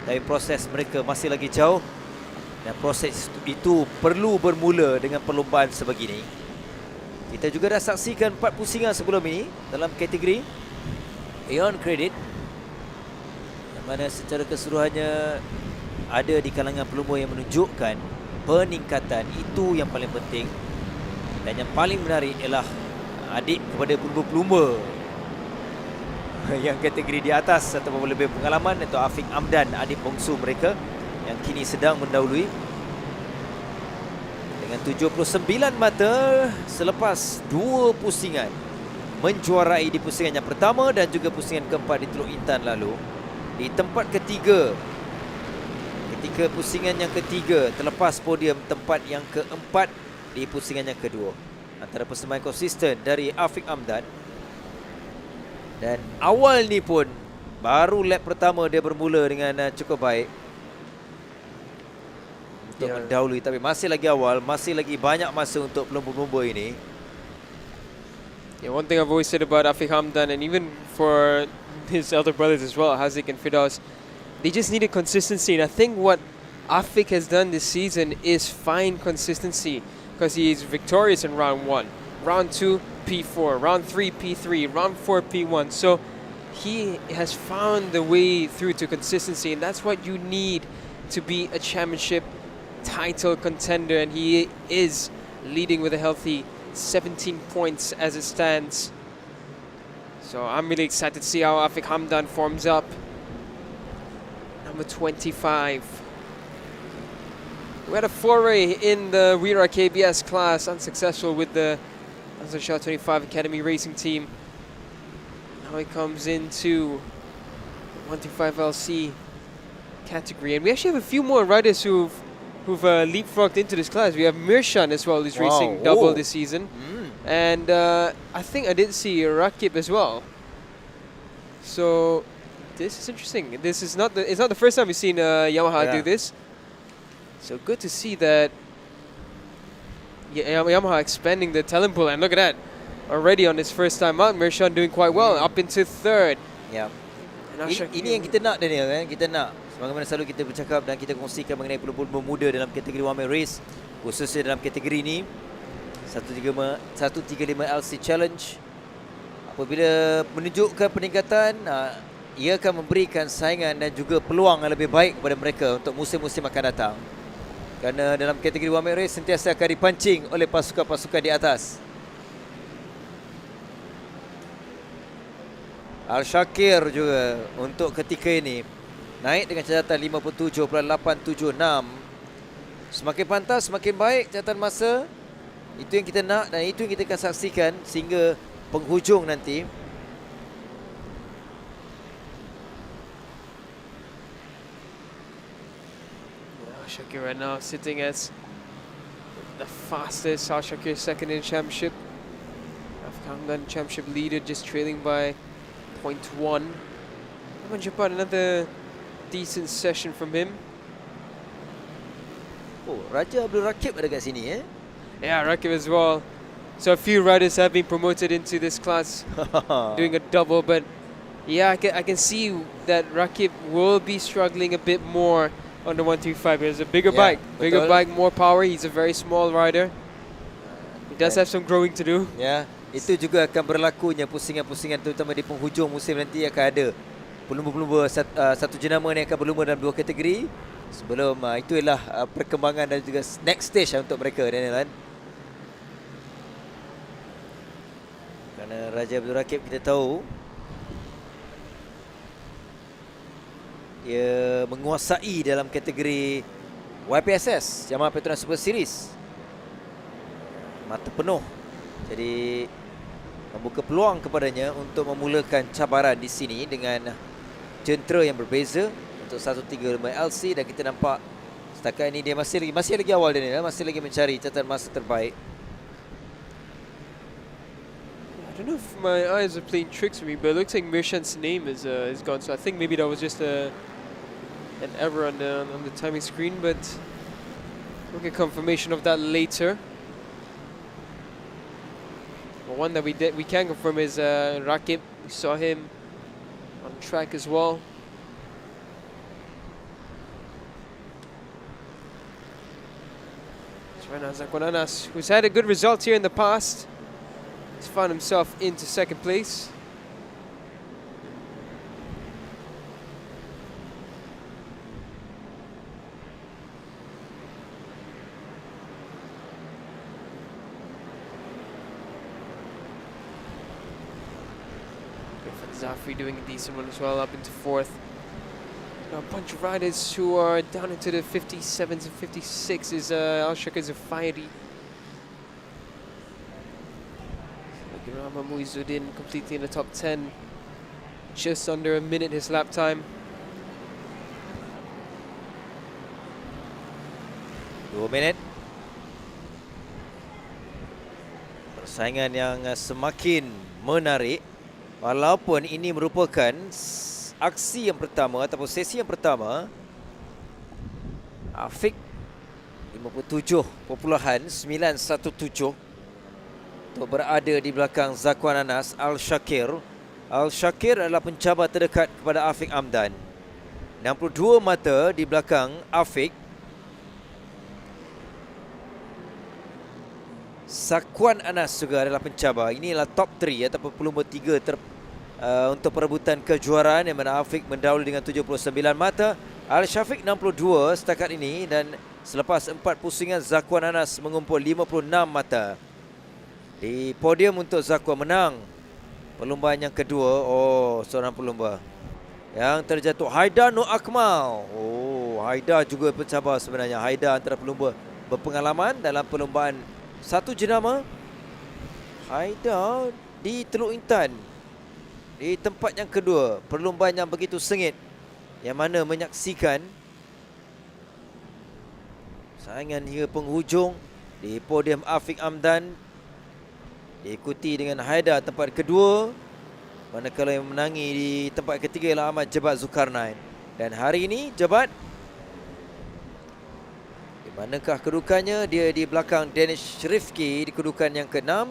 Tapi proses mereka masih lagi jauh dan proses itu perlu bermula dengan perlombaan sebegini. Kita juga dah saksikan 4 pusingan sebelum ini dalam kategori Aeon Credit, yang mana secara keseluruhannya ada di kalangan pelumba yang menunjukkan peningkatan. Itu yang paling penting. Dan yang paling menarik ialah adik kepada pelumba-pelumba yang kategori di atas ataupun lebih pengalaman, iaitu Afiq Amdan, adik bongsu mereka yang kini sedang mendahului dengan 79 mata selepas 2 pusingan menjuarai di pusingan yang pertama dan juga pusingan keempat di Teluk Intan lalu. Di tempat ketiga, ketika pusingan yang ketiga terlepas podium tempat yang keempat di pusingan yang kedua. Antara persembahan konsisten dari Afiq Amdan. Dan awal ni pun baru lap pertama dia bermula dengan cukup baik untuk mendahului, tapi masih lagi awal, masih lagi banyak masa untuk pelumba-pelumba ini. Yeah, one thing I've always said about Afiq Hamdan and even for his elder brothers as well, Haziq and Firdaus, they just needed consistency. And I think what Afiq has done this season is find consistency because he is victorious in round 1, round 2 P4, round 3 P3, round 4 P1. So he has found the way through to consistency, and that's what you need to be a championship title contender, and he is leading with a healthy 17 points as it stands. So I'm really excited to see how Afiq Hamdan forms up. Number 25. We had a foray in the Wira KBS class, unsuccessful with the Shah 25 Academy Racing Team. Now he comes into 125 LC category, and we actually have a few more riders who've leapfrogged into this class. We have Mirshan as well, who's racing double this season. And I think I did see Rakib as well. So this is interesting. This is not it's not the first time we've seen Yamaha do this. So good to see that Yamaha expanding the talent pool. And look at that. Already on his first time out, Mirshan doing quite well, up into third. Ya. Ini yang kita nak, Daniel, kan? Kita nak, sebagaimana selalu kita bercakap dan kita kongsikan mengenai pelumba-pelumba muda dalam kategori One Man Race, khususnya dalam kategori ini 135 LC Challenge. Apabila menunjukkan peningkatan, ia akan memberikan saingan dan juga peluang yang lebih baik kepada mereka untuk musim-musim akan datang. Kerana dalam kategori One Man Race sentiasa akan dipancing oleh pasukan-pasukan di atas. Al-Shakir juga untuk ketika ini naik dengan catatan 57.876. Semakin pantas, semakin baik catatan masa. Itu yang kita nak dan itu yang kita akan saksikan sehingga penghujung nanti. Shakir right now sitting as the fastest. Al Shakir second in championship. Afghan championship leader, just trailing by 0.1. Japan, another decent session from him. Oh, Raja Abdul Rakib ada kat sini Yeah, Rakib as well. So a few riders have been promoted into this class, doing a double. But yeah, I can see that Rakib will be struggling a bit more on the 135. It's a bigger bike, more power. He's a very small rider. He does have some growing to do. Ya, itu juga akan berlakunya pusingan-pusingan terutama di penghujung musim nanti akan ada pelumba-pelumba satu jenama ni akan berlumba dalam 2 kategori. Sebelum itu ialah perkembangan dan juga next stage untuk mereka, Daniel. Kerana Raja Abdul Rakib kita tahu dia menguasai dalam kategori YPSS, Yamaha Petronas Super Series. Mata penuh. Jadi membuka peluang kepadanya untuk memulakan cabaran di sini dengan jentera yang berbeza untuk 135 LC, dan kita nampak setakat ini dia masih lagi awal dia, masih lagi mencari catatan masa terbaik. I don't know if my eyes are playing tricks with me, but it looks like Mirshan's name is gone. So I think maybe that was just an error on the timing screen, but we'll get confirmation of that later. But one that we can confirm is Rakib. We saw him on track as well. So right now Zakwan Anas, who's had a good result here in the past, has found himself into second place. Zafri doing a decent one as well, up into fourth. Now a bunch of riders who are down into the 57s and 56s. Al Shakir Zafairi. Rama Muizuddin completely in the top 10. Just under a minute his lap time. 2 minit. Persaingan yang semakin menarik. Walaupun ini merupakan aksi yang pertama ataupun sesi yang pertama, Afiq 57.917 untuk berada di belakang Zakwan Anas. Al Shakir adalah pencabar terdekat kepada Afiq Amdan. 62 mata di belakang Afiq. Zakwan Anas juga adalah pencabar. Ini adalah top 3 ataupun pelumba 3 untuk perebutan kejuaraan, yang mana Afiq mendahului dengan 79 mata. Al-Syafiq 62 setakat ini, dan selepas 4 pusingan Zakwan Anas mengumpul 56 mata. Di podium untuk Zakwan menang perlumbaan yang kedua. Oh, seorang pelumba yang terjatuh, Haidar Nur Akmal. Oh, Haidar juga pencabar sebenarnya. Haidar antara pelumba berpengalaman dalam perlumbaan satu jenama. Haidar di Teluk Intan di tempat yang kedua, perlumbaan yang begitu sengit, yang mana menyaksikan saingan hingga penghujung. Di podium Afiq Amdan diikuti dengan Haidar tempat kedua, manakala yang menangi di tempat ketiga ialah Ahmad Jebat Zulkarnain. Dan hari ini Jebat, di manakah kedudukannya? Dia di belakang Danish Rifki di kedudukan yang ke-6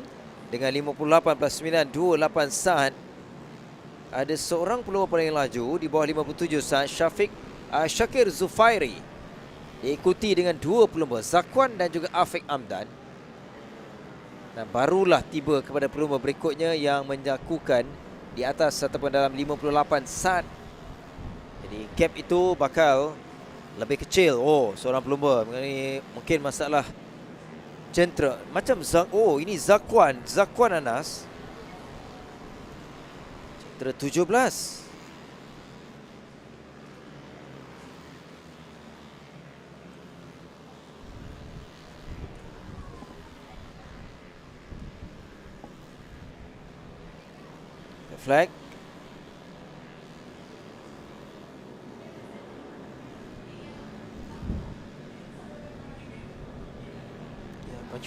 dengan 58 plus 9 28 saat. Ada seorang pelumba paling laju di bawah 57 saat, Shakir Zufairi, diikuti dengan 2 pelumba, Zakwan dan juga Afiq Amdan. Dan barulah tiba kepada pelumba berikutnya yang menyakukan di atas ataupun dalam 58 saat. Jadi gap itu bakal lebih kecil. Oh, seorang pelumba mengenai mungkin masalah jentera macam ini Zakwan Anas. Jentera 17. Flag.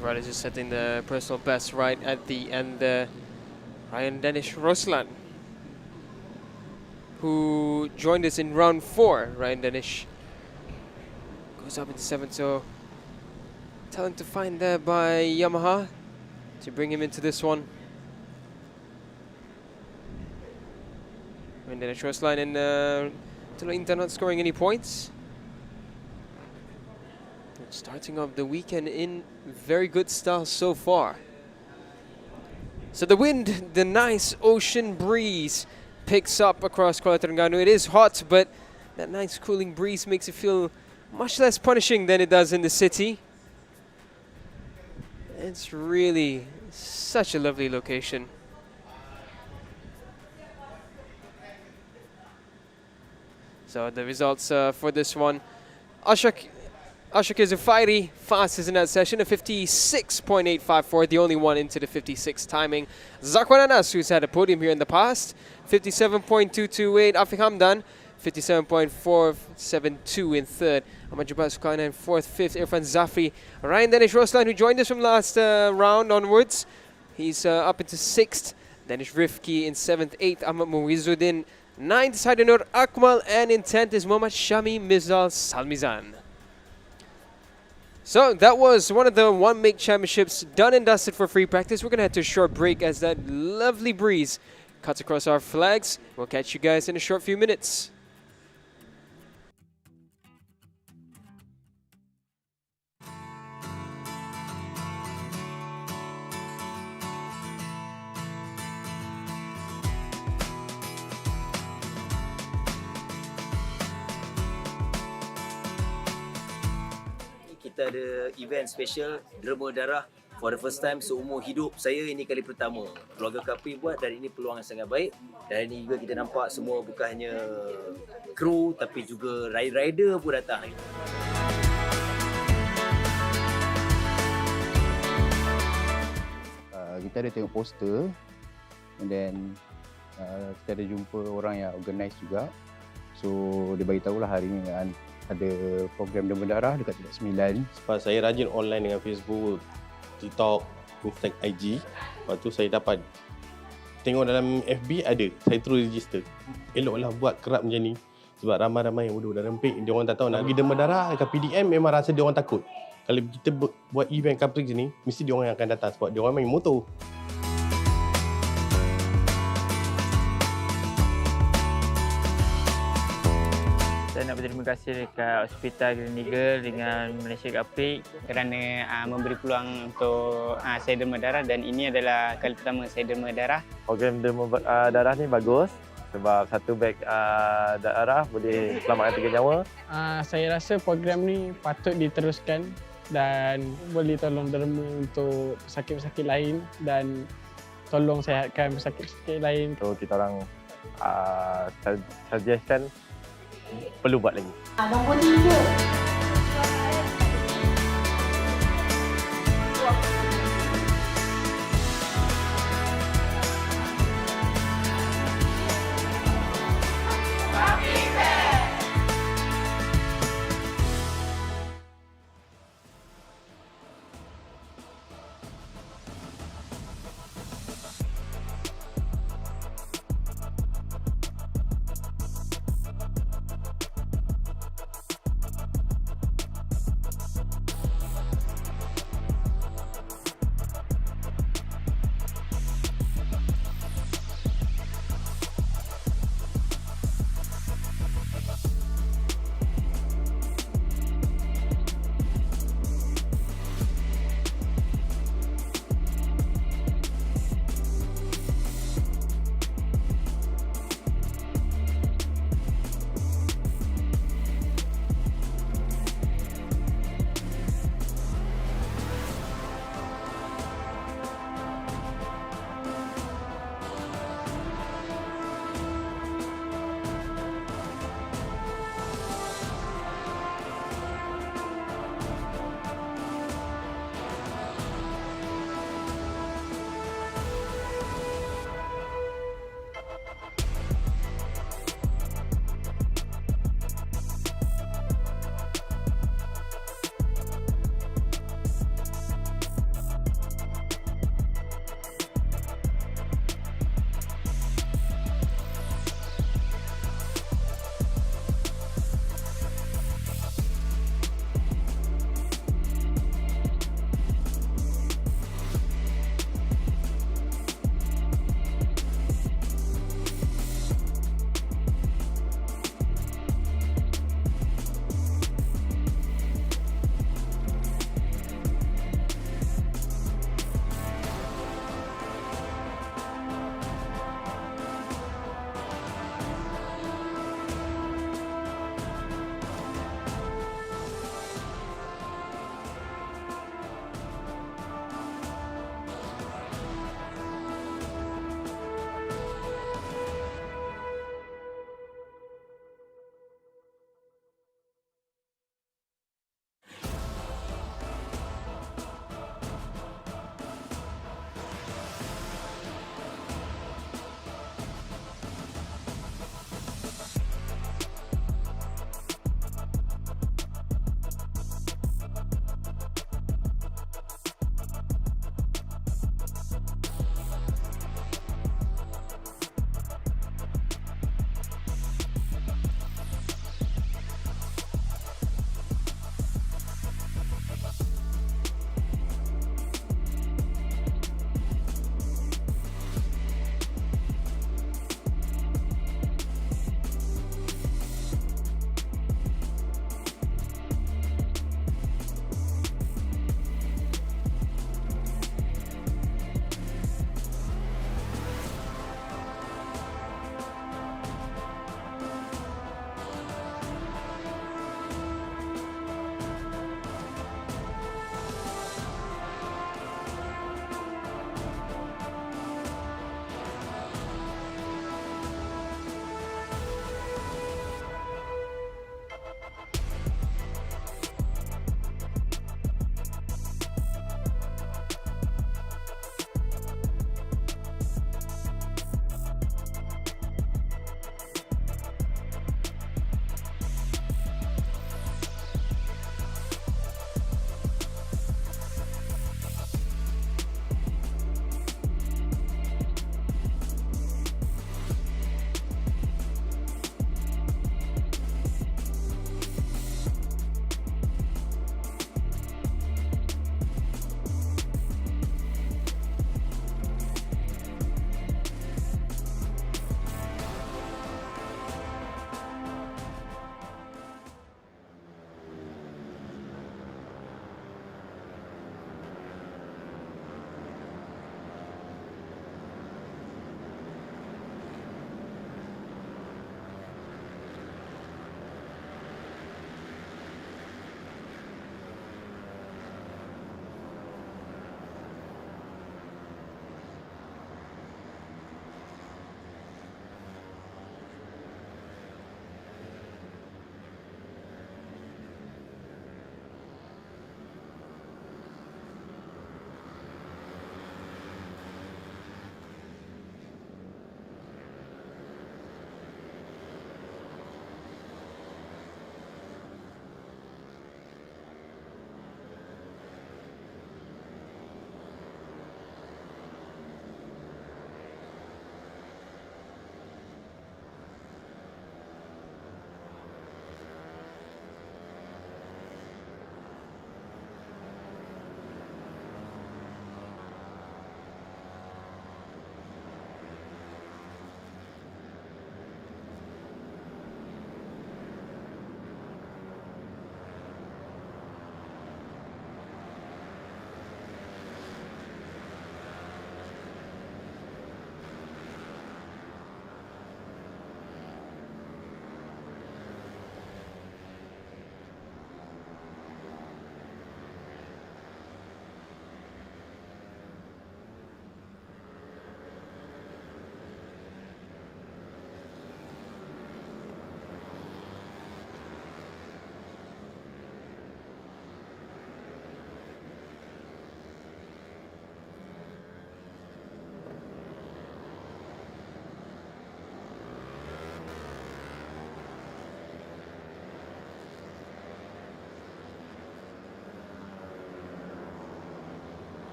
Riders is setting the personal best right at the end there. Ryan Danish Roslan, who joined us in round 4. Ryan Danish goes up into 7, so talent to find there by Yamaha to bring him into this one. Ryan Danish Roslan and Inter not scoring any points. Starting off the weekend in very good style so far. So the wind, the nice ocean breeze picks up across Kuala Terengganu. It is hot, but that nice cooling breeze makes it feel much less punishing than it does in the city. It's really such a lovely location. So the results for this one, Ashok is a Zafairi, fastest in that session, a 56.854, the only one into the 56 timing. Zakwan Anas, who's had a podium here in the past, 57.228. Afiq Hamdan, 57.472 in third. Ahmad Jabbar Sukaina in fourth, fifth. Irfan Zafri. Ryan Danish Roslan, who joined us from last round onwards, he's up into sixth. Danish Rifki in seventh, eighth. Ahmad Muizuddin, ninth. Saidanur Akmal, and in 10th is Muhammad Shami Mizdal Salmizan. So that was one of the One Make Championships done and dusted for free practice. We're going to head to a short break as that lovely breeze cuts across our flags. We'll catch you guys in a short few minutes. Kita ada event special derma darah for the first time seumur hidup saya, ini kali pertama. Keluarga Cubprix buat dan ini peluang yang sangat baik. Dan ini juga kita nampak semua bukan hanya kru tapi juga rider pun datang. Kita ada tengok poster and then kita ada jumpa orang yang organize juga. So dia bagi tahulah hari ni ada program derma darah dekat Tingkat 9. Sebab saya rajin online dengan Facebook, TikTok, Instagram, IG. Lepas tu saya dapat tengok dalam FB ada, saya terus register. Eloklah buat kerap macam ni. Sebab ramai-ramai yang dah rempik, dia orang tak tahu nak pergi derma darah dekat PDM, memang rasa dia orang takut. Kalau kita buat event Cubprix ni, mesti dia orang yang akan datang sebab dia orang main motor. Saya nak berterima kasih dekat Hospital Gleneagle dengan Malaysian Cub Prix kerana memberi peluang untuk saya derma darah, dan ini adalah kali pertama saya derma darah. Program derma darah ni bagus sebab satu beg darah boleh selamatkan 3 nyawa. Saya rasa program ni patut diteruskan dan boleh tolong derma untuk pesakit-pesakit lain dan tolong sihatkan pesakit-pesakit lain. So kita orang suggestkan perlu buat lagi. Nombor 3.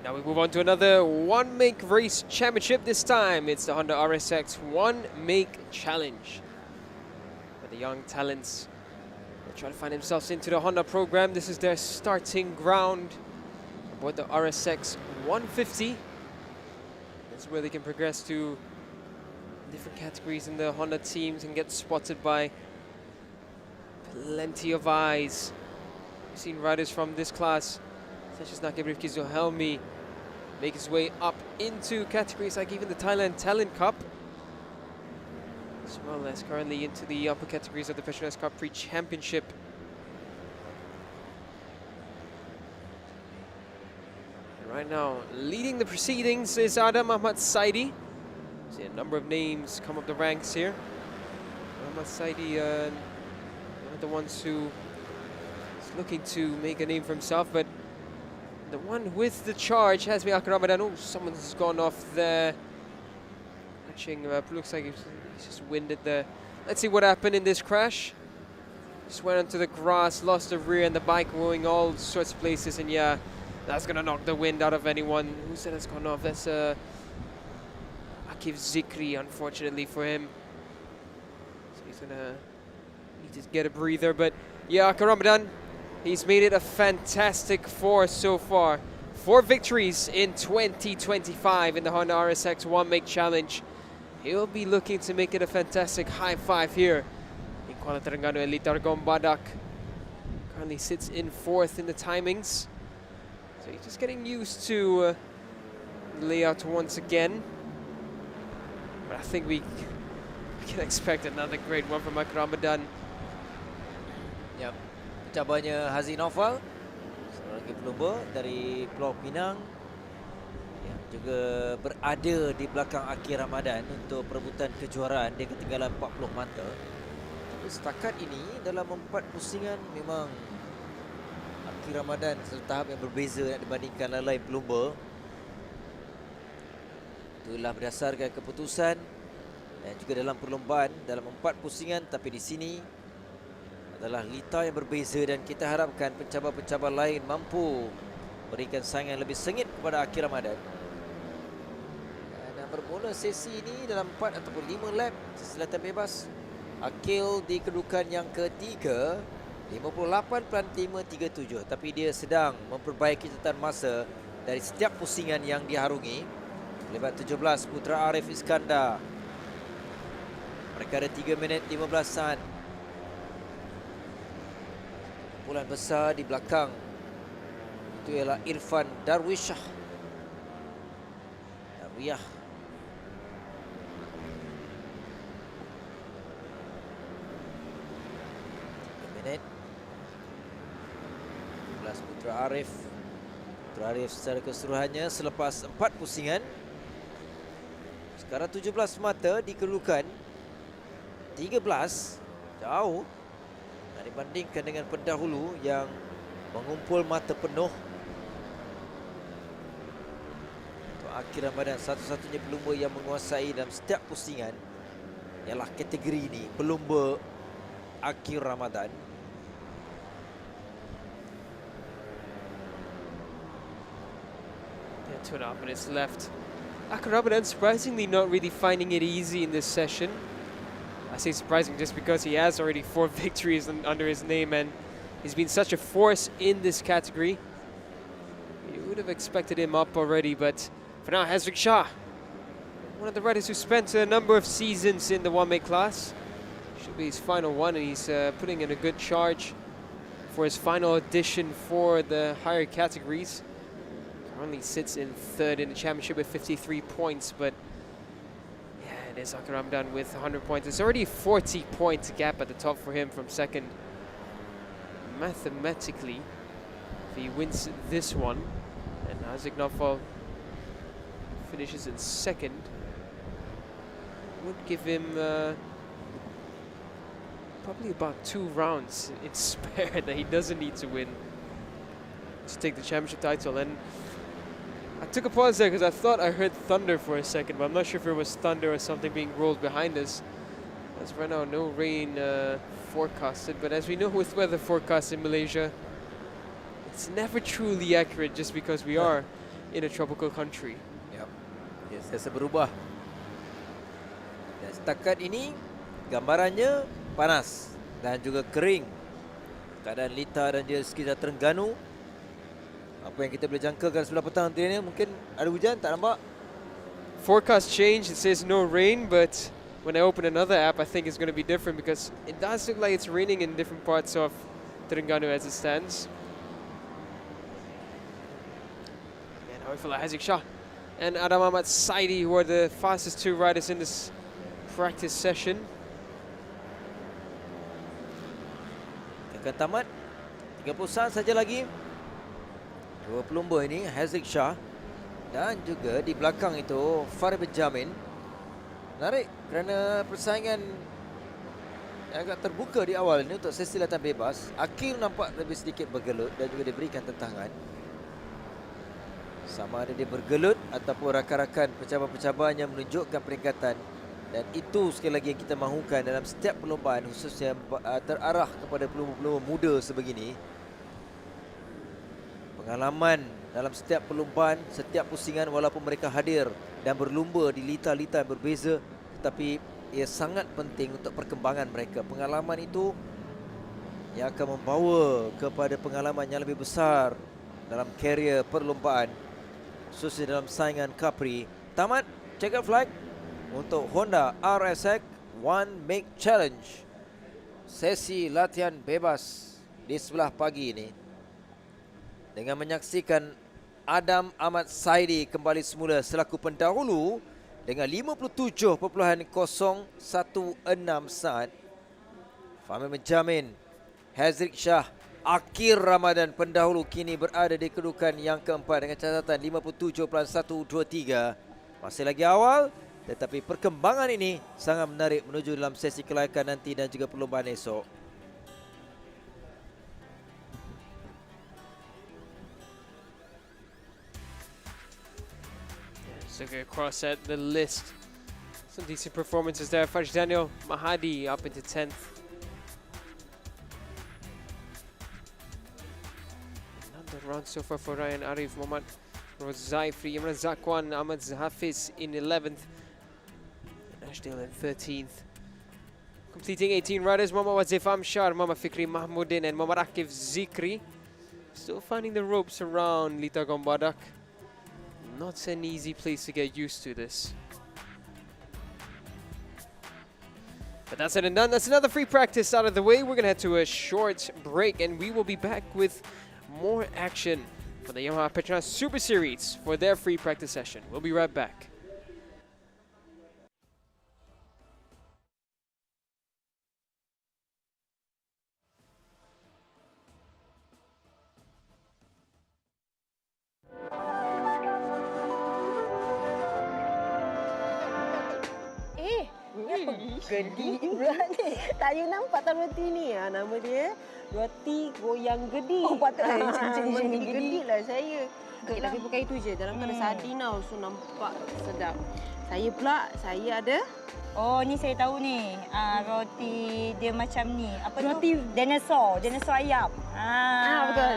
Now we move on to another one-make race championship. This time it's the Honda RSX one-make challenge. For the young talents, they try to find themselves into the Honda program. This is their starting ground aboard the RSX 150. That's where they can progress to different categories in the Honda teams and get spotted by plenty of eyes. We've seen riders from this class, such as Nakebrif Kizohelmi, make his way up into categories like even the Thailand Talent Cup, as well as currently into the upper categories of the Petronas Cubprix Championship. And right now, leading the proceedings is Adam Ahmad Saidi. See a number of names come up the ranks here. Ahmad Saidi, one of the ones who is looking to make a name for himself, but the one with the charge has me Ramadan. Oh, someone's gone off there. Catching, looks like he's just winded there. Let's see what happened in this crash. Just went onto the grass, lost the rear, and the bike going all sorts of places. And yeah, that's gonna knock the wind out of anyone. Who said it's gone off? That's Akif Zikri, unfortunately for him. So he's gonna need to get a breather. But yeah, Ramadan, he's made it a fantastic 4 so far. 4 victories in 2025 in the Honda RSX one-make challenge. He'll be looking to make it a fantastic high 5 here in Kuala Terengganu. Elitar Gombadak currently sits in 4th in the timings. So he's just getting used to the layout once again. But I think we can expect another great one from Ramadan. Yep. Cabarnya Hazi Naufal, seorang lagi pelumba dari Pulau Pinang, yang juga berada di belakang Aki Ramadan untuk perebutan kejuaraan. Dia ketinggalan 40 mata. Tapi setakat ini dalam 4 pusingan memang Aki Ramadan satu tahap yang berbeza dibandingkan lain-lain pelumba. Itulah berdasarkan keputusan dan juga dalam perlombaan dalam 4 pusingan, tapi di sini adalah lita yang berbeza dan kita harapkan pencabar-pencabar lain mampu berikan saingan lebih sengit kepada Aki Ramadan. Dan bermula sesi ini dalam 4 ataupun 5 lap sesi latihan bebas, Akil di kedudukan yang ketiga 58.537, tapi dia sedang memperbaiki catatan masa dari setiap pusingan yang diharungi. Lebat 17 Putra Arif Iskandar, mereka ada 3 minit 15 saat. Kumpulan besar di belakang itu ialah Irfan Darwiyah. 3 minit 15 Putra Arif. Putra Arif secara keseluruhannya selepas 4 pusingan sekarang 17 mata dikeluarkan 13, jauh dibandingkan dengan pendahulu yang mengumpul mata penuh. Untuk Aki Ramadan, satu-satunya pelumba yang menguasai dalam setiap pusingan ialah kategori ini, pelumba Aki Ramadan. Yeah, 2.5 minutes left. Aki Ramadan surprisingly not really finding it easy in this session. I say surprising just because he has already 4 victories under his name and he's been such a force in this category. You would have expected him up already, but for now, Hazrik Shah, one of the riders who spent a number of seasons in the one-make class. Should be his final one, and he's putting in a good charge for his final edition for the higher categories. Currently sits in 3rd in the championship with 53 points, but it is Aki Ramadan with 100 points. It's already a 40-point gap at the top for him from 2nd. Mathematically, if he wins this one, and Hazik Naufal finishes in 2nd, would give him probably about 2 rounds in spare that he doesn't need to win to take the championship title. And I took a pause there because I thought I heard thunder for a second, but I'm not sure if it was thunder or something being rolled behind us. As right now, no rain forecasted, but as we know with weather forecasts in Malaysia, it's never truly accurate just because we are in a tropical country. Yep. Dia sentiasa berubah. Dan setakat ini gambarannya panas dan juga kering. Keadaan Lita dan dia sekitar Terengganu. Apa yang kita boleh jangkakan sebelah petang nanti ni, mungkin ada hujan, tak nampak. Forecast change, it says no rain, but when I open another app, I think it's going to be different because it does look like it's raining in different parts of Terengganu as it stands. And hopefully Haziq Shah and Adam Ahmad Saidi, who are the fastest two riders in this practice session. Akan tamat 30 saat saja lagi. Dua pelumba ini, Haziq Shah dan juga di belakang itu Farid Benjamin. Menarik kerana persaingan yang agak terbuka di awal ini untuk sesi latihan bebas. Akil nampak lebih sedikit bergelut dan juga diberikan tentangan. Sama ada dia bergelut ataupun rakan-rakan pencabar-pencabar yang menunjukkan peringkatan. Dan itu sekali lagi yang kita mahukan dalam setiap perlombaan, khususnya terarah kepada pelumba-pelumba muda sebegini. Pengalaman dalam setiap perlombaan, setiap pusingan walaupun mereka hadir dan berlumba di lita-lita yang berbeza, tetapi ia sangat penting untuk perkembangan mereka. Pengalaman itu yang akan membawa kepada pengalaman yang lebih besar dalam karier perlombaan, khususnya dalam saingan Cubprix. Tamat checkered flag untuk Honda RSX One Make Challenge. Sesi latihan bebas di sebelah pagi ini dengan menyaksikan Adam Ahmad Saidi kembali semula selaku pendahulu dengan 57.016 saat. Fahmi menjamin Haziq Shah, akhir Ramadan pendahulu, kini berada di kedudukan yang keempat dengan catatan 57.123. Masih lagi awal, tetapi perkembangan ini sangat menarik menuju dalam sesi kelayakan nanti dan juga perlombaan esok. Looking across at the list, some decent performances there. Faj Daniel Mahadi up into 10th. Another round so far for Ryan Arif, Muhammad Rozaifri, Imran Zakwan, Ahmad Hafiz in 11th. Ashdale in 13th. Completing 18 riders, Muhammad Wazif Amshar, Muhammad Fikri Mahmudin and Muhammad Akif Zikri. Still finding the ropes around Lita Gombadak. Not an easy place to get used to this. But that's it and done. That's another free practice out of the way. We're going to head to a short break and we will be back with more action for the Yamaha Petronas Super Series for their free practice session. We'll be right back. Gedi pula ni. Tak you nampak tak roti ni? Nama dia roti goyang gedi. Oh patutlah macam ni gedi lah saya. Tapi bukan itu je. Dalam ada sardin tau. So nampak sedap. Saya pula, saya ada. Oh, ni saya tahu ni. Roti dia macam ni. Apa roti tu? Dinosaur ayam. Betul.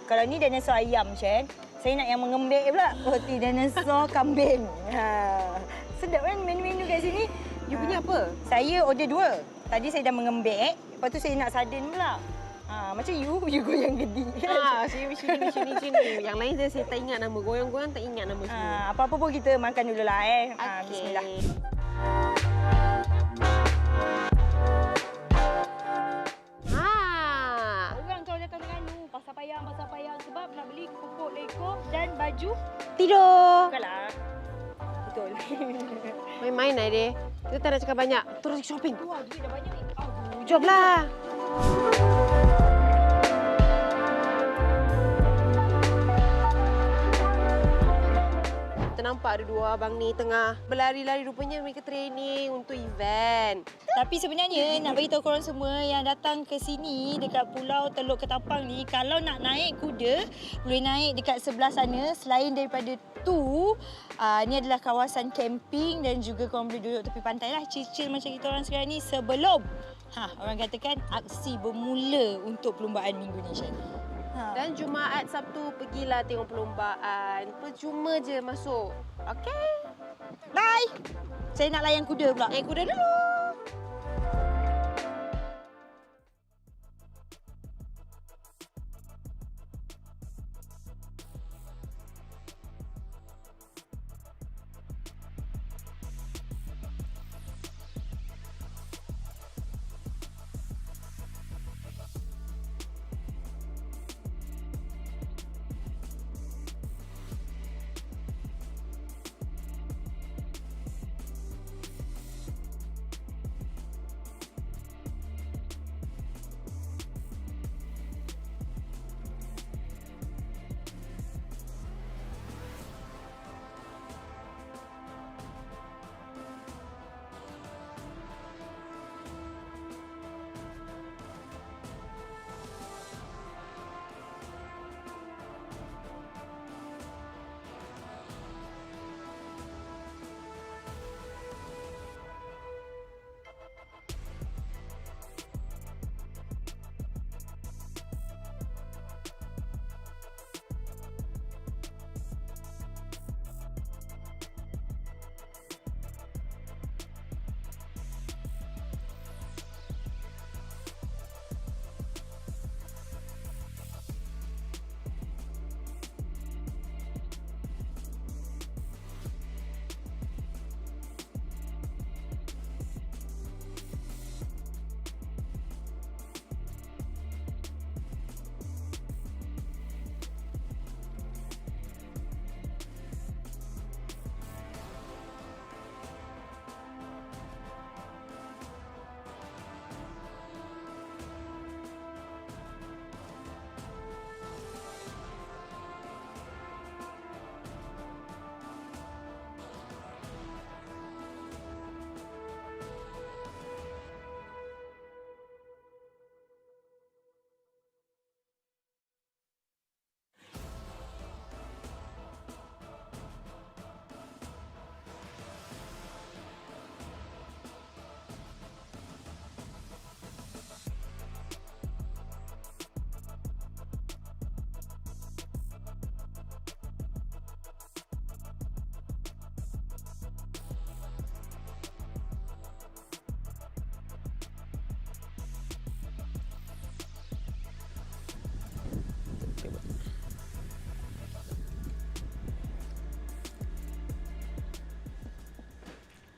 Kalau ni dinosaur ayam, Chen. Saya nak yang mengembik pula. Roti dinosaur kambing. Sedap kan menu-menu kat sini? You punya apa? Saya order 2. Tadi saya dah mengembik. Lepas tu saya nak sardin pula. Macam you goyang gedi. Saya macam ni. Yang lain saya tak ingat nama. Goyang-goyang tak ingat nama semua. Apa-apa pun kita makan dulu lah Okay. Bismillah. Orang kalau datang Terengganu, pasar payang. Sebab nak beli pokok leko dan baju Tidur. Bukanlah. Betul. Main-main lah dia. Kita tak nak cakap banyak. Terus shopping. Wah, duit dah banyak ni. Joblah. Nampak ada dua abang ni tengah berlari-lari, rupanya mereka training untuk event. Tapi sebenarnya nak bagi tahu korang semua yang datang ke sini dekat Pulau Teluk Ketapang ni, kalau nak naik kuda boleh naik dekat sebelah sana. Selain daripada tu, ni adalah kawasan camping dan juga korang boleh duduk tepi pantai lah, chill-chill macam kita orang sekarang ni sebelum orang katakan aksi bermula untuk perlombaan minggu ni, Shan. Dan Jumaat, Sabtu pergilah tengok perlombaan. Percuma je masuk. Okey? Bye. Saya nak layan kuda pula. Naik kuda dulu.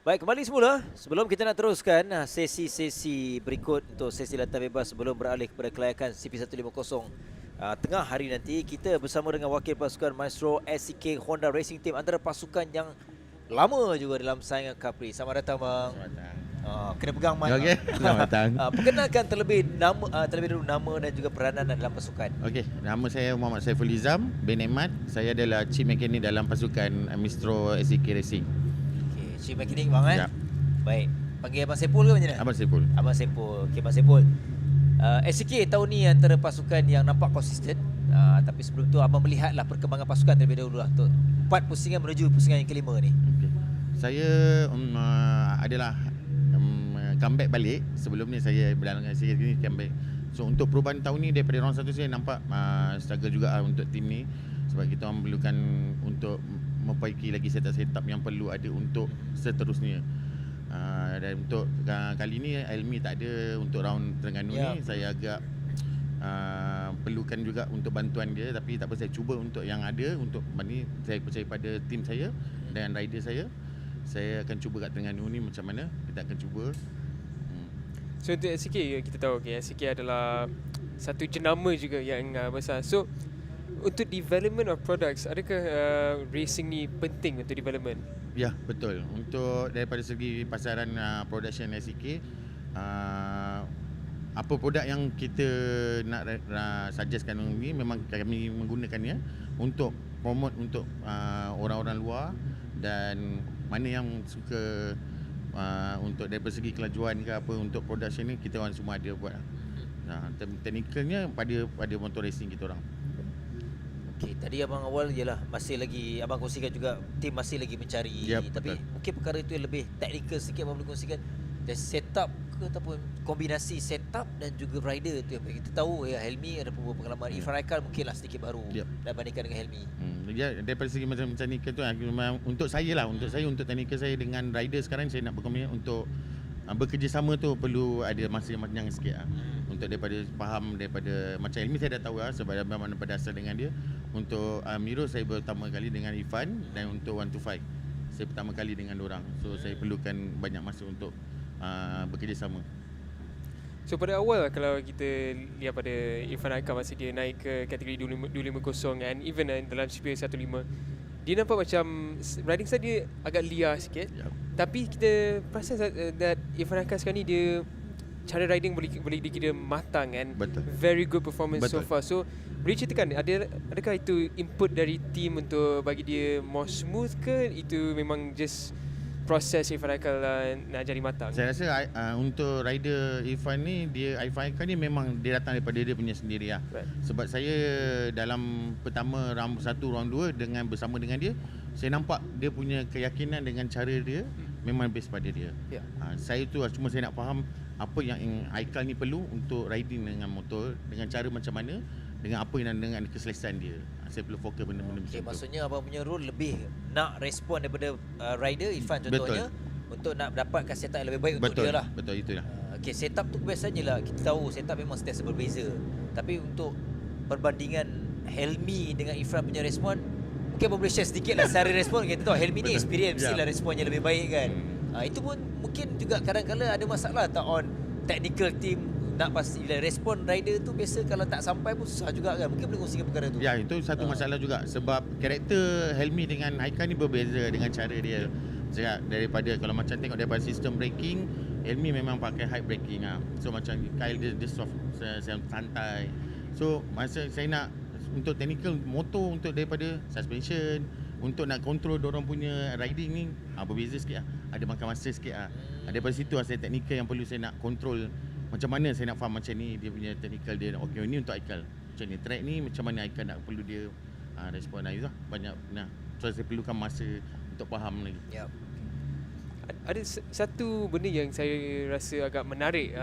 Baik, kembali semula. Sebelum kita nak teruskan sesi-sesi berikut untuk sesi lantang bebas sebelum beralih kepada kelayakan CP150 tengah hari nanti, kita bersama dengan wakil pasukan Maestro SCK Honda Racing Team, antara pasukan yang lama juga dalam saingan Cubprix. Selamat datang, bang. Selamat datang. Kena pegang mic. Okey, selamat datang. Perkenalkan terlebih dulu nama dan juga peranan dalam pasukan. Okey, nama saya Muhammad Saiful Izam bin Ahmad. Saya adalah chief mekanik dalam pasukan Maestro SCK Racing. Chief mekanik, bang, Ya. Baik. Panggil Abang Sepul ke macam mana? Abang Sepul. Abang Sepul. Okey, Abang Sepul. SCK tahun ni antara pasukan yang nampak konsisten. Tapi sebelum tu abang melihatlah perkembangan pasukan terlebih dahulu lah untuk 4 pusingan menuju pusingan yang kelima ni. Okay. Saya adalah comeback balik. Sebelum ni saya berdalam dengan SCK ni comeback. So untuk perubahan tahun ni daripada round 1 saya nampak struggle juga untuk tim ni. Sebab kita orang perlukan untuk memperbaiki lagi setup-setup yang perlu ada untuk seterusnya. Dan untuk kali ni Elmi tak ada untuk round Terengganu ni. Saya agak perlukan juga untuk bantuan dia, tapi tak apa, saya cuba untuk yang ada. Untuk ni saya percaya pada tim saya dan rider saya. Saya akan cuba kat Terengganu ni macam mana, kita akan cuba. So untuk SCK, kita tahu SCK adalah satu jenama juga yang besar. So untuk development of products, adakah racing ni penting untuk development? Ya, betul. Untuk daripada segi pasaran production SCK, apa produk yang kita nak suggestkan ni memang kami menggunakannya untuk promote untuk orang-orang luar, dan mana yang suka untuk daripada segi kelajuan ke apa untuk production ni, kita orang semua ada buat. Teknikalnya pada motor racing kita orang. Okey, tadi abang awal ialah masih lagi abang kongsikan juga tim masih lagi mencari, tapi mungkin perkara itu yang lebih teknikal sikit abang boleh kongsikan. Dan setup ke ataupun kombinasi setup dan juga rider tu yang kita tahu ya Helmi ada pengalaman. Irfan Aikal mungkinlah sedikit baru bandingkan dengan Helmi. Daripada segi macam technical tu memang untuk saya lah, untuk technical saya dengan rider sekarang saya nak berkombinasi untuk bekerjasama tu perlu ada masa yang panjang sikit lah. Untuk daripada faham daripada macam Helmi saya dah tahu lah sebab memang pada asal dengan dia. Untuk Miro saya pertama kali dengan Irfan dan untuk 125 saya pertama kali dengan diorang. So saya perlukan banyak masa untuk bekerjasama. So pada awal kalau kita lihat pada Irfan Aikal masa dia naik ke kategori 250 and even dalam Superior 15, dia nampak macam riding style dia agak liar sikit. Tapi kita perasan that Irfan Aikal sekarang ni dia cara riding boleh dikira matang and very good performance so far. So boleh ceritakan adakah itu input dari team untuk bagi dia more smooth ke itu memang just proses Irfan Aikal nak jadi matang? Saya rasa untuk rider Irfan ni, Irfan Aikal ni memang dia datang daripada dia punya sendiri lah. Sebab saya dalam pertama round 1, round 2 bersama dengan dia, saya nampak dia punya keyakinan dengan cara dia memang best pada dia. Saya tu cuma saya nak faham apa yang Aikal ni perlu untuk riding dengan motor, dengan cara macam mana, dengan apa yang dengan keselesaan dia. Saya perlu fokus benda-benda macam tu. Maksudnya abang punya role lebih nak respon daripada rider Irfan contohnya untuk nak dapatkan setup yang lebih baik untuk dia lah. Betul, itulah. Okey, setup tu biasanya lah kita tahu setup memang sentiasa berbeza. Tapi untuk perbandingan Helmi dengan Irfan punya respon, mungkin boleh share sedikit lah secara respon. Kita tahu Helmi ni experience mestilah responnya lebih baik kan. Itu pun mungkin juga kadang-kadang ada masalah tak on technical team nak pasti bila respon rider tu biasa kalau tak sampai pun susah juga kan. Mungkin boleh kongsikan perkara tu. Ya, itu satu masalah juga sebab karakter Helmi dengan Aikal ni berbeza dengan cara dia. Daripada kalau macam tengok daripada sistem braking, Helmi memang pakai high braking lah. So macam Kyle dia soft, santai. So masa saya nak untuk technical motor, untuk daripada suspension, untuk nak control dorang punya riding ni berbeza sikit lah. Ada makan masa sikit lah. Daripada situ saya technical yang perlu saya nak control. Macam mana saya nak faham macam ni dia punya technical dia. Okey, ini untuk Aikal. Macam ni track ni macam mana Aikal nak perlu dia respon lah. Banyak so saya perlukan masa untuk faham lagi. Ada satu benda yang saya rasa agak menarik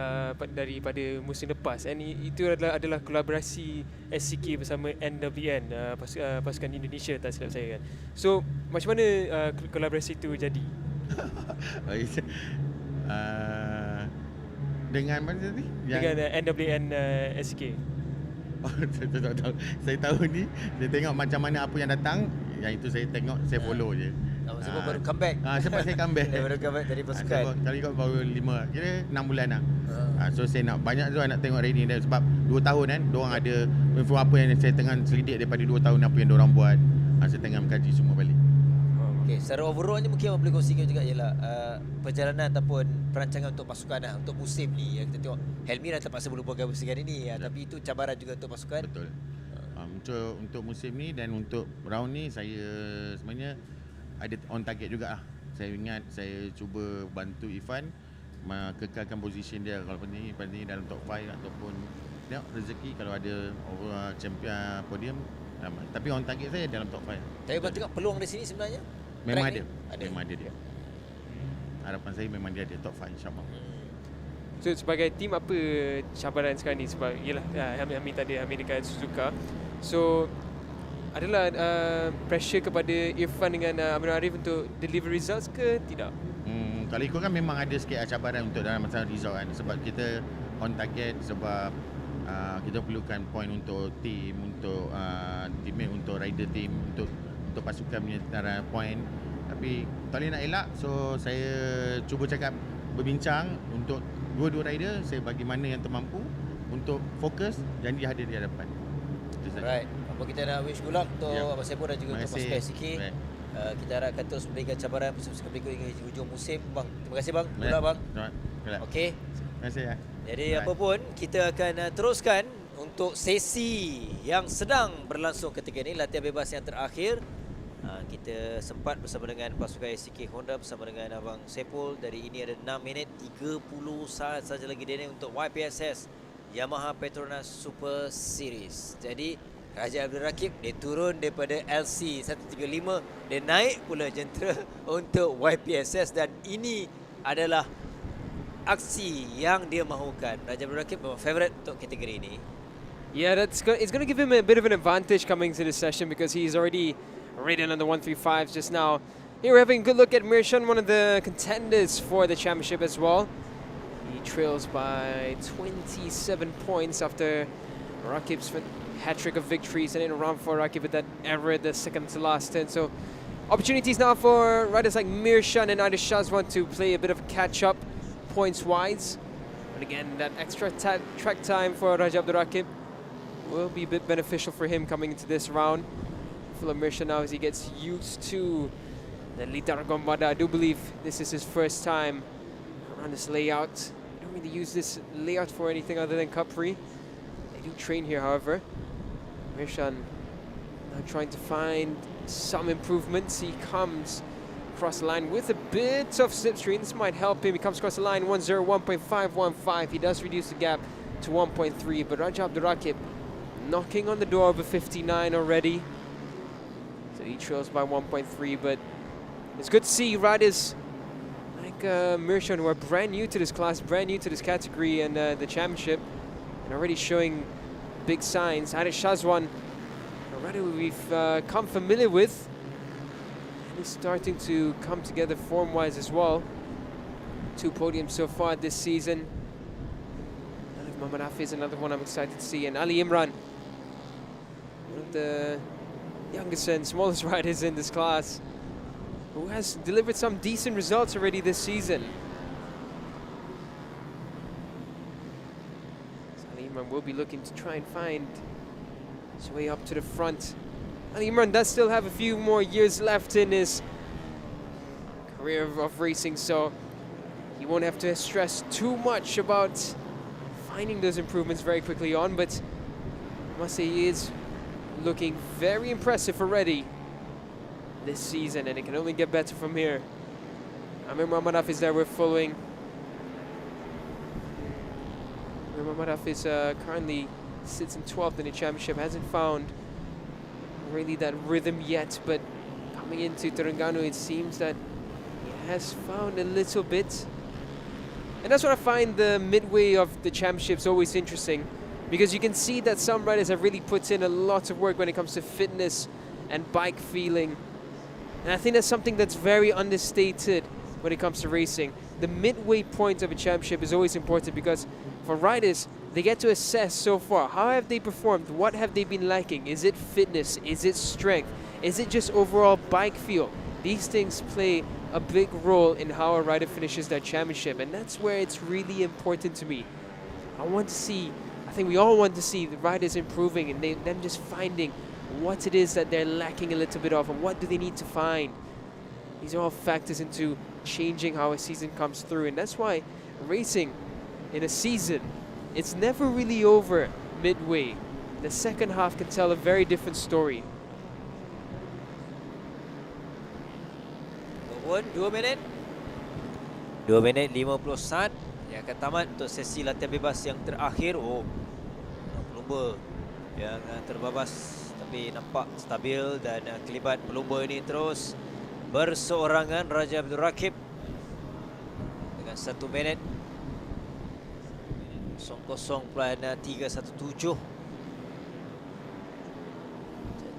daripada musim lepas, and itu adalah kolaborasi SCK bersama NWN, pasukan Indonesia tak silap saya kan. So macam mana kolaborasi itu jadi? Dengan mana tadi? Dengan NWN SCK. Saya tahu ni, saya tengok macam mana apa yang datang, yang itu saya tengok, saya follow je. Sebab baru comeback. Sebab saya comeback. Baru comeback dari pasukan. Kali kau baru 5, kira 6 bulan lah. So saya nak banyak tu nak tengok riding dia sebab 2 tahun kan, diorang ada info apa yang saya tengah selidik daripada 2 tahun apa yang diorang buat. Saya tengah mengkaji semua balik. Okay, secara overall ni mungkin boleh kongsikan juga ialah perjalanan ataupun perancangan untuk pasukan lah, untuk musim ni yang kita tengok Helmi dah terpaksa melupakan Pusingan ini tapi itu cabaran juga untuk pasukan. Betul. Untuk musim ni dan untuk round ni saya sebenarnya ada on target juga lah. Saya ingat saya cuba bantu Irfan kekalkan position dia kalau ni dalam top 5 ataupun tengok rezeki kalau ada champion podium. Tapi on target saya dalam top 5. Tapi abang tengok peluang di sini sebenarnya? Memang ada. Memang ada dia. Harapan saya memang dia ada top 5 insyaAllah. So sebagai tim apa cabaran sekarang ni? Sebab yelah Hamid tadi Hamid dekat Suzuka. So adalah pressure kepada Irfan dengan Abang Arif untuk deliver results ke tidak? Kalau ikut kan memang ada sikit cabaran untuk dalam masalah result kan. Sebab kita on target sebab kita perlukan point untuk team, untuk teammate, untuk rider team, untuk pasukan punya point. Tapi tak boleh nak elak, so saya cuba cakap berbincang untuk dua-dua rider, saya bagi mana yang termampu untuk fokus dan dia hadir di hadapan. Alright, apa kita nak wish good luck untuk Abang Sepul dan juga untuk pasukan SCK. Kita harapkan terus memberikan cabaran pasukan berikut hingga hujung musim. Bang, terima kasih bang. Good luck bang. Okey. Terima kasih ya. Jadi apa pun kita akan teruskan untuk sesi yang sedang berlangsung ketika ini, latihan bebas yang terakhir. Kita sempat bersama dengan pasukan SCK Honda bersama dengan Abang Sepul. Dari ini ada 6 minit 30 saat saja lagi dia untuk YPSS Yamaha Petronas Super Series. Jadi Raja Abdul Rakib dia turun daripada LC 135, dia naik pula jentera untuk YPSS dan ini adalah aksi yang dia mahukan. Raja Abdul Rakib memang favourite untuk kategori ini. Yeah, it's going to give him a bit of an advantage coming to this session because he's already ridden on the 135s just now. Here we're having a good look at Mirshan, one of the contenders for the championship as well. He trails by 27 points after Rakib's hat-trick of victories, and then around for Rakib with that error at the second to last turn. So opportunities now for riders like Mirshan and either Shazwan to play a bit of catch-up points-wise. But again, that extra track time for Raja Abdul Rakib will be a bit beneficial for him coming into this round. Full of Mirshan now as he gets used to the Litar Gombada. I do believe this is his first time around this layout. They don't really use this layout for anything other than Cubprix. They do train here, however. Mirshan now trying to find some improvements. He comes across the line with a bit of slipstream. This might help him. He comes across the line 101.515. He does reduce the gap to 1.3, but Raja Abdul Rakib knocking on the door of a 59 already. So he trails by 1.3, but it's good to see riders like Mirshan, who are brand new to this class, brand new to this category and the championship, and already showing big signs. Haris Shazwan, a rider who we've come familiar with, and he's starting to come together form-wise as well. 2 podiums so far this season. Muhammad Hafiz, another one I'm excited to see, and Ali Imran, one of the youngest and smallest riders in this class, who has delivered some decent results already this season. So Ali Imran will be looking to try and find his way up to the front. Ali Imran does still have a few more years left in his career of racing, so he won't have to stress too much about finding those improvements very quickly on, but I must say he is looking very impressive already this season, and it can only get better from here. Amir Muhammad Hafiz there we're following. Amir Muhammad Hafiz currently sits in 12th in the championship, hasn't found really that rhythm yet, but coming into Terengganu it seems that he has found a little bit. And that's what I find the midway of the championships always interesting, because you can see that some riders have really put in a lot of work when it comes to fitness and bike feeling. And I think that's something that's very understated when it comes to racing. The midway point of a championship is always important because for riders, they get to assess so far, how have they performed? What have they been lacking? Is it fitness? Is it strength? Is it just overall bike feel? These things play a big role in how a rider finishes their championship, and that's where it's really important to me. I think we all want to see the riders improving and them just finding what it is that they're lacking a little bit of and what do they need to find. These are all factors into changing how a season comes through, and that's why racing in a season, it's never really over midway. The second half can tell a very different story. 2 minit 50 saat yang akan tamat untuk sesi latihan bebas yang terakhir. Pelumba yang terbabas tapi nampak stabil dan kelibat pelumba ini terus berseorangan. Raja Abdul Rakib dengan 1 minit 00.317.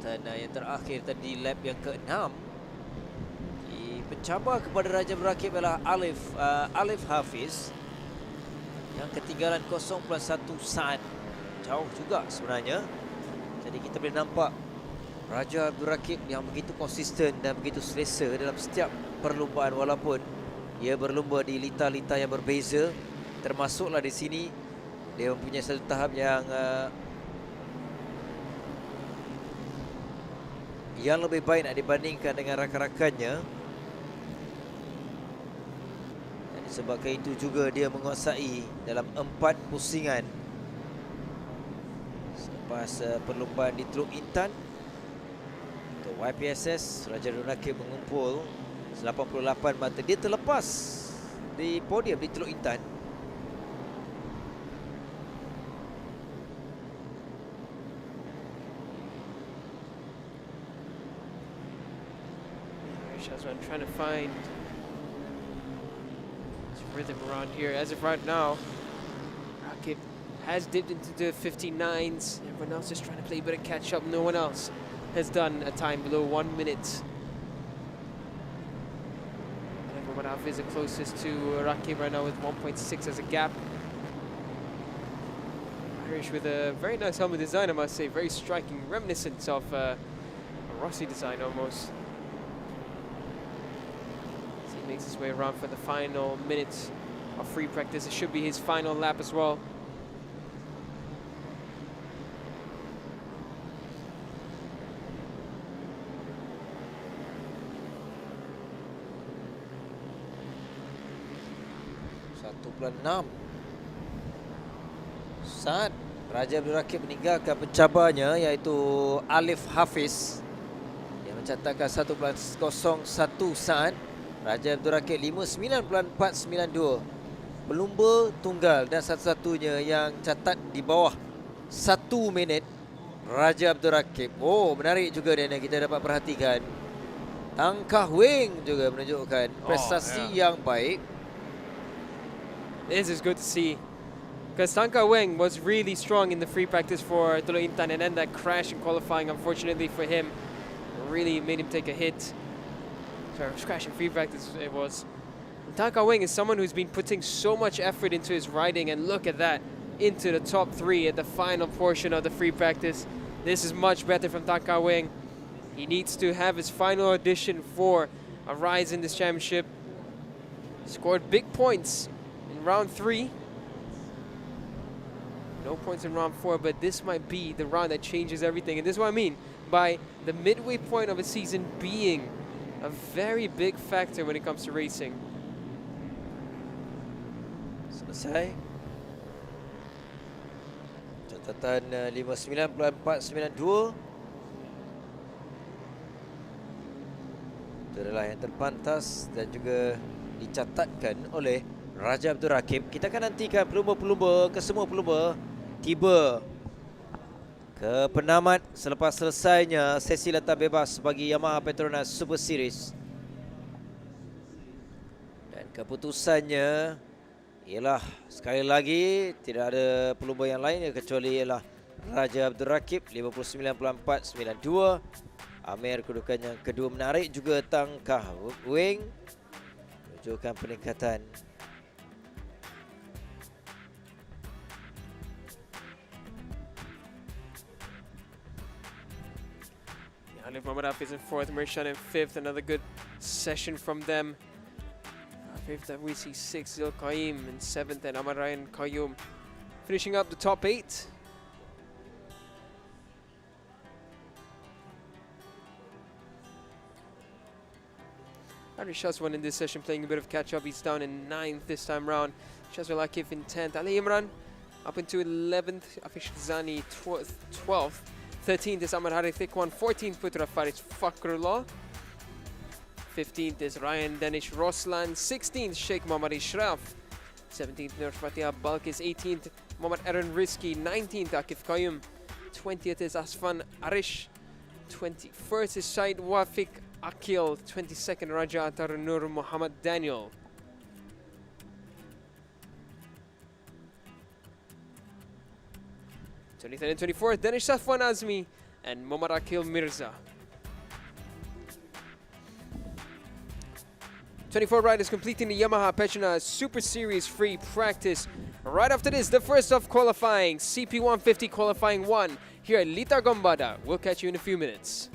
Dan yang terakhir tadi lap yang ke-6. Pencabar kepada Raja Abdul Rakib adalah Alif Hafiz yang ketinggalan 0.1 saat. Jauh juga sebenarnya. Jadi kita boleh nampak Raja Abdul Rakib yang begitu konsisten dan begitu selesa dalam setiap perlumbaan, walaupun ia berlumba di lita-lita yang berbeza. Termasuklah di sini dia mempunyai satu tahap yang lebih baik nak dibandingkan dengan rakan-rakannya. Sebabkan itu juga dia menguasai dalam 4 pusingan selepas perlumbaan di Teluk Intan. Untuk YPSS, Raja Abdul Rakib mengumpul 88 mata. Dia terlepas di podium di Teluk Intan. Shazwan trying to find rhythm around here. As of right now, Rakib has dipped into the 59s. Everyone else is trying to play a bit of catch up. No one else has done a time below 1 minute. Everyone else is the closest to Rakib right now with 1.6 as a gap. Irish with a very nice helmet design, I must say. Very striking, reminiscent of a Rossi design almost. As he makes his way around for the final minutes of free practice. It should be his final lap as well. Saat Raja Abdul Rakib meninggalkan pencabarnya iaitu Alif Hafiz yang mencatatkan 11.01 saat. Raja Abdul Rakib 59.492. Pelumba tunggal dan satu-satunya yang catat di bawah 1 minit, Raja Abdul Rakib. Oh, menarik juga dan yang kita dapat perhatikan. Tangkah Wing juga menunjukkan prestasi yang baik. This is good to see. Because Tangka Weng was really strong in the free practice for Teluk Intan, and then that crash in qualifying, unfortunately for him, really made him take a hit. Sorry, crash in free practice it was. Tangka Weng is someone who's been putting so much effort into his riding, and look at that, into the top 3 at the final portion of the free practice. This is much better from Tangka Weng. He needs to have his final audition for a rise in this championship. Scored big points in round 3. No points in round 4, but this might be the round that changes everything. And this is what I mean by the midway point of a season being a very big factor when it comes to racing. Selesai. Catatan 59.492. Itu adalah yang terpantas dan juga dicatatkan oleh Raja Abdul Rakib. Kita akan nantikan pelumba-pelumba, kesemua pelumba tiba ke penamat selepas selesainya sesi lata bebas bagi Yamaha Petronas Super Series. Dan keputusannya ialah sekali lagi tidak ada pelumba yang lain kecuali ialah Raja Abdul Rakib 59.492. Amir kedudukan yang kedua. Menarik juga Tangkah Wing menunjukkan peningkatan. Alif Muhammad Hafiz in 4th, Mirshan in 5th. Another good session from them. 5th, we see 6th, Zil Qaim in 7th, and Ahmad Ryan Qayyum finishing up the top 8. Ari Shazwan in this session playing a bit of catch up. He's down in 9th this time round. Shazwan Lakif in 10th. Ali Imran up into 11th. Afish Zani 12th. 13th is Ahmad Harith Ikhwan. 14th Putra Faris Fakrullah. 15th is Ryan Danish Roslan. 16th Sheikh Muhammad Ishraf. 17th Nur Fatih Balkis. 18th Muhammad Aaron Rizki. 19th Akif Qayyum. 20th is Asfan Arish. 21st is Said Wafik Akil. 22nd Raja Atar Nur Muhammad Daniel. th and 24th, Danish Safwan Azmi and Muhammad Akil Mirza. 24 riders completing the Yamaha Petronas Super Series free practice. Right after this, the first of qualifying, CP150 qualifying 1 here at Litar Gombada. We'll catch you in a few minutes.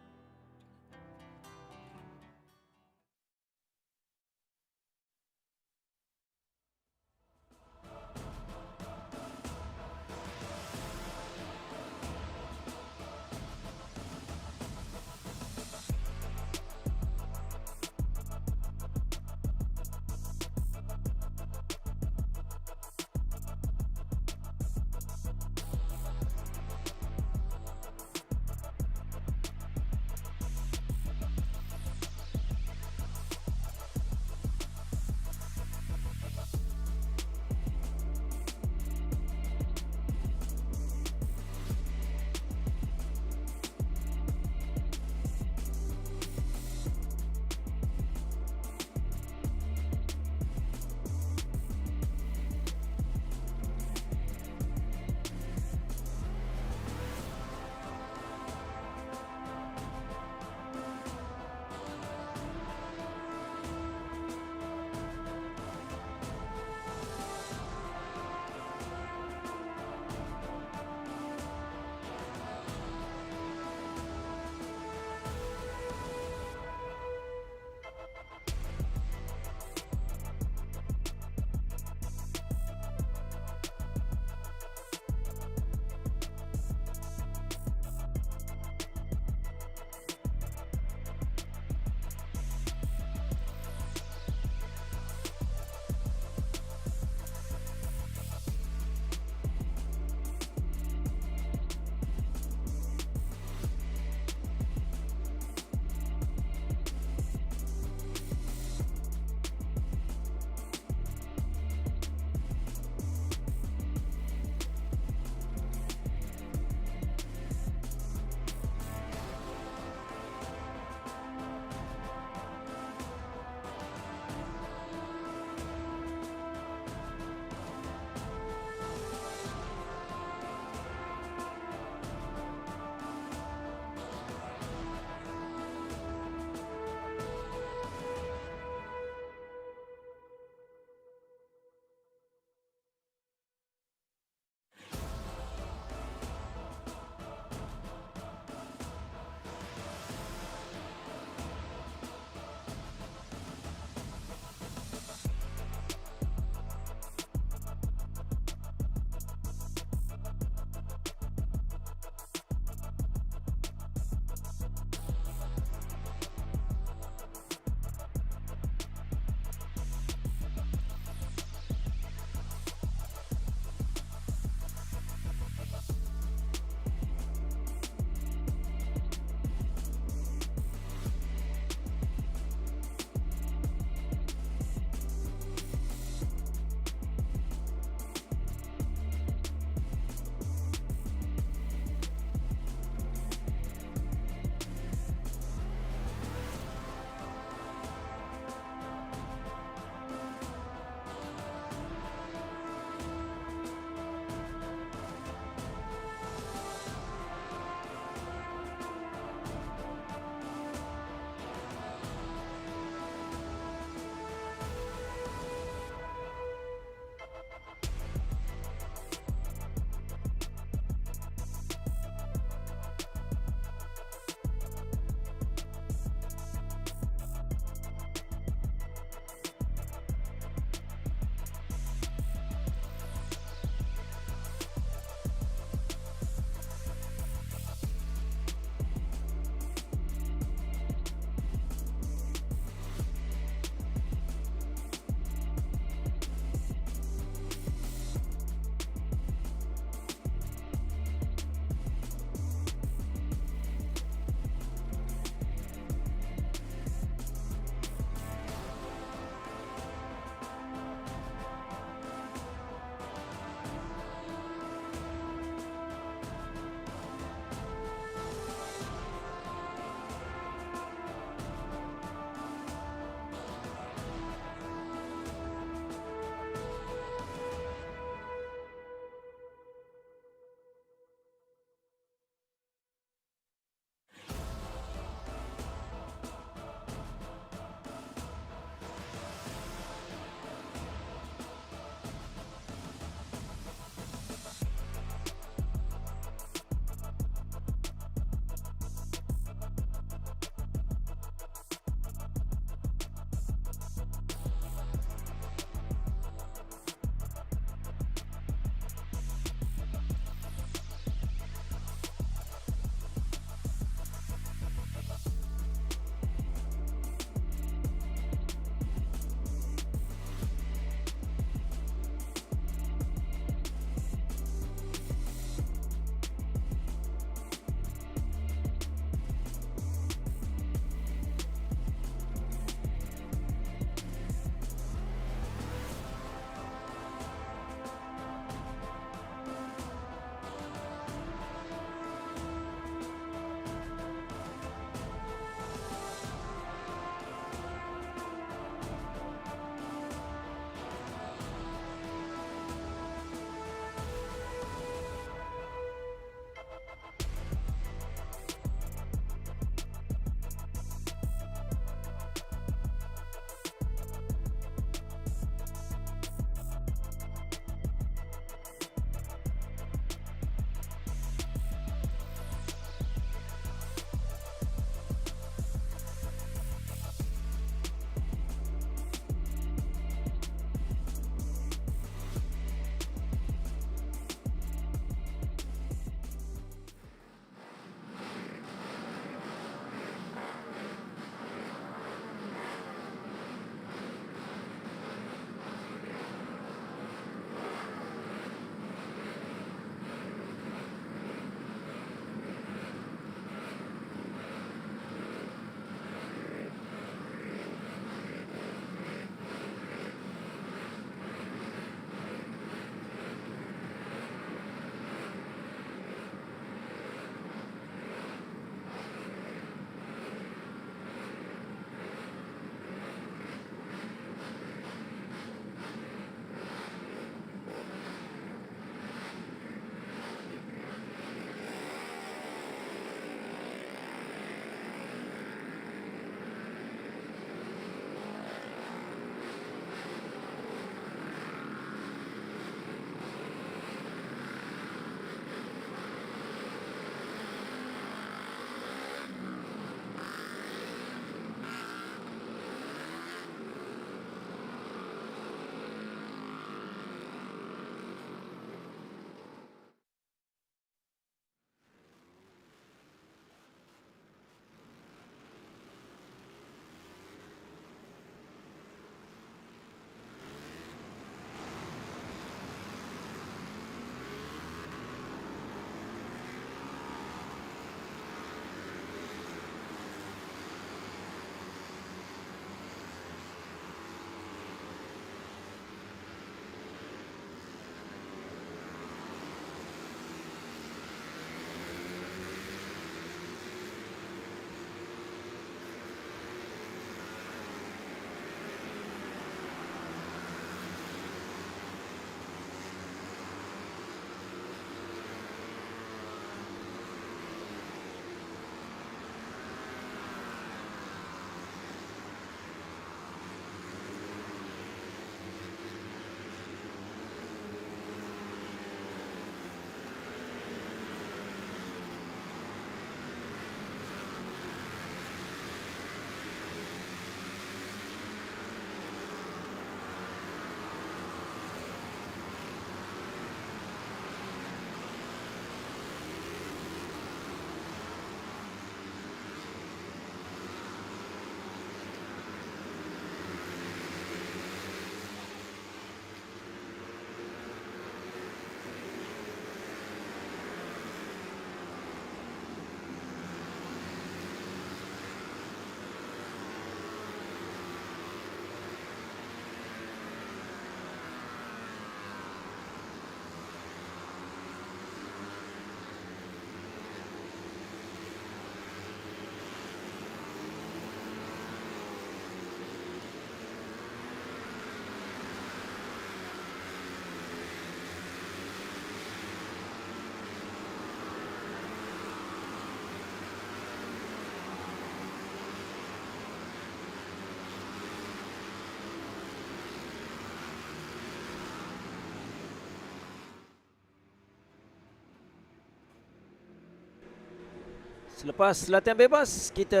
Selepas latihan bebas, kita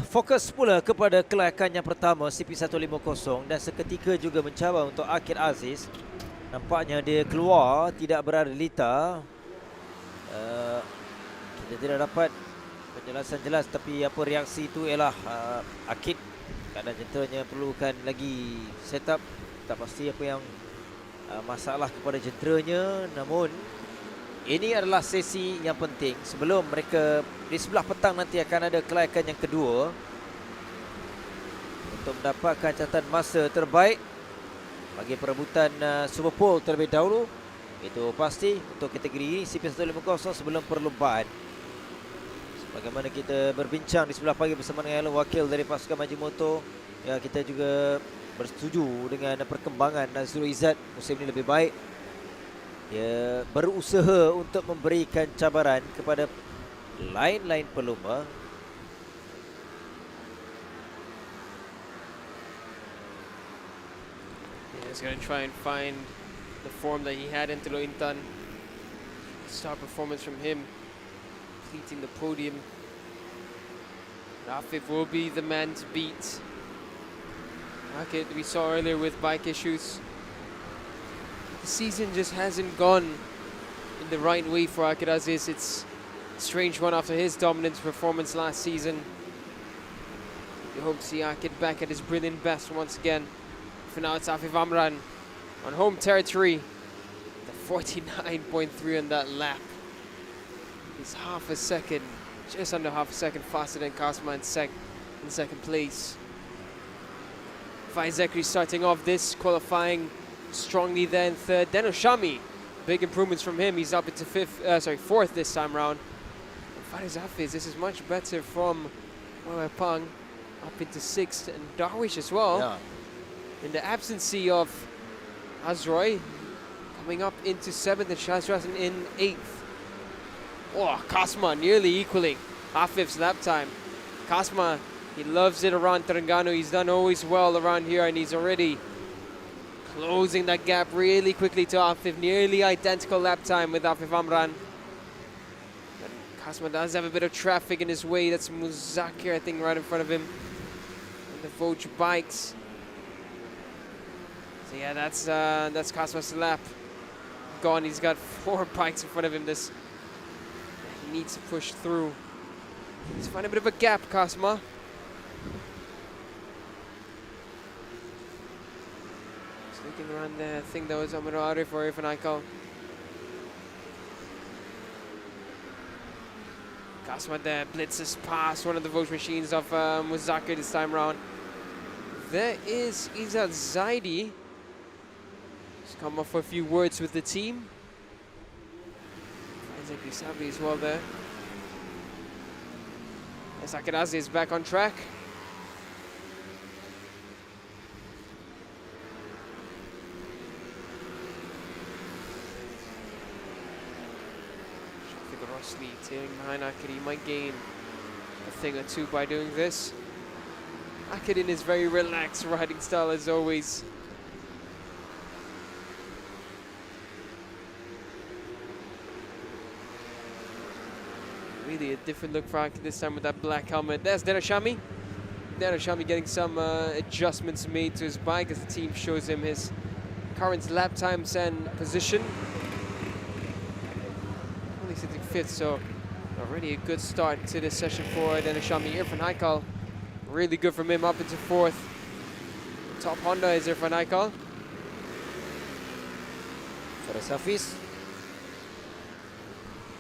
fokus pula kepada kelayakan yang pertama CP150 dan seketika juga mencabar untuk Akid Aziz. Nampaknya dia keluar, tidak berada di lita. Kita tidak dapat penjelasan jelas, tapi apa reaksi itu ialah Akid keadaan jenteranya perlukan lagi setup. Tak pasti apa yang masalah kepada jenteranya, namun ini adalah sesi yang penting sebelum mereka di sebelah petang nanti akan ada kelayakan yang kedua untuk mendapatkan catatan masa terbaik bagi perebutan Super Pole terlebih dahulu. Itu pasti untuk kategori ini CP150 sebelum perlombaan. Sebagaimana kita berbincang di sebelah pagi bersama dengan wakil dari pasukan maju motor, ya, kita juga bersetuju dengan perkembangan Nazrul Izzat musim ini lebih baik. Dia berusaha untuk memberikan cabaran kepada lain-lain pelumba. He's going to try and find the form that he had in Telo Intan. Star performance from him, completing the podium. Rafif will be the man to beat. Akid, we saw earlier with bike issues. The season just hasn't gone in the right way for Akid Aziz. It's a strange one after his dominant performance last season. We hope to see Akid back at his brilliant best once again. For now, it's Afif Amran on home territory. The 49.3 on that lap. He's half a second, just under half a second faster than Kasma in second place. Faizekri starting off this qualifying strongly there in third. Then Oshami, big improvements from him. He's up into fourth this time round. Faris Hafiz, this is much better from Pang, up into sixth, and Darwish as well. Yeah. In the absence of Azroy, coming up into seventh, and Shazrasan in eighth. Oh, Kasma nearly equaling Hafiz's lap time. Kasma, he loves it around Terengganu. He's done always well around here, and he's already closing that gap really quickly to Afif. Nearly identical lap time with Afif Amran. And Kasma does have a bit of traffic in his way. That's Muzakir, I think, right in front of him. And the Voj bikes. So yeah, that's Kasma's lap gone. He's got 4 bikes in front of him. This he needs to push through. Let's find a bit of a gap, Kasma. Looking around there, I think that was Amir Arif or Irfan Aikal. Kasma there blitzes past one of the Voj machines of Muzakir this time round. There is Izzat Zaidi. He's come off for a few words with the team. Isaac Sabri as well there. As Akid Aziz is back on track. Rosli tearing behind Akid. He might gain a thing or two by doing this. Akid in his very relaxed riding style as always. Really a different look for Akid this time with that black helmet. There's Derashami. Derashami getting some adjustments made to his bike as the team shows him his current lap times and position. Only sitting 5th, so already a good start to this session for Derashami. Irfan Haikal, really good from him up into 4th. Top Honda is Irfan Haikal. Faris Hafiz.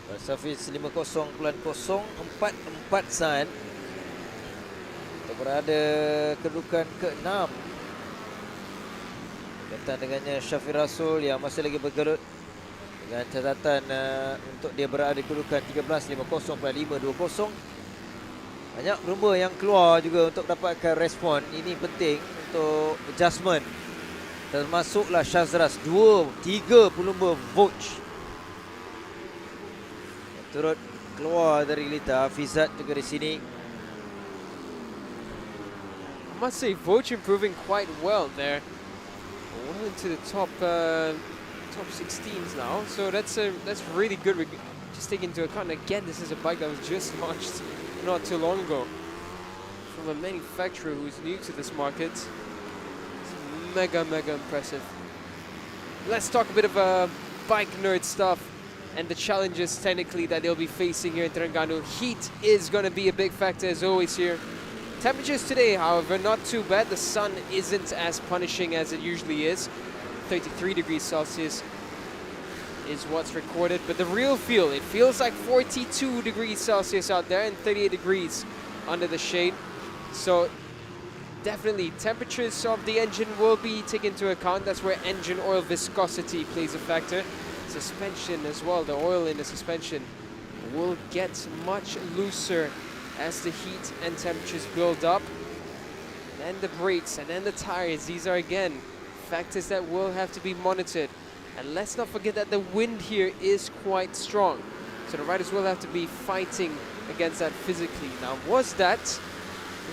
Hafiz 50.044 saat untuk berada kedudukan ke-6. Datang dengannya Syafir Rasul yang masih lagi bergelut dengan catatan untuk dia berada di kedudukan 13.50.520. Banyak pelumba yang keluar juga untuk dapatkan respon. Ini penting untuk adjustment. Termasuklah Shazras, 2-3 pelumba Voj turut keluar dari lita. Fizat juga di sini. I must say, Voj improving quite well there. Well into the top top 16s now, so that's really good. Just take into account, again, this is a bike that was just launched not too long ago from a manufacturer who's new to this market. It's mega impressive. Let's talk a bit of bike nerd stuff and the challenges technically that they'll be facing here in Terengganu. Heat is going to be a big factor as always here. Temperatures today, however, not too bad. The sun isn't as punishing as it usually is. 33 degrees Celsius is what's recorded, but the real feel, it feels like 42 degrees Celsius out there and 38 degrees under the shade. So definitely temperatures of the engine will be taken into account. That's where engine oil viscosity plays a factor. Suspension as well, the oil in the suspension will get much looser as the heat and temperatures build up. And the brakes and then the tires, these are again factors that will have to be monitored. And let's not forget that the wind here is quite strong. So the riders will have to be fighting against that physically. Now, was that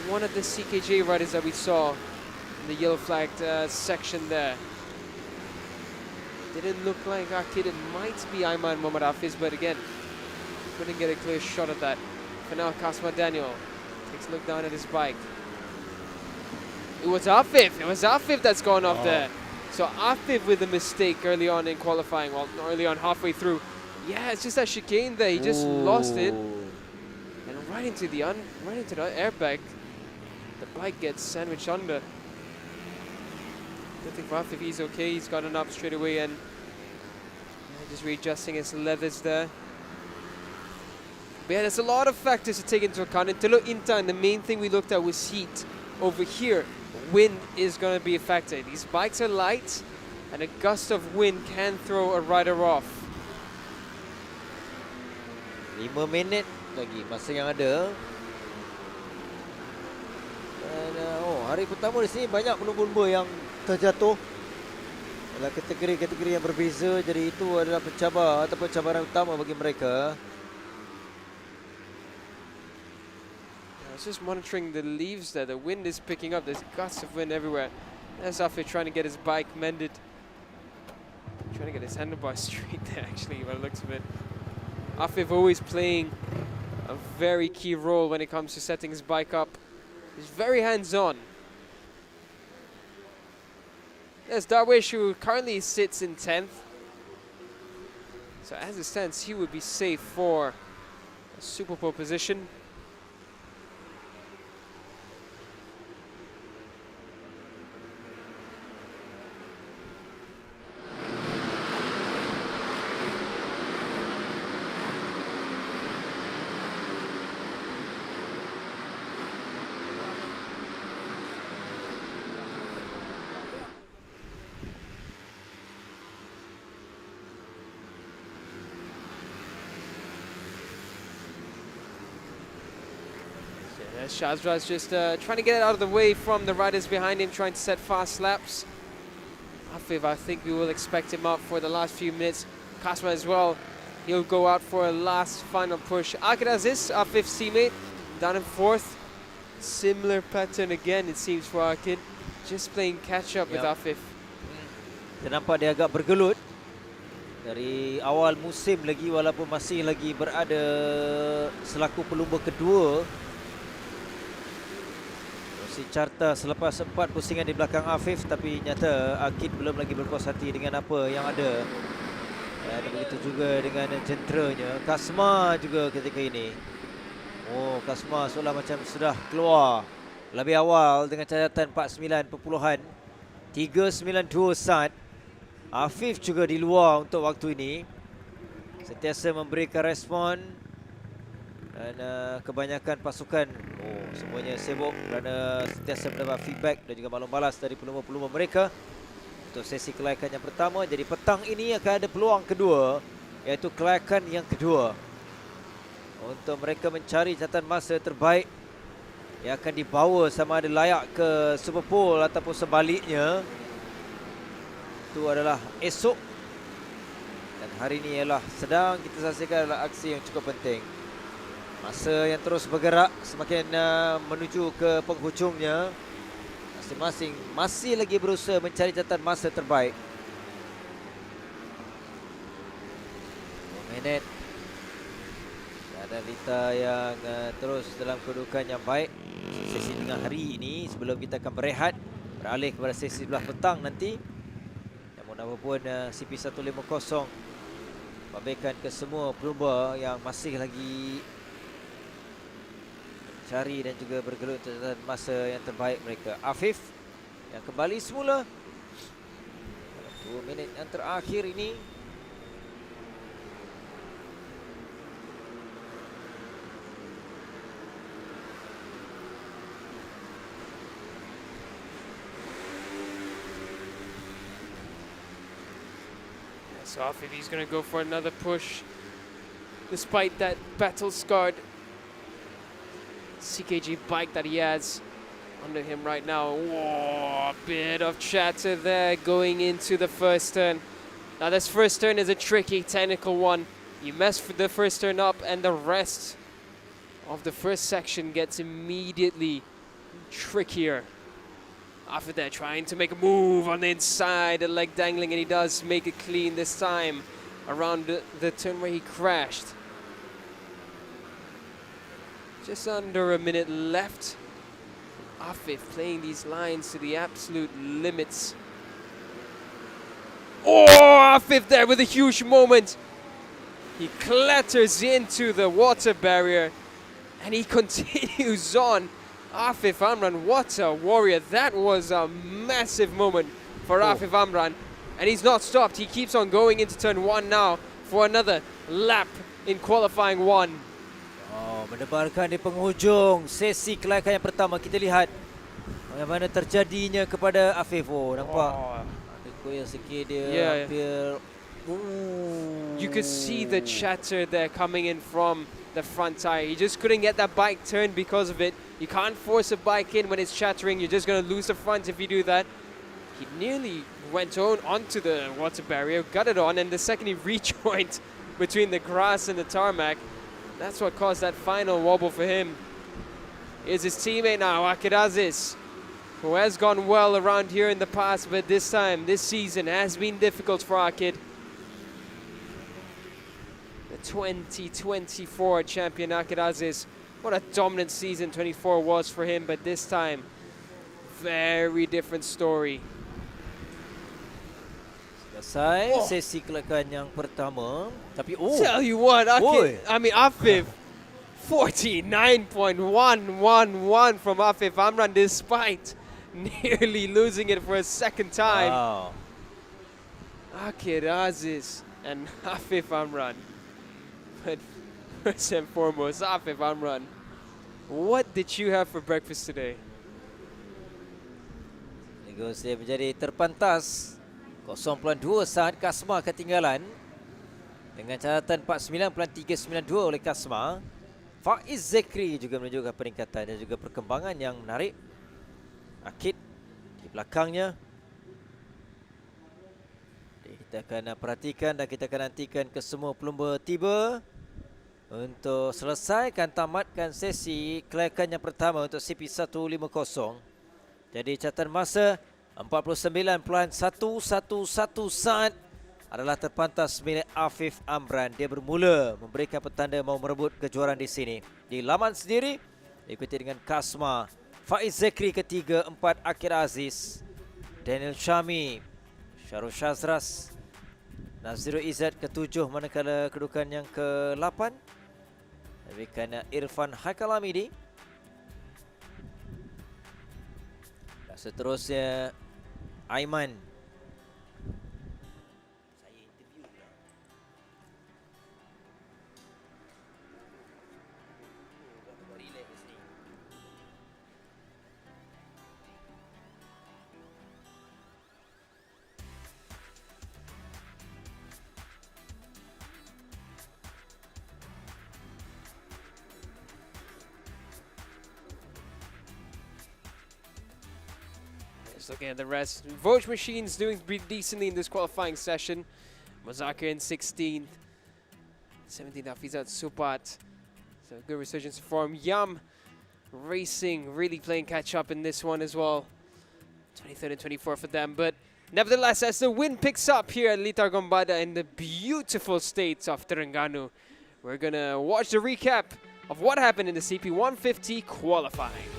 one of the CKJ riders that we saw in the yellow flagged section there? Didn't look like Akid. It might be Aiman Muhammad Hafiz, but again, couldn't get a clear shot at that. For now, Kasma Daniel takes a look down at his bike. It was Afif. It was Afif that's gone off there. So Afif with a mistake early on in qualifying, well, early on halfway through. Yeah, it's just that chicane there. He just lost it, and right into the airbag. The bike gets sandwiched under. I think for Afif, he's okay. He's gotten up straight away and just readjusting his leathers there. But yeah, there's a lot of factors to take into account. In Teluk Intan, the main thing we looked at was heat. Over here, wind is going to be a factor. These bikes are light, and a gust of wind can throw a rider off. 5 minit lagi masa yang ada. Dan hari pertama di sini banyak pelumba-lumba yang terjatuh dalam kategori-kategori yang berbeza, jadi itu adalah pencabar ataupun cabaran utama bagi mereka. I was just monitoring the leaves there. The wind is picking up. There's gusts of wind everywhere. There's Afif trying to get his bike mended. Trying to get his handlebar straight there, actually, by the looks of it. Afif always playing a very key role when it comes to setting his bike up. He's very hands-on. There's Darwish, who currently sits in 10th. So as it stands, he would be safe for a Super Pole position. Shazra's just trying to get it out of the way from the riders behind him, trying to set fast laps. Afif, I think we will expect him up for the last few minutes. Kasma as well, he'll go out for a last final push. Akid Aziz, Afif's teammate, down in 4th. Similar pattern again, it seems, for Akid. Just playing catch up with Afif. Kita nampak dia agak bergelut dari awal musim lagi, walaupun masih lagi berada selaku pelumba kedua. Si carta selepas sempat pusingan di belakang Afif, tapi nyata Akid belum lagi berpuas hati dengan apa yang ada. Dan begitu juga dengan jenteranya Kasma juga ketika ini. Kasma seolah macam sudah keluar lebih awal dengan catatan 49.392 saat. Afif juga di luar untuk waktu ini, sentiasa memberikan respon. Dan kebanyakan pasukan semuanya sibuk kerana sentiasa mendapat feedback dan juga maklum balas dari pelumba-pelumba mereka untuk sesi kelayakan yang pertama. Jadi petang ini akan ada peluang kedua, iaitu kelayakan yang kedua, untuk mereka mencari catatan masa terbaik yang akan dibawa sama ada layak ke Super Pole ataupun sebaliknya. Itu adalah esok, dan hari ini ialah sedang kita saksikan adalah aksi yang cukup penting. Masa yang terus bergerak semakin menuju ke penghujungnya. Masing-masing masih lagi berusaha mencari catatan masa terbaik. minit. Ada Lita yang terus dalam kedudukan yang baik. Sesi tengah hari ini sebelum kita akan berehat, beralih kepada sesi sebelah petang nanti. Namun apapun CP 150 pamerkan ke semua pelumba yang masih lagi cari dan juga bergelut tentang masa yang terbaik mereka. Afif yang kembali semula 2 minit yang terakhir ini. So Afif, he's going to go for another push despite that battle-scarred CKG bike that he has under him right now. Whoa, a bit of chatter there going into the first turn. Now this first turn is a tricky technical one. You mess the first turn up and the rest of the first section gets immediately trickier. After that, trying to make a move on the inside, a leg dangling, and he does make it clean this time around the turn where he crashed. Just under a minute left. Afif playing these lines to the absolute limits. Oh, Afif there with a huge moment. He clatters into the water barrier and he continues on. Afif Amran, what a warrior. That was a massive moment for Afif Amran. And he's not stopped. He keeps on going into turn 1 now for another lap in qualifying 1. Oh, mendebarkan di penghujung sesi kelayakan yang pertama. Kita lihat bagaimana terjadinya kepada Afif. Oh, nampak. Ada koyak sikit dia hampir. You could see the chatter there coming in from the front tire. He just couldn't get that bike turned because of it. You can't force a bike in when it's chattering. You're just going to lose the front if you do that. He nearly went onto the water barrier, got it on, and the second he rejoined between the grass and the tarmac, that's what caused that final wobble for him. Here's his teammate now, Akirazis, who has gone well around here in the past, but this time, this season, has been difficult for Akid. The 2024 champion Akirazis. What a dominant season 24 was for him, but this time, very different story. Selesai sesi kelayakan yang pertama. Tapi tell you what, Afif, 49.111 from Afif Amran despite nearly losing it for a second time. Wow. Akid Aziz and Afif Amran. But first and foremost, Afif Amran, what did you have for breakfast today? Negosiasi menjadi terpantas 0.2 saat Kasma ketinggalan dengan catatan 49.392 oleh Kasma. Faiz Zekri juga menunjukkan peningkatan dan juga perkembangan yang menarik. Akid di belakangnya. Kita akan perhatikan dan kita akan nantikan ke semua pelumba tiba untuk selesaikan tamatkan sesi kelayakan yang pertama untuk CP 150. Jadi catatan masa 49.111 saat adalah terpantas milik Afif Amran. Dia bermula memberikan petanda mahu merebut kejuaraan di sini. Di laman sendiri diikuti dengan Kasma, Faiz Zekri ketiga, 4 Akid Aziz, Daniel Syami, Syarul Shazras, Nazirul Izzat ke-7 manakala kedudukan yang ke-8 diberikan Irfan Haikal Hamidi. Dan seterusnya Aiman. Saya interview pula. Relax kat sini. Just looking at the rest. Vogue Machines doing pretty decently in this qualifying session. Mazakir in 16th. 17th Afizat Supat. So good resurgence form. Yam Racing really playing catch up in this one as well. 23rd and 24th for them. But Nevertheless, as the wind picks up here at Litar Gombada in the beautiful states of Terengganu, we're going to watch the recap of what happened in the CP 150 qualifying.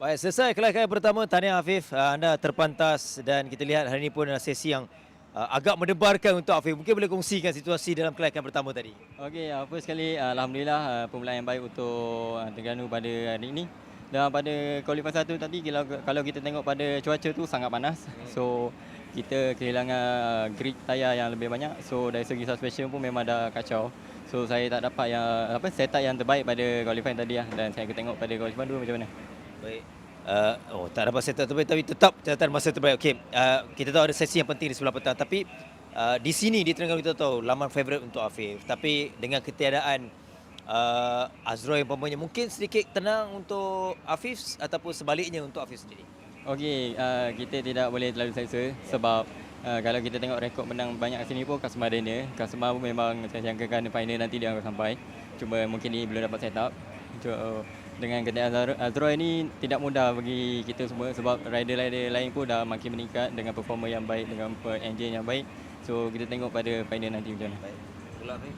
Baik, selesai kelahiran pertama. Tahniah Afif, anda terpantas dan kita lihat hari ini pun adalah sesi yang agak mendebarkan untuk Afif. Mungkin boleh kongsikan situasi dalam kelahiran pertama tadi. Okey, first sekali alhamdulillah permulaan yang baik untuk Terengganu pada hari ini. Dan pada qualifier 1 tadi kalau kita tengok pada cuaca tu sangat panas. So kita kehilangan grip tayar yang lebih banyak. So dari segi suspension pun memang dah kacau. So saya tak dapat yang setup yang terbaik pada qualifying tadi lah. Dan saya akan tengok pada qualifying 2 macam mana. Baik. Tak dapat setup terbaik tapi tetap catatan masa terbaik. Okey, kita tahu ada sesi yang penting di sebelah petang tapi di sini di Terengganu kita tahu laman favourite untuk Afif. Tapi dengan ketiadaan Azroy umpamanya mungkin sedikit tenang untuk Afif ataupun sebaliknya untuk Afif sendiri. Okey, kita tidak boleh terlalu selesa sebab kalau kita tengok rekod menang banyak kat sini pun Kasmar Daniel. Kasmar pun memang saya jangkakan final nanti dia akan sampai. Cuma mungkin dia belum dapat set up. Dengan keadaan Azroy ni tidak mudah bagi kita semua sebab rider-rider lain pun dah makin meningkat dengan performa yang baik, dengan engine yang baik. So kita tengok pada final nanti macam mana. Baik. Pula Afif.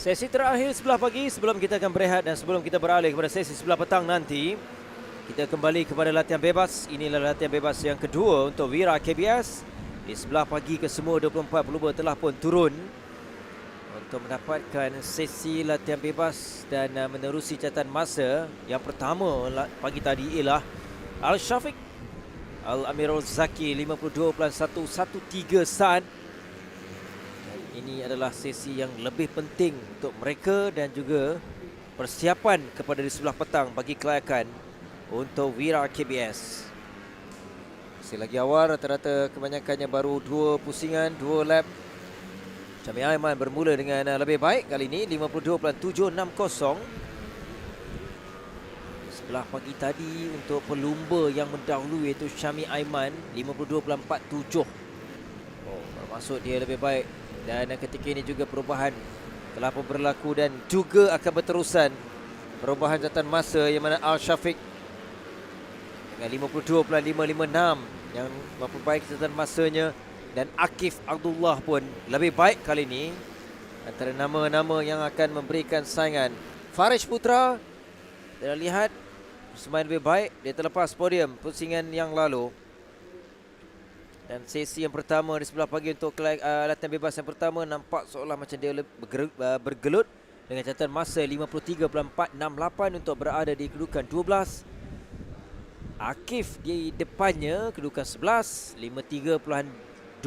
Sesi terakhir sebelah pagi sebelum kita akan berehat dan sebelum kita beralih kepada sesi sebelah petang nanti, kita kembali kepada latihan bebas. Inilah latihan bebas yang kedua untuk Wira KBS. Di sebelah pagi kesemua 24 pelumba telah pun turun untuk mendapatkan sesi latihan bebas dan menerusi catatan masa. Yang pertama pagi tadi ialah Al-Syafiq Al-Amirul Zaki 52.113 saat. Ini adalah sesi yang lebih penting untuk mereka dan juga persiapan kepada di sebelah petang bagi kelayakan untuk Wira KBS. Masih lagi awal, rata-rata kebanyakannya baru 2 pusingan, 2 lap. Syami Aiman bermula dengan lebih baik kali ini, 52.760. Sebelah pagi tadi untuk pelumba yang mendahului iaitu Syami Aiman 52.47. Bermaksud dia lebih baik. Dan ketika ini juga perubahan telah pun berlaku dan juga akan berterusan perubahan catatan masa yang mana Al-Syafiq dengan 52.556 yang memperbaiki catatan masanya dan Akif Abdullah pun lebih baik kali ini. Antara nama-nama yang akan memberikan saingan. Farish Putra kita lihat semain lebih baik, dia terlepas podium pusingan yang lalu. Dan sesi yang pertama di sebelah pagi untuk latihan bebas yang pertama nampak seolah macam dia bergelut dengan catatan masa 53.468 untuk berada di kedudukan 12. Akif di depannya kedudukan 11, 53.220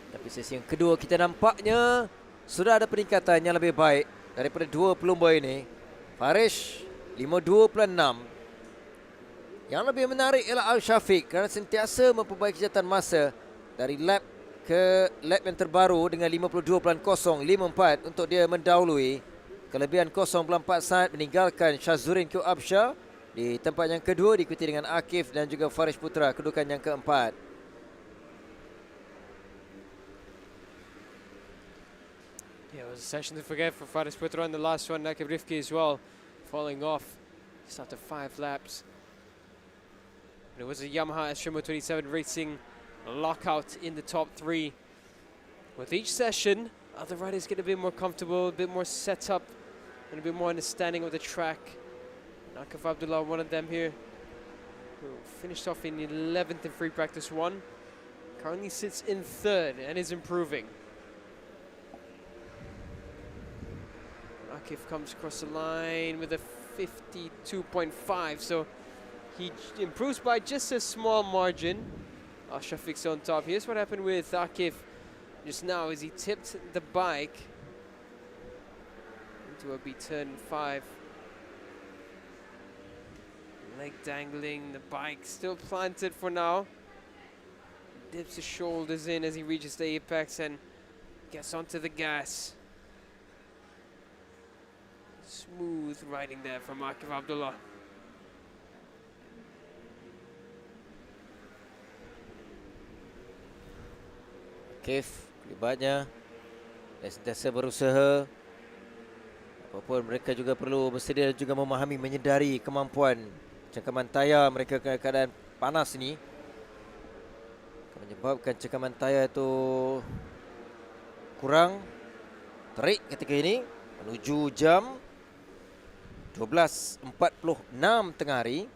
Tapi sesi yang kedua kita nampaknya sudah ada peningkatan yang lebih baik daripada dua pelumba ini. Farish 52.6. Yang lebih menarik ialah Al-Syafiq kerana sentiasa memperbaiki catatan masa dari lap ke lap yang terbaru dengan 52.054 untuk dia mendahului kelebihan 0.4 saat meninggalkan Syazurin Absyah di tempat yang kedua diikuti dengan Akif dan juga Farish Putra kedudukan yang keempat. Yeah, it was a session to forget for Farish Putra and the last one, Nakib Rifki as well, falling off just after 5 laps. It was a Yamaha Shimo 27 Racing lockout in the top 3. With each session, other riders get a bit more comfortable, a bit more set up, and a bit more understanding of the track. Nakif Abdullah, one of them here, who finished off in 11th in free practice 1, currently sits in 3rd and is improving. Nakif comes across the line with a 52.5, so he improves by just a small margin. Al-Shafiq's on top. Here's what happened with Akif just now as he tipped the bike into a B-turn 5. Leg dangling, the bike still planted for now. Dips his shoulders in as he reaches the apex and gets onto the gas. Smooth riding there from Akif Abdullah. Akif kelibatnya dan sentiasa berusaha. Apapun mereka juga perlu bersedia dan juga memahami, menyedari kemampuan cengkaman tayar mereka dalam keadaan panas ini menyebabkan cengkaman tayar itu kurang terik ketika ini menuju jam 12.46 tengah hari.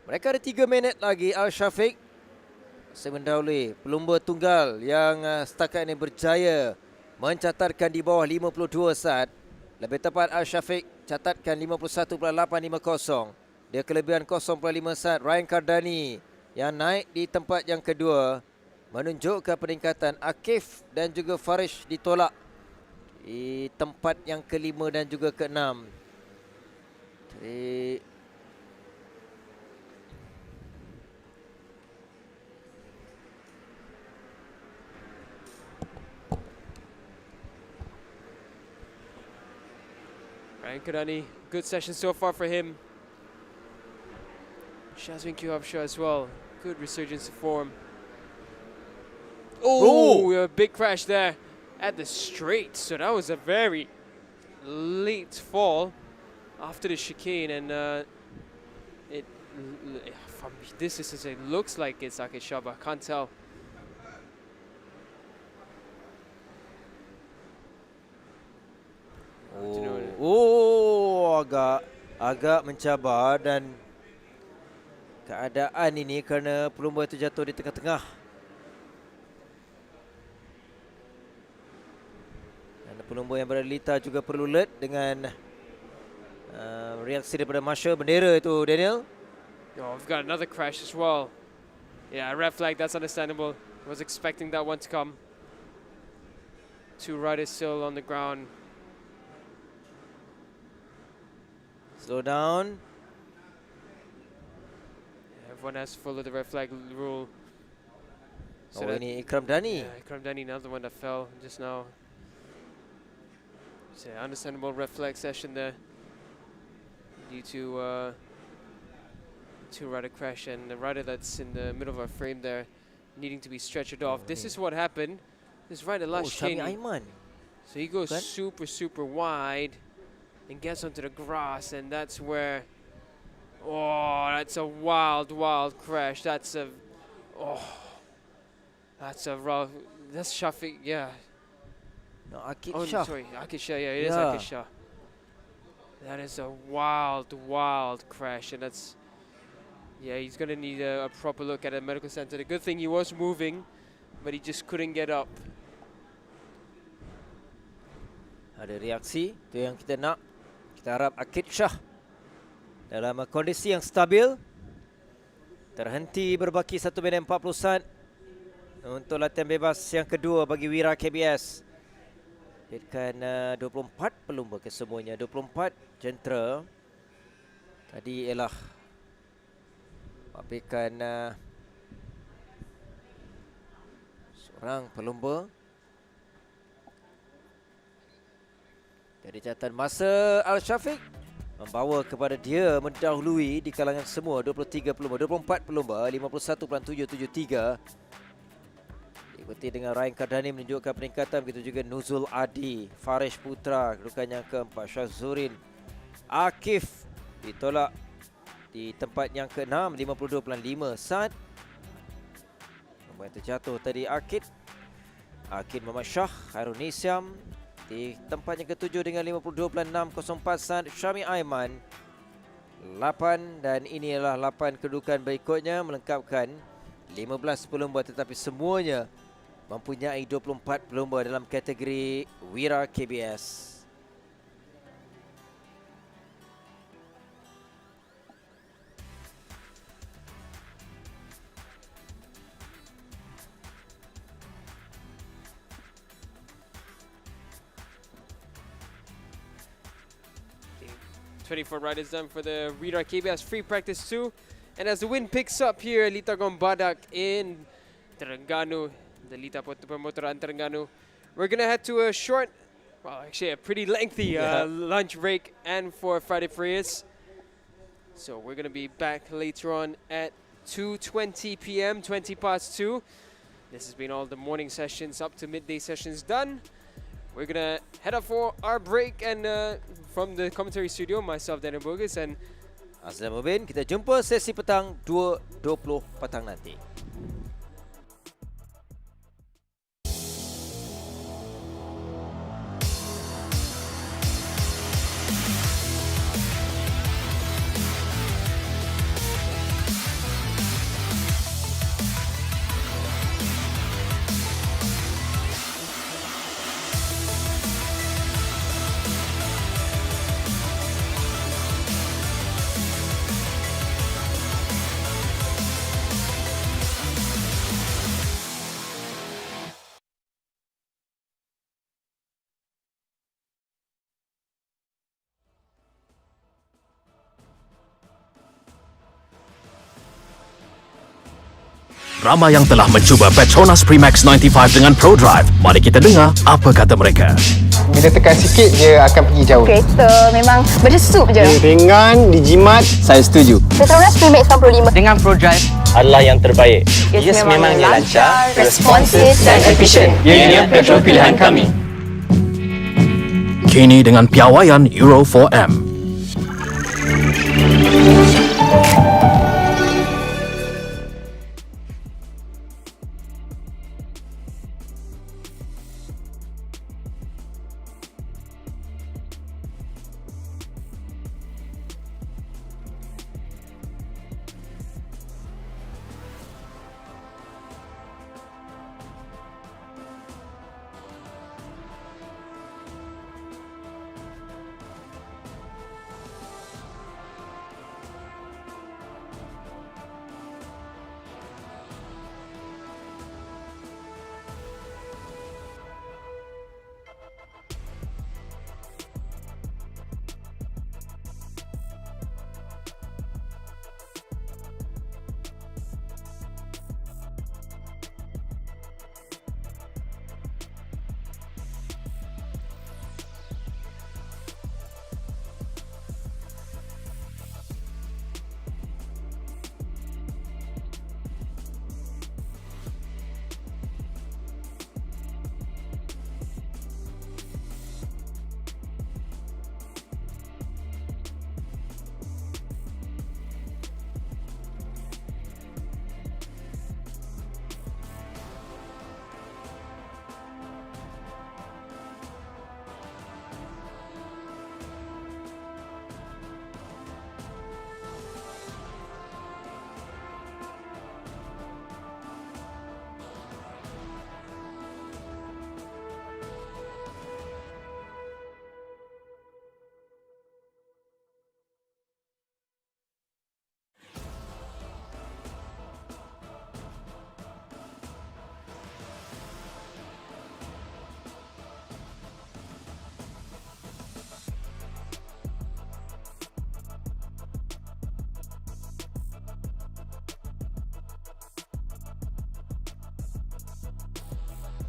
Mereka ada 3 minit lagi. Al-Syafiq masih mendahului pelumba tunggal yang setakat ini berjaya mencatatkan di bawah 52 saat. Lebih tepat Al-Syafiq catatkan 51.850. Dia kelebihan 0.5 saat. Ryan Kardani yang naik di tempat yang kedua menunjukkan peningkatan. Akif dan juga Farish ditolak di tempat yang kelima dan juga keenam. Jadi Ryan Kadani, good session so far for him. Shazwin Qubshah as well, good resurgence of form. Oh, a big crash there at the straight. So that was a very late fall after the chicane, and from this distance it looks like it's Akishaba. Can't tell. agak mencabar, dan keadaan ini kerana pelumba itu jatuh di tengah-tengah. Dan pelumba yang berada di litar juga perlu alert dengan reaksi daripada marshal bendera itu, Daniel. Oh, we've got another crash as well. Yeah, red flag, that's understandable. Was expecting that one to come. 2 riders still on the ground. Slow down. Everyone has to follow the red flag rule. Ini Ikram Dhani. Yeah, Ikram Dhani, another one that fell just now. So understandable red flag session there due to 2-rider crash, and the rider that's in the middle of our frame there needing to be stretchered off. This is what happened. This rider last Syami Aiman. So he goes super wide and gets onto the grass, and that's where, oh, that's a wild crash. That's a rough, that's Shafiq, yeah. No, Akid Shah. Sorry, Akid Shah, yeah, it is Akid Shah. That is a wild crash, and that's, yeah, he's going to need a proper look at a medical center. The good thing, he was moving, but he just couldn't get up. Ada reaksi, itu yang kita nak. Kita harap Akid Shah dalam kondisi yang stabil. Terhenti berbaki 1 minit 40 saat untuk latihan bebas yang kedua bagi Wira KBS. Berikan 24 pelumba kesemuanya, 24 jentera. Tadi ialah berikan seorang pelumba. Dari catatan masa Al-Syafiq membawa kepada dia mendahului di kalangan semua 23 pelumba, 24 pelumba, 51.773. Diikuti dengan Ryan Kardani menunjukkan peningkatan, begitu juga Nuzul Adi, Farish Putra kedudukan yang keempat, Syazurin Akif ditolak di tempat yang ke-6, 52.5 saat. Nombor yang terjatuh tadi Akid Muhammad Shah, Khairul Nisyam di tempat yang ke-7 dengan 52.604 saat. Syami Aiman 8, dan ini adalah 8 kedudukan berikutnya melengkapkan 15 pelumba, tetapi semuanya mempunyai 24 pelumba dalam kategori Wira KBS. The 24 riders done for the Wira KBS free practice 2. And as the wind picks up here, Lita Gombadak in Terengganu, the Lita Pemotoran Terengganu, we're going to head to a short, well, actually a pretty lengthy lunch break and for Friday prayers. So we're going to be back later on at 2:20 p.m., 20 past 2. This has been all the morning sessions up to midday sessions done. We're going to head up for our break, and from the commentary studio, myself, Daniel Burgess, and Azlan Mubin, kita jumpa sesi petang 2.20 petang nanti. Ramai yang telah mencuba Petronas Premix 95 dengan Pro Drive. Mari kita dengar apa kata mereka. Bila tekan sikit, dia akan pergi jauh. Kereta memang berdesup je. Dia ringan, dijimat. Saya setuju. Petronas Premix 95 dengan Pro Drive adalah yang terbaik. Yes, memangnya lancar, responsif dan efisien. Ia petrol pilihan kami. Kini dengan piawaian Euro 4M.